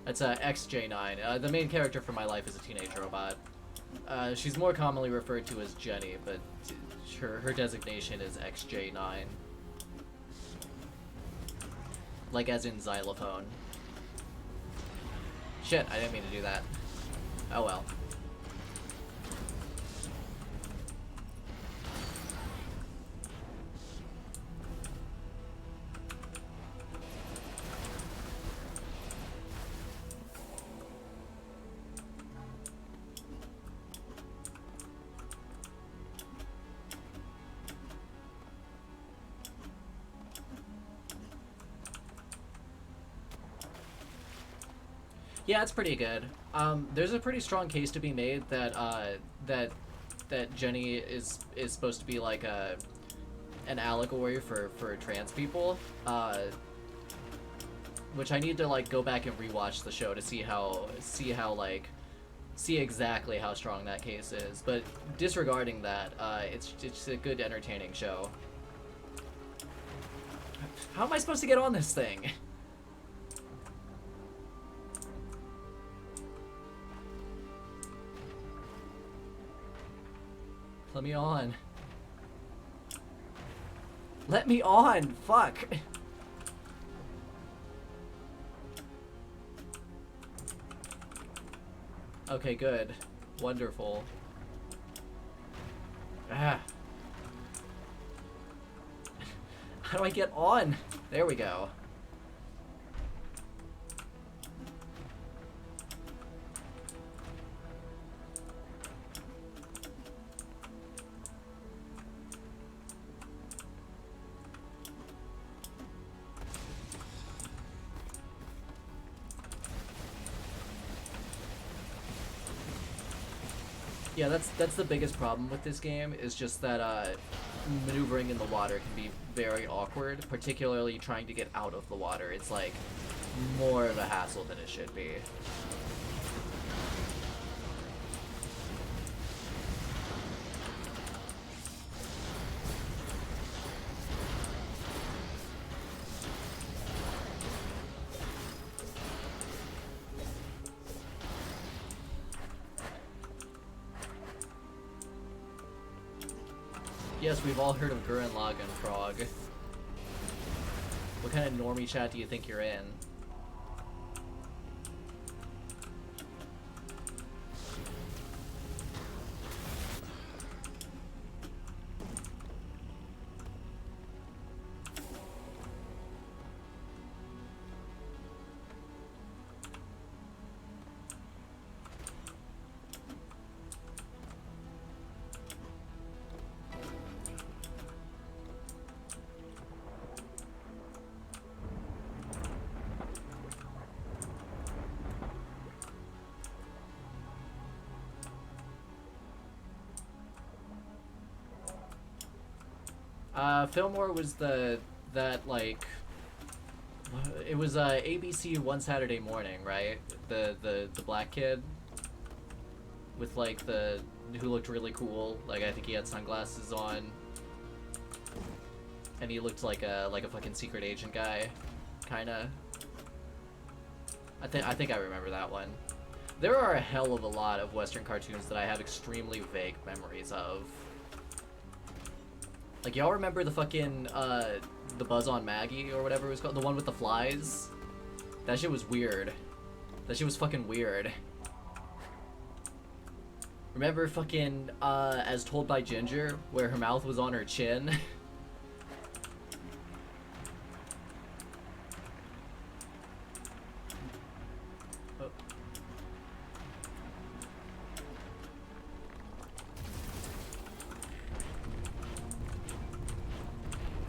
That's XJ9, the main character for My Life as a Teenage Robot. She's more commonly referred to as Jenny, but her designation is XJ9. Like as in xylophone. Shit, I didn't mean to do that. Oh well. Yeah, it's pretty good. There's a pretty strong case to be made that that Jenny is supposed to be like an allegory for trans people. Which I need to like go back and rewatch the show to see exactly how strong that case is. But disregarding that, it's a good entertaining show. How am I supposed to get on this thing? Let me on. Let me on! Fuck! Okay, good. Wonderful. Ah. How do I get on? There we go. Yeah, that's the biggest problem with this game, is just that maneuvering in the water can be very awkward, particularly trying to get out of the water. It's like more of a hassle than it should be. Yes, we've all heard of Gurren Lagann, Frog. What kind of normie chat do you think you're in? Fillmore was that like it was ABC One Saturday Morning, right? The black kid with like the who looked really cool. Like I think he had sunglasses on, and he looked like a fucking secret agent guy, kind of. I think I remember that one. There are a hell of a lot of Western cartoons that I have extremely vague memories of. Like, y'all remember the fucking, the Buzz on Maggie, or whatever it was called? The one with the flies? That shit was weird. That shit was fucking weird. Remember fucking, As Told by Ginger, where her mouth was on her chin? Oh.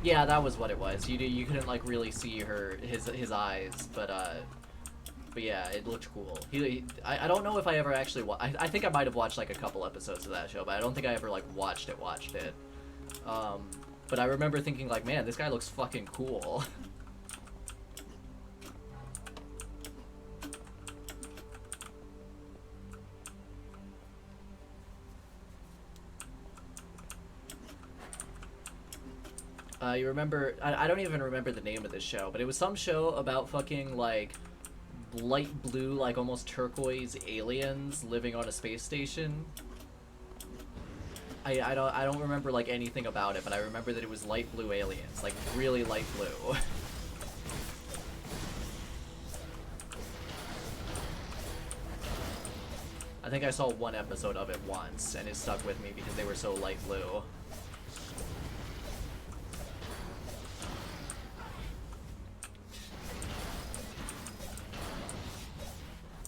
Yeah, that was what it was. You couldn't like really see his eyes, but yeah, it looked cool. I don't know if I ever actually I think I might have watched like a couple episodes of that show, but I don't think I ever like watched it. But I remember thinking like, man, this guy looks fucking cool. You remember, I don't even remember the name of this show, but it was some show about fucking like light blue, like almost turquoise aliens living on a space station. I don't remember like anything about it, but I remember that it was light blue aliens, like really light blue. I think I saw one episode of it once, and it stuck with me because they were so light blue.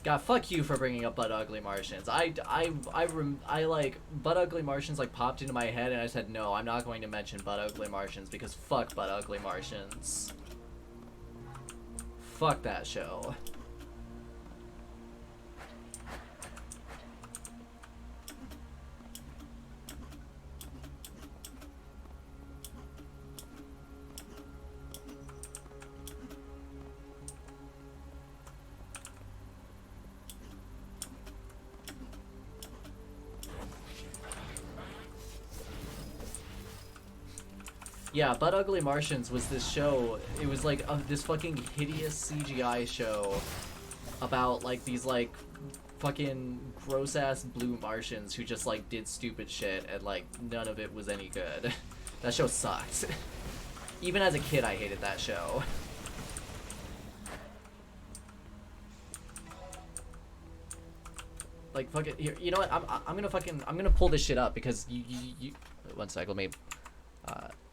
God, fuck you for bringing up Butt Ugly Martians. I like, Butt Ugly Martians like popped into my head and I said, no, I'm not going to mention Butt Ugly Martians because fuck Butt Ugly Martians. Fuck that show. Yeah, Butt Ugly Martians was this show. It was like this fucking hideous CGI show about like these like fucking gross ass blue Martians who just like did stupid shit and like none of it was any good. That show sucked. Even as a kid, I hated that show. Like fucking here, you know what? I'm gonna pull this shit up because you 1 sec, let me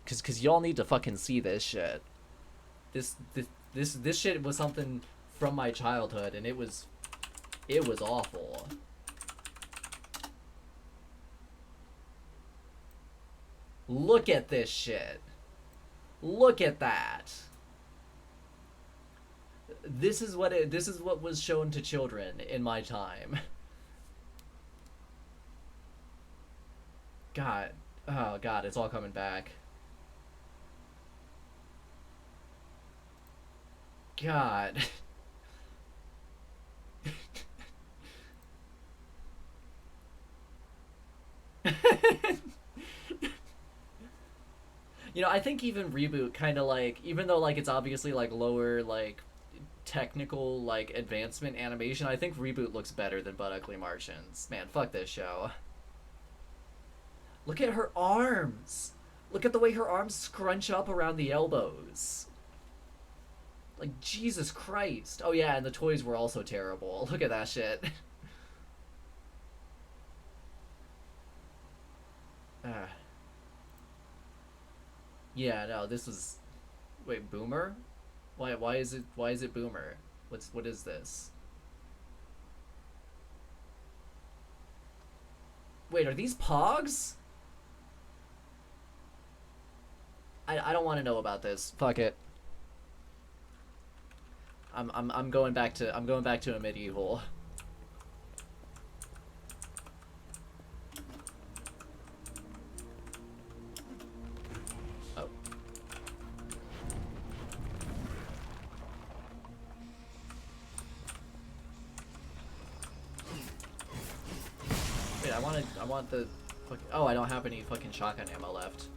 cause y'all need to fucking see this shit. This shit was something from my childhood and it was awful. Look at this shit. Look at that. This is what was shown to children in my time. God. Oh god, it's all coming back. God. You know, I think even Reboot kind of like, even though like it's obviously like lower like technical like advancement animation, I think Reboot looks better than Butt Ugly Martians. Man, fuck this show. Look at her arms. Look at the way her arms scrunch up around the elbows. Like, Jesus Christ. Oh yeah, and the toys were also terrible. Look at that shit. Ah. Yeah, no, this was... Wait, Boomer? Why is it Boomer? What is this? Wait, are these Pogs? I don't want to know about this. Fuck it. I'm going back to a medieval. Oh. Wait, I want the fucking, oh, I don't have any fucking shotgun ammo left.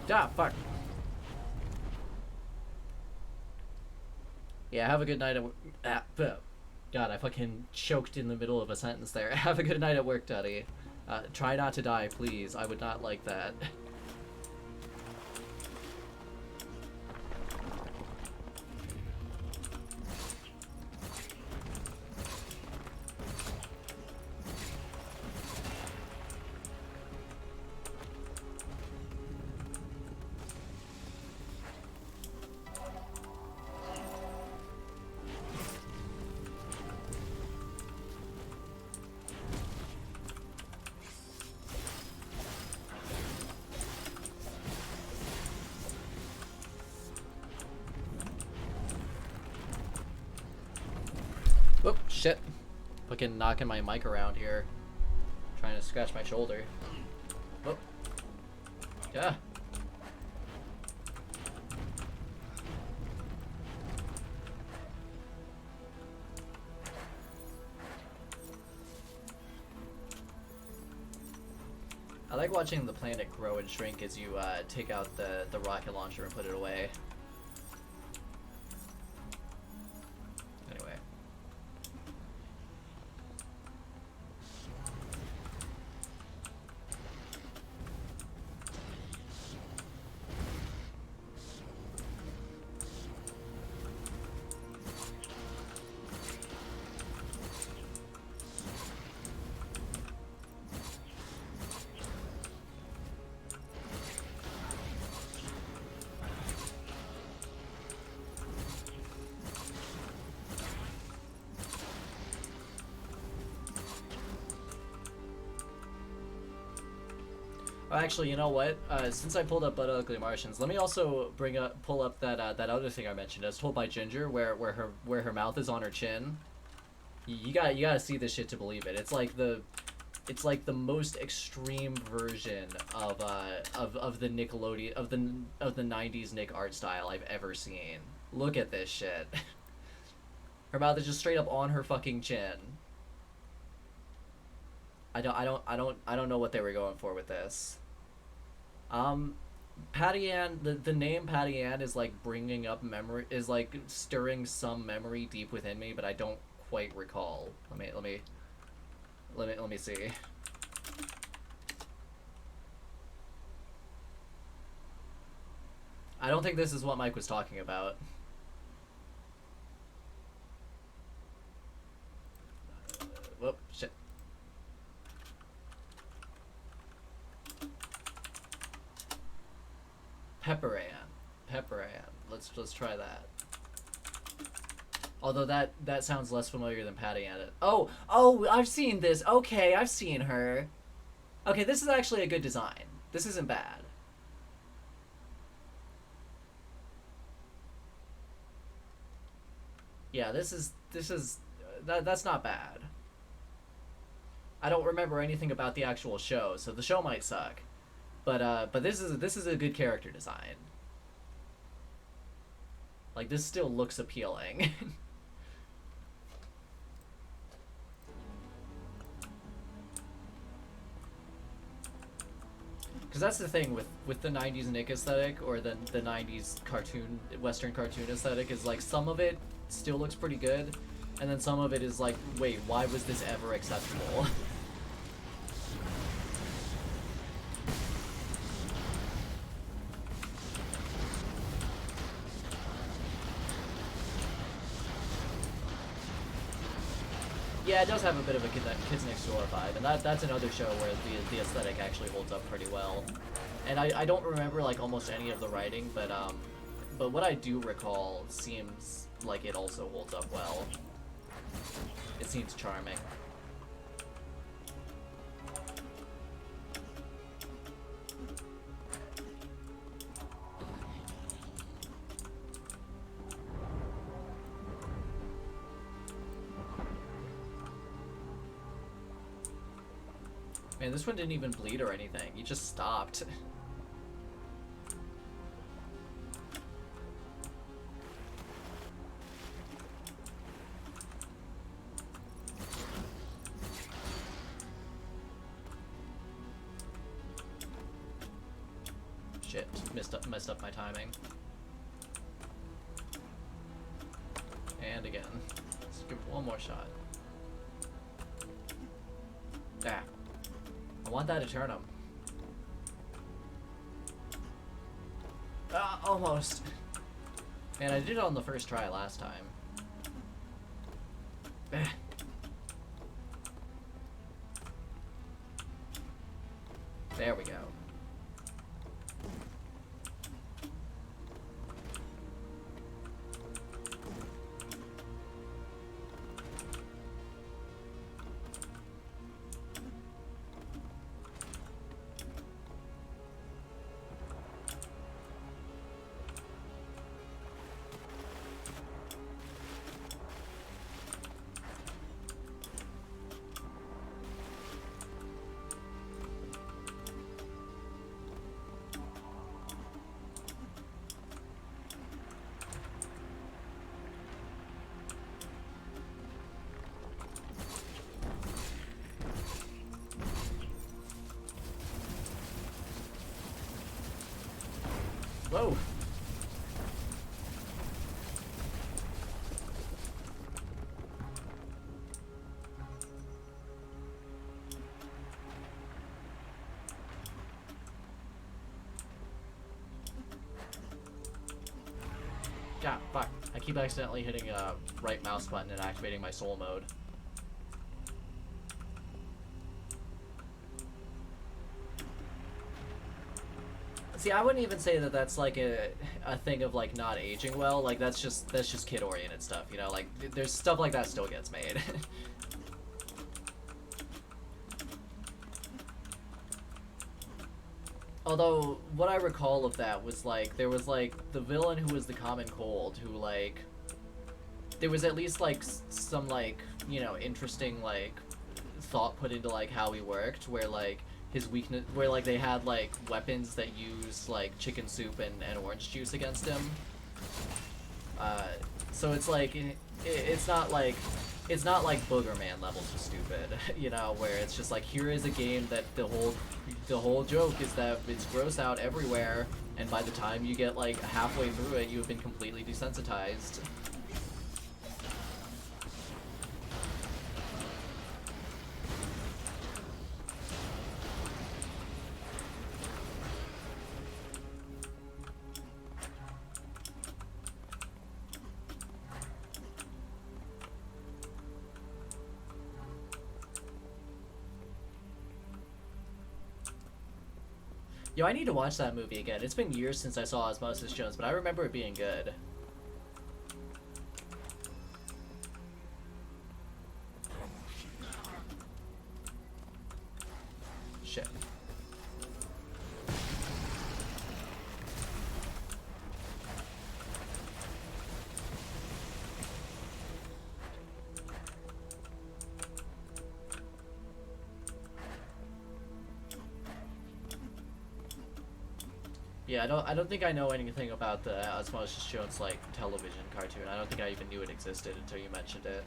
Ah, fuck. Yeah, have a good night at work. God, I fucking choked in the middle of a sentence there. Have a good night at work, Duddy. Try not to die, please. I would not like that. Oh, shit. Fucking knocking my mic around here. Trying to scratch my shoulder. Oh. Yeah. I like watching the planet grow and shrink as you take out the rocket launcher and put it away. Anyway. Actually, you know what? Since I pulled up But Ugly Martians, let me also pull up that other thing I mentioned. I was told by Ginger, where her mouth is on her chin. You gotta see this shit to believe it. It's like the most extreme version of the Nickelodeon of the '90s Nick art style I've ever seen. Look at this shit. Her mouth is just straight up on her fucking chin. I don't know what they were going for with this. Patty Ann, the name Patty Ann is like bringing up memory, is like stirring some memory deep within me, but I don't quite recall. Let me see. I don't think this is what Mike was talking about. Whoop, shit. Pepper Ann. Let's try that. Although that sounds less familiar than Patty at it. Oh, I've seen this. Okay, I've seen her. Okay, this is actually a good design. This isn't bad. Yeah, this is that's not bad. I don't remember anything about the actual show, so the show might suck. But this is a good character design. Like this still looks appealing. Because that's the thing with the '90s Nick aesthetic or the '90s cartoon Western cartoon aesthetic is like some of it still looks pretty good, and then some of it is like, wait, why was this ever acceptable? Yeah, it does have a bit of a Kids Next Door vibe, and that's another show where the aesthetic actually holds up pretty well. And I don't remember like almost any of the writing, but what I do recall seems like it also holds up well. It seems charming. Man, this one didn't even bleed or anything. He just stopped. Shit, messed up my timing. And again. Let's give one more shot. Ah. I want that Eternum. Ah, almost. Man, I did it on the first try last time. Ah. There we go. Whoa. God, fuck. I keep accidentally hitting right mouse button and activating my soul mode. See, I wouldn't even say that that's like a thing of like not aging well. Like that's just kid oriented stuff, you know. Like there's stuff like that still gets made. Although what I recall of that was like there was like the villain who was the Common Cold who like there was at least like some like interesting like thought put into like how he worked where like his weakness where like they had like weapons that use like chicken soup and orange juice against him. So it's like it's not like Boogerman levels of stupid, you know, where it's just like here is a game that the whole joke is that it's gross out everywhere, and by the time you get like halfway through it, you have been completely desensitized. Yo, I need to watch that movie again. It's been years since I saw Osmosis Jones, but I remember it being good. Yeah, I don't think I know anything about the Osmosis Jones like television cartoon. I don't think I even knew it existed until you mentioned it.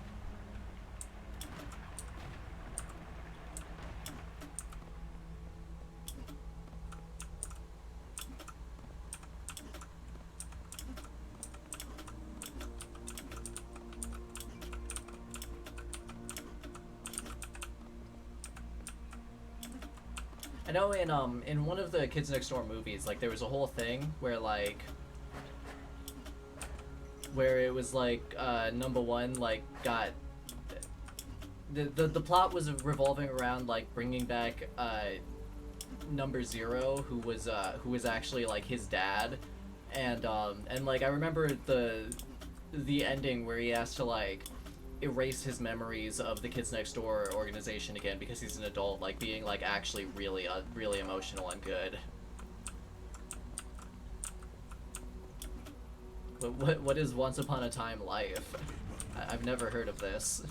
I know in one of the Kids Next Door movies, like there was a whole thing where it was like number one like got the plot was revolving around like bringing back number zero who was actually like his dad, and like I remember the ending where he has to like erase his memories of the Kids Next Door organization again because he's an adult, like being like actually really really emotional and good. What is Once Upon a Time Life? I've never heard of this.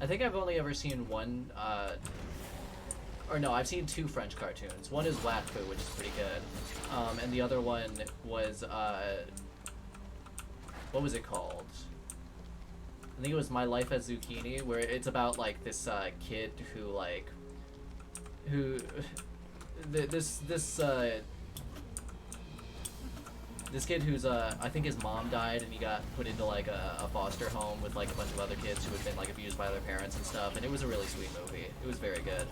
I think I've only ever seen one, or no, I've seen two French cartoons. One is Watfu, which is pretty good, and the other one was, what was it called? I think it was My Life as Zucchini, where it's about, like, this, kid who, like, who, this kid who's I think his mom died and he got put into like a foster home with like a bunch of other kids who had been like abused by their parents and stuff, and it was a really sweet movie. It was very good.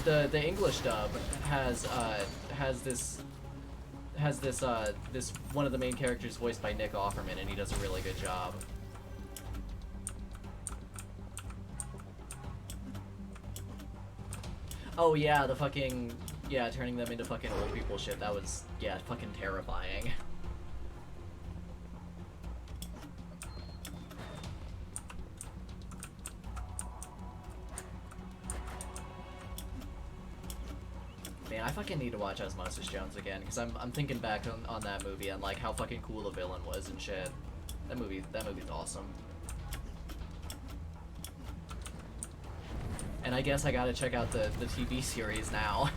The English dub has this one of the main characters voiced by Nick Offerman, and he does a really good job. Oh yeah, the fucking turning them into fucking old people shit. That was fucking terrifying. Man, I fucking need to watch Osmosis Jones again because I'm thinking back on that movie and like how fucking cool the villain was and shit. That movie's awesome. And I guess I gotta check out the TV series now.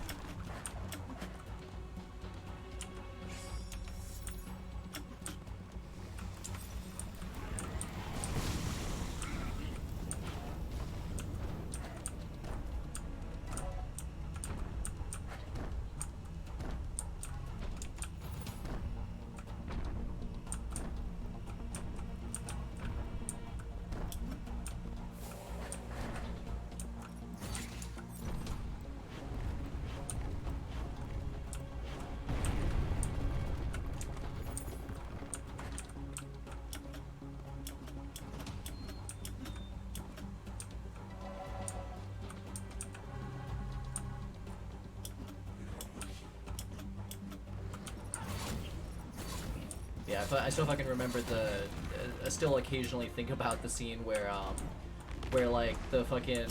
Yeah, I still fucking remember I still occasionally think about the scene where like the fucking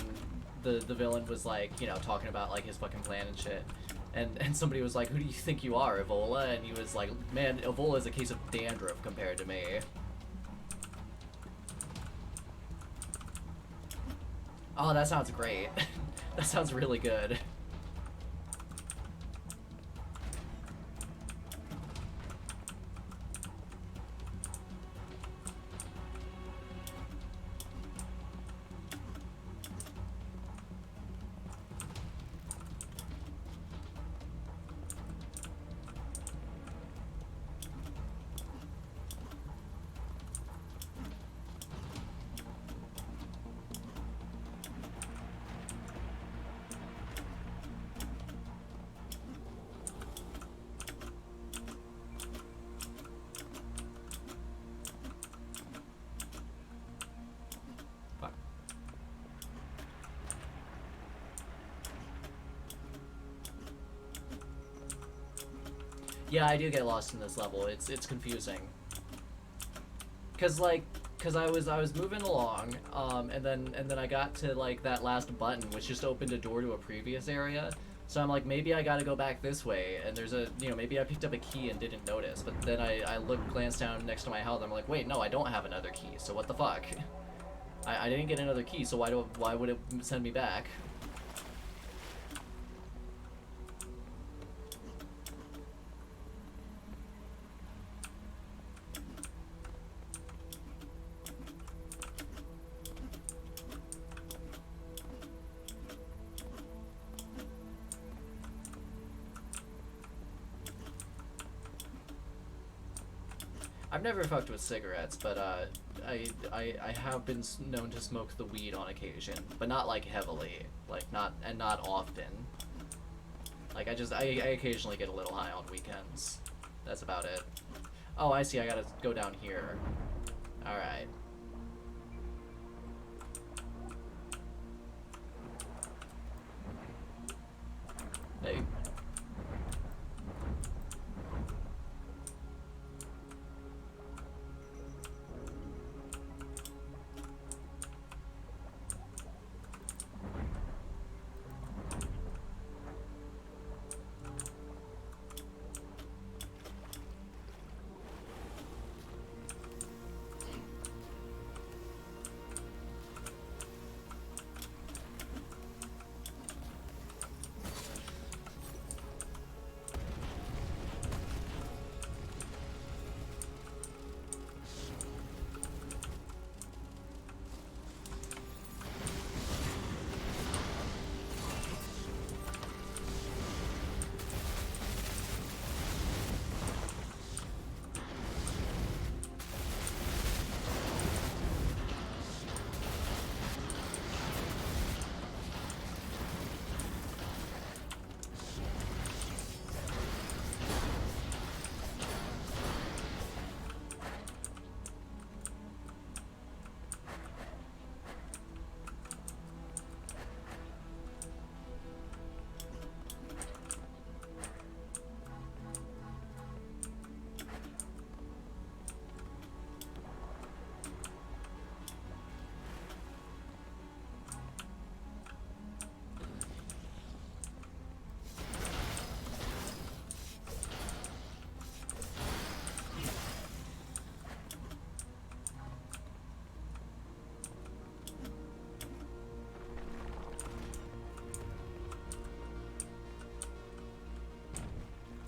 the villain was like, you know, talking about like his fucking plan and shit, and somebody was like, "Who do you think you are, Evola?" And he was like, "Man, Evola is a case of dandruff compared to me." Oh, that sounds great. That sounds really good. Yeah, I do get lost in this level. It's confusing. Cause like, cause I was moving along, and then I got to like that last button, which just opened a door to a previous area. So I'm like, maybe I gotta go back this way, and there's a, maybe I picked up a key and didn't notice. But then I glanced down next to my health. I'm like, wait, no, I don't have another key. So what the fuck? I didn't get another key. So why would it send me back? I've never fucked with cigarettes, but I have been known to smoke the weed on occasion, but not like heavily, like not often. Like I occasionally get a little high on weekends. That's about it. Oh, I see. I gotta go down here. All right. Hey.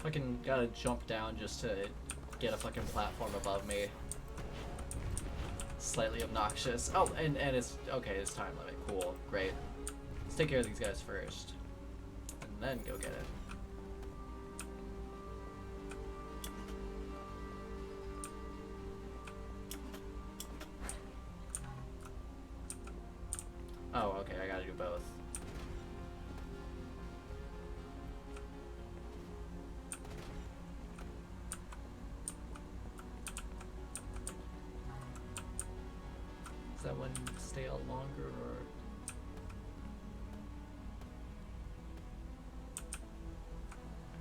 Fucking gotta jump down just to get a fucking platform above me. Slightly obnoxious. Oh, and it's okay. It's time limit. Cool, great. Let's take care of these guys first, and then go get it. Oh, okay. I gotta do both. Does that one stay out longer, or?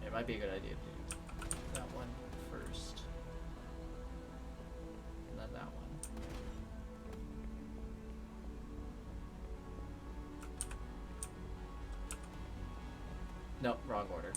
It might be a good idea to do that one first, and then that one. Nope, wrong order.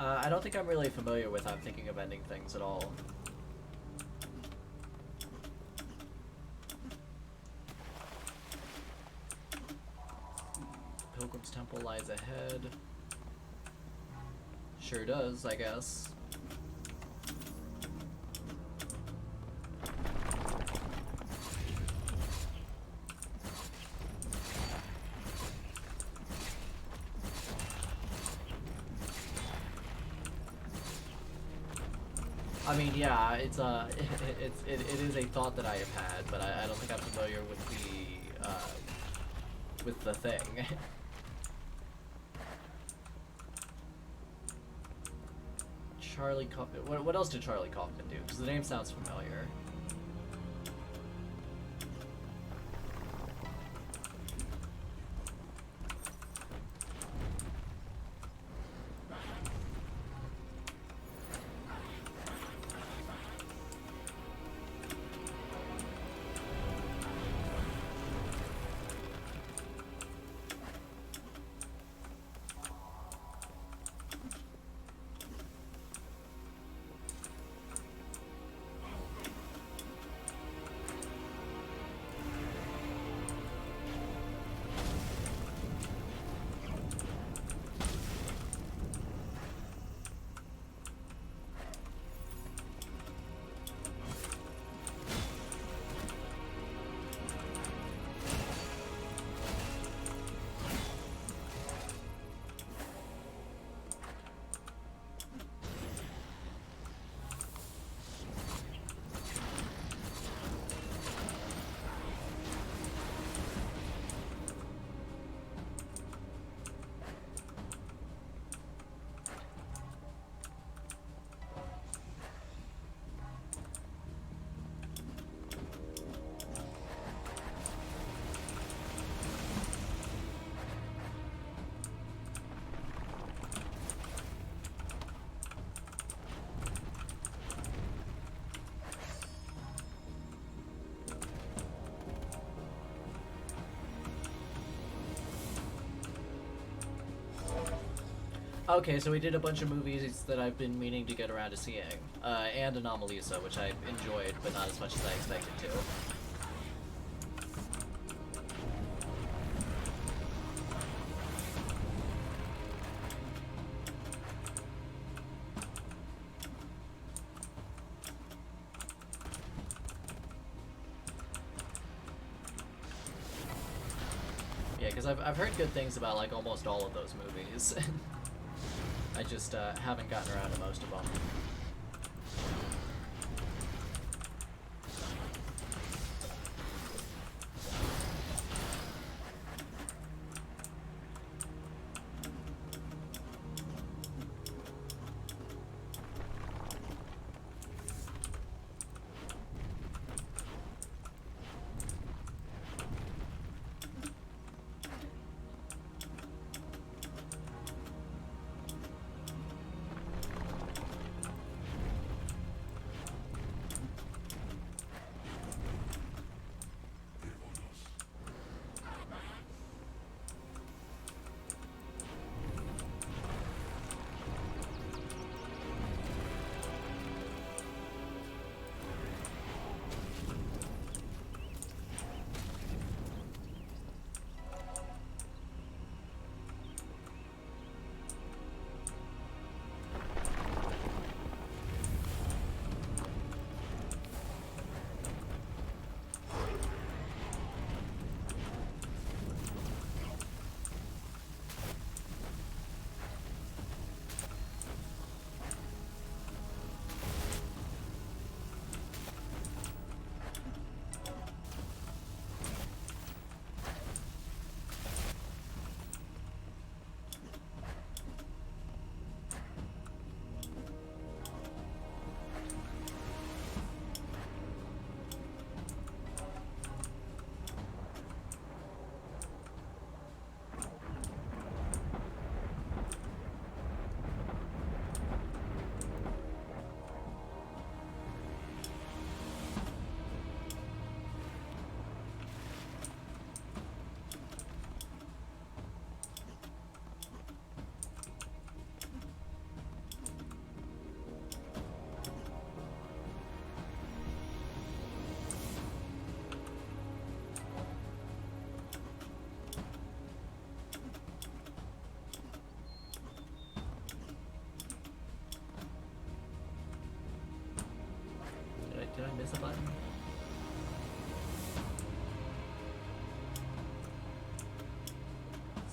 I don't think I'm really familiar with I'm thinking of ending things at all. lies ahead. Sure does, I guess. I mean, yeah, it's it is a thought that I have had, but I don't think I'm familiar with the thing. Charlie Kaufman. What else did Charlie Kaufman do? Because the name sounds familiar. Okay, so we did a bunch of movies that I've been meaning to get around to seeing, and Anomalisa, which I enjoyed, but not as much as I expected to. Yeah, because I've heard good things about like almost all of those movies. I just haven't gotten around to most of them.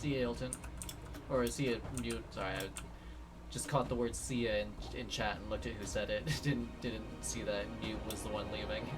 See ya, Hilton. Or see ya, mute. Sorry, I just caught the word see ya in chat and looked at who said it. Didn't see that mute was the one leaving.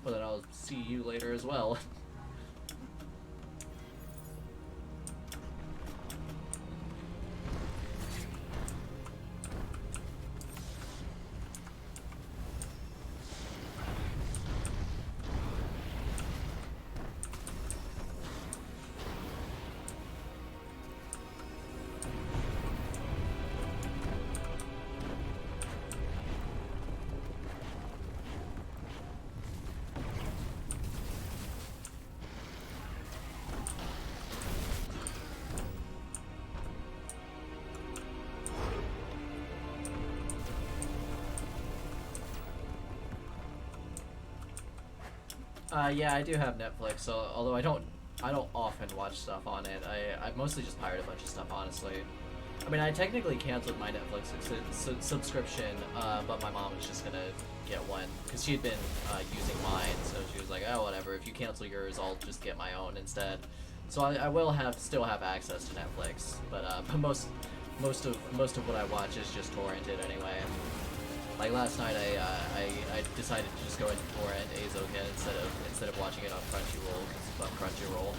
But then I'll see you later as well. Yeah, I do have Netflix, so although I don't often watch stuff on it. I mostly just pirate a bunch of stuff, honestly. I mean, I technically canceled my Netflix subscription, but my mom was just gonna get one because she had been using mine, so she was like, "Oh, whatever. If you cancel yours, I'll just get my own instead." So I will still have access to Netflix, but most of what I watch is just torrented anyway. Like last night, I decided to just go into torrent Azoka instead of watching it on Crunchyroll because it's on Crunchyroll.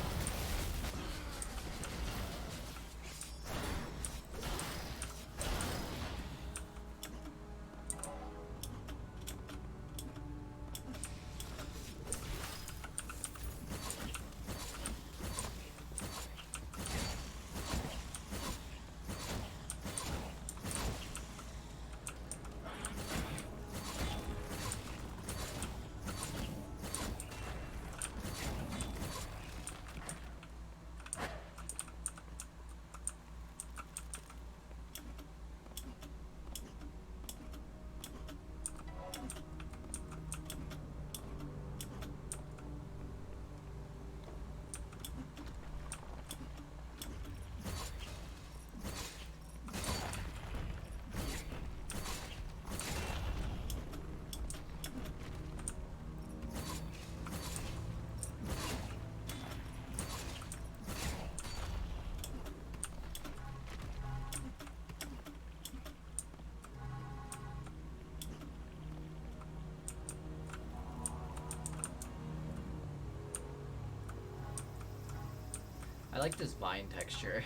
I like this vine texture.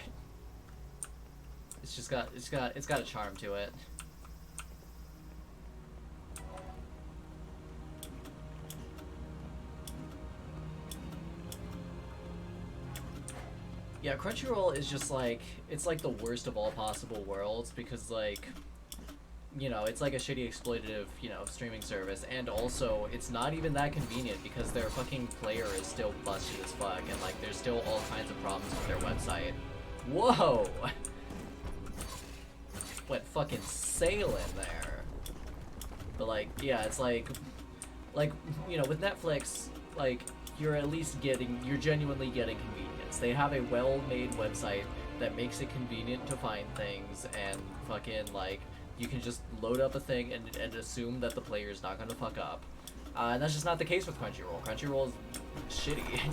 It's got a charm to it. Yeah, Crunchyroll is just like, it's like the worst of all possible worlds because like, you know, it's like a shitty exploitative, you know, streaming service, and also it's not even that convenient because their fucking player is still busted as fuck, and like there's still all kinds of problems with their website. Whoa! Went fucking sailing there. But like, yeah, it's like, you know, with Netflix, like you're at least you're genuinely getting convenience. They have a well-made website that makes it convenient to find things, and fucking like, you can just load up a thing and assume that the player is not going to fuck up. And that's just not the case with Crunchyroll. Crunchyroll is shitty.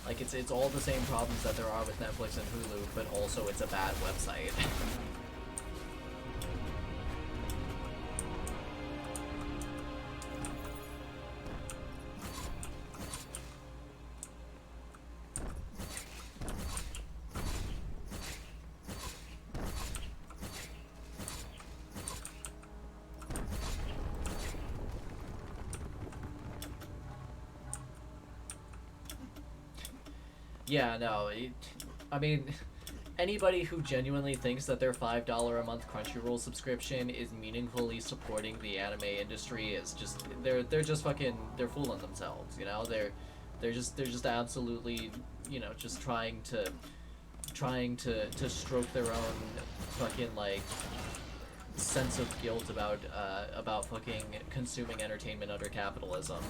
Like, it's all the same problems that there are with Netflix and Hulu, but also it's a bad website. Yeah, no, I mean, anybody who genuinely thinks that their $5 a month Crunchyroll subscription is meaningfully supporting the anime industry is just they're just fucking they're fooling themselves, you know? They're just absolutely, you know, just trying to stroke their own fucking like sense of guilt about fucking consuming entertainment under capitalism.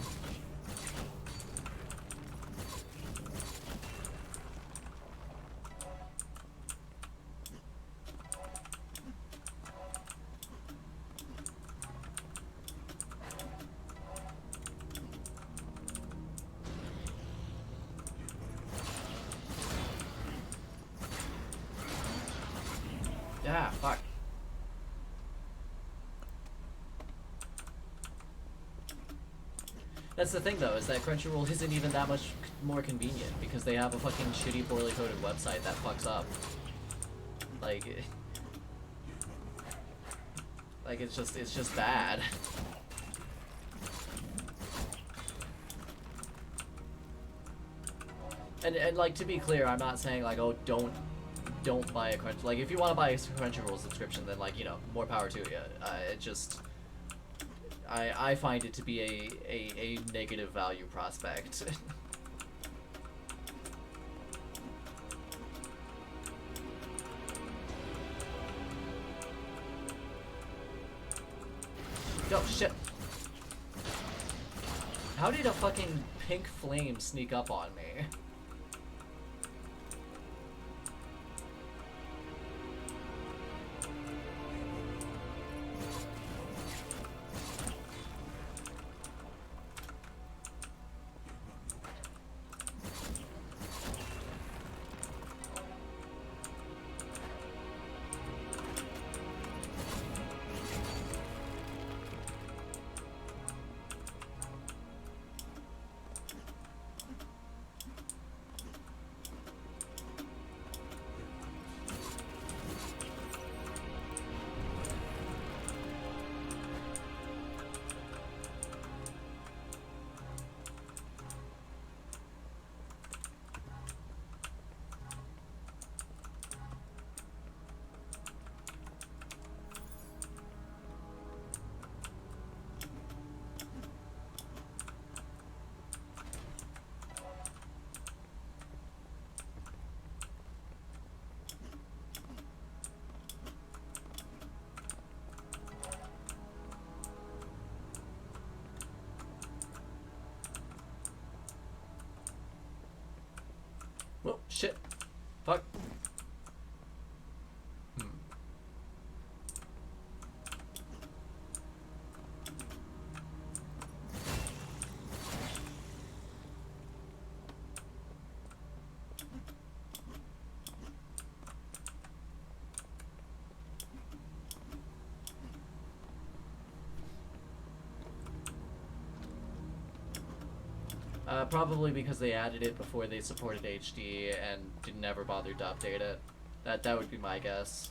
Yeah, fuck. That's the thing, though, is that Crunchyroll isn't even that much more convenient because they have a fucking shitty, poorly coded website that fucks up. Like, it's just bad. And like, to be clear, I'm not saying like, oh, don't buy a Crunch. Like, if you want to buy a Crunchyroll subscription, then like, you know, more power to you. It just, I find it to be a negative value prospect. Oh shit! How did a fucking pink flame sneak up on me? Oh shit! Fuck. Probably because they added it before they supported HD and didn't ever bother to update it. That would be my guess.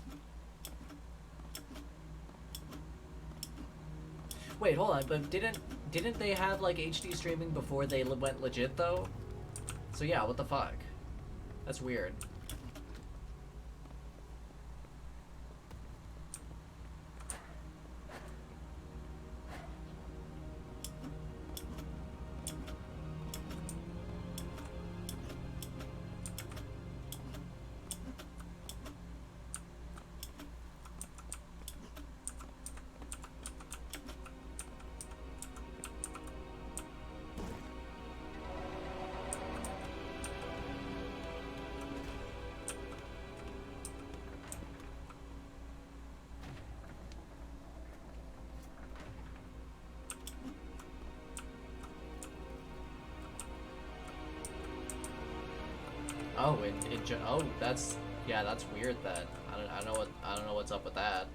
Wait, hold on, but didn't they have like HD streaming before they went legit though? So yeah, what the fuck? That's weird. Oh, oh, that's yeah, that's weird then. I don't know what's up with that.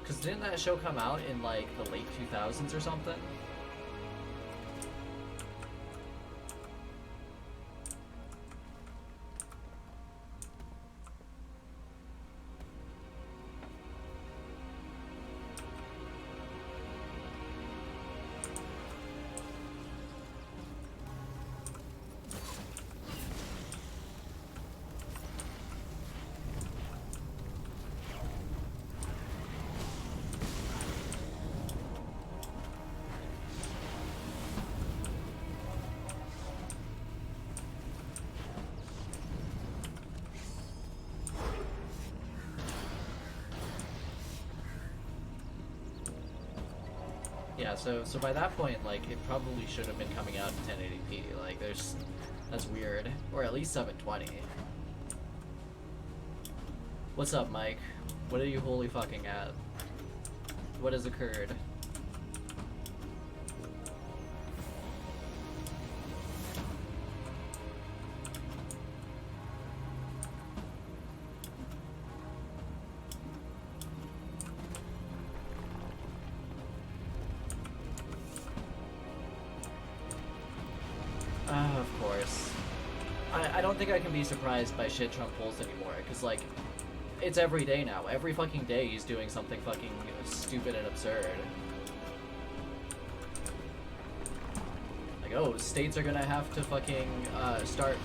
Cause didn't that show come out in like the late 2000s or something? Yeah, so by that point, like, it probably should have been coming out in 1080p. Like, that's weird, or at least 720. What's up, Mike? What are you holy fucking at? What has occurred? Of course. I don't think I can be surprised by shit Trump pulls anymore, because, like, it's every day now. Every fucking day he's doing something fucking stupid and absurd. Like, oh, states are gonna have to fucking start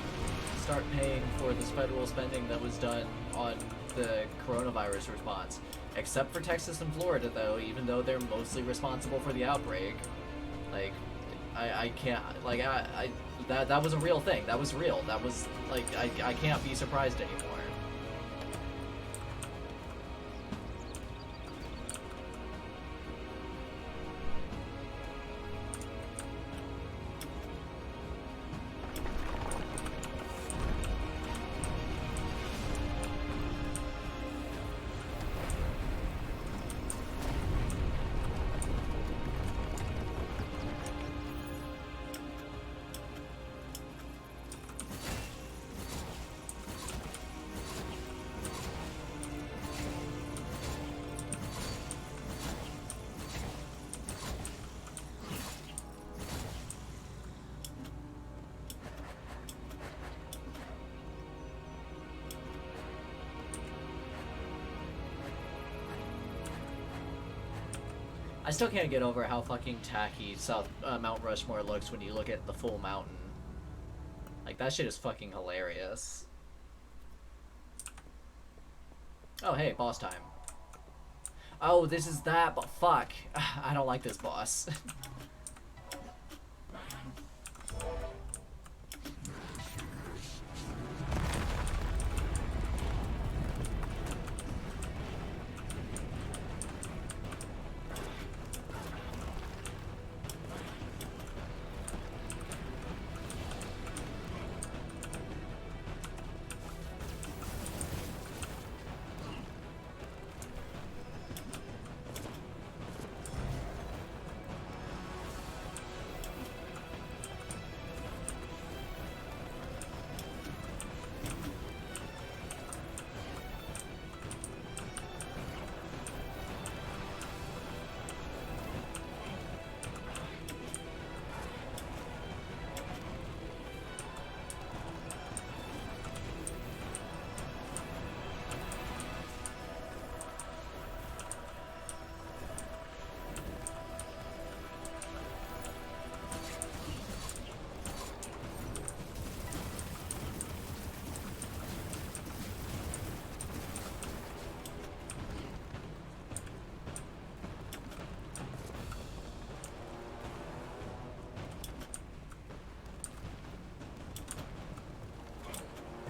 paying for this federal spending that was done on the coronavirus response. Except for Texas and Florida, though, even though they're mostly responsible for the outbreak. Like, I can't, like, that was a real thing. That was real. That was, like, I can't be surprised anymore. I still can't get over how fucking tacky Mount Rushmore looks when you look at the full mountain. Like, that shit is fucking hilarious. Oh, hey, boss time. Oh, this is that, but fuck. I don't like this boss.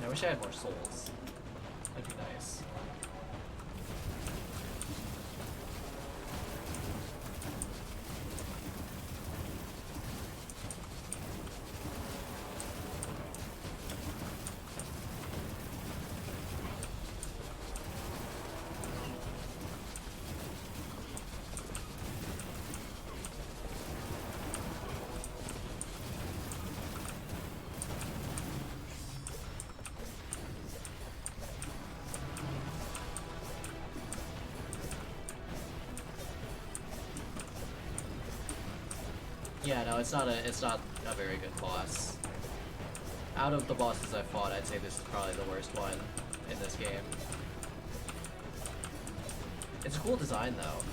I wish I had more souls. That'd be nice. Yeah, no, it's not a very good boss. Out of the bosses I've fought, I'd say this is probably the worst one in this game. It's a cool design, though.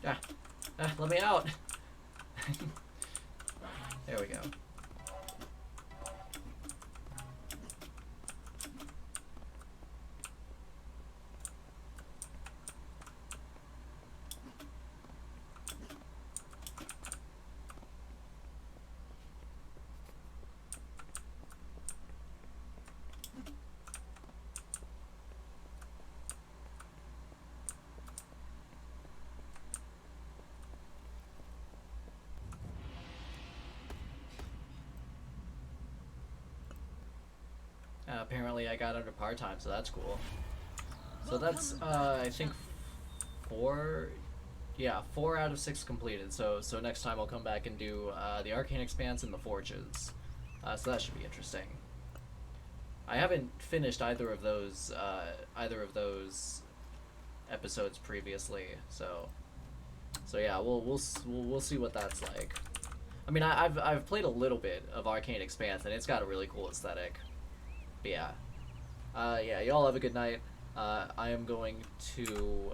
Yeah. Let me out. There we go. Apparently I got under par time, so that's cool. So that's, Welcome back, I think, champion. four, yeah, 4 out of 6 completed. So next time I'll come back and do the Arcane Expanse and the Forges. So that should be interesting. I haven't finished either of those episodes previously, so yeah, we'll see what that's like. I mean, I've played a little bit of Arcane Expanse and it's got a really cool aesthetic. But yeah, yeah, y'all have a good night. I am going to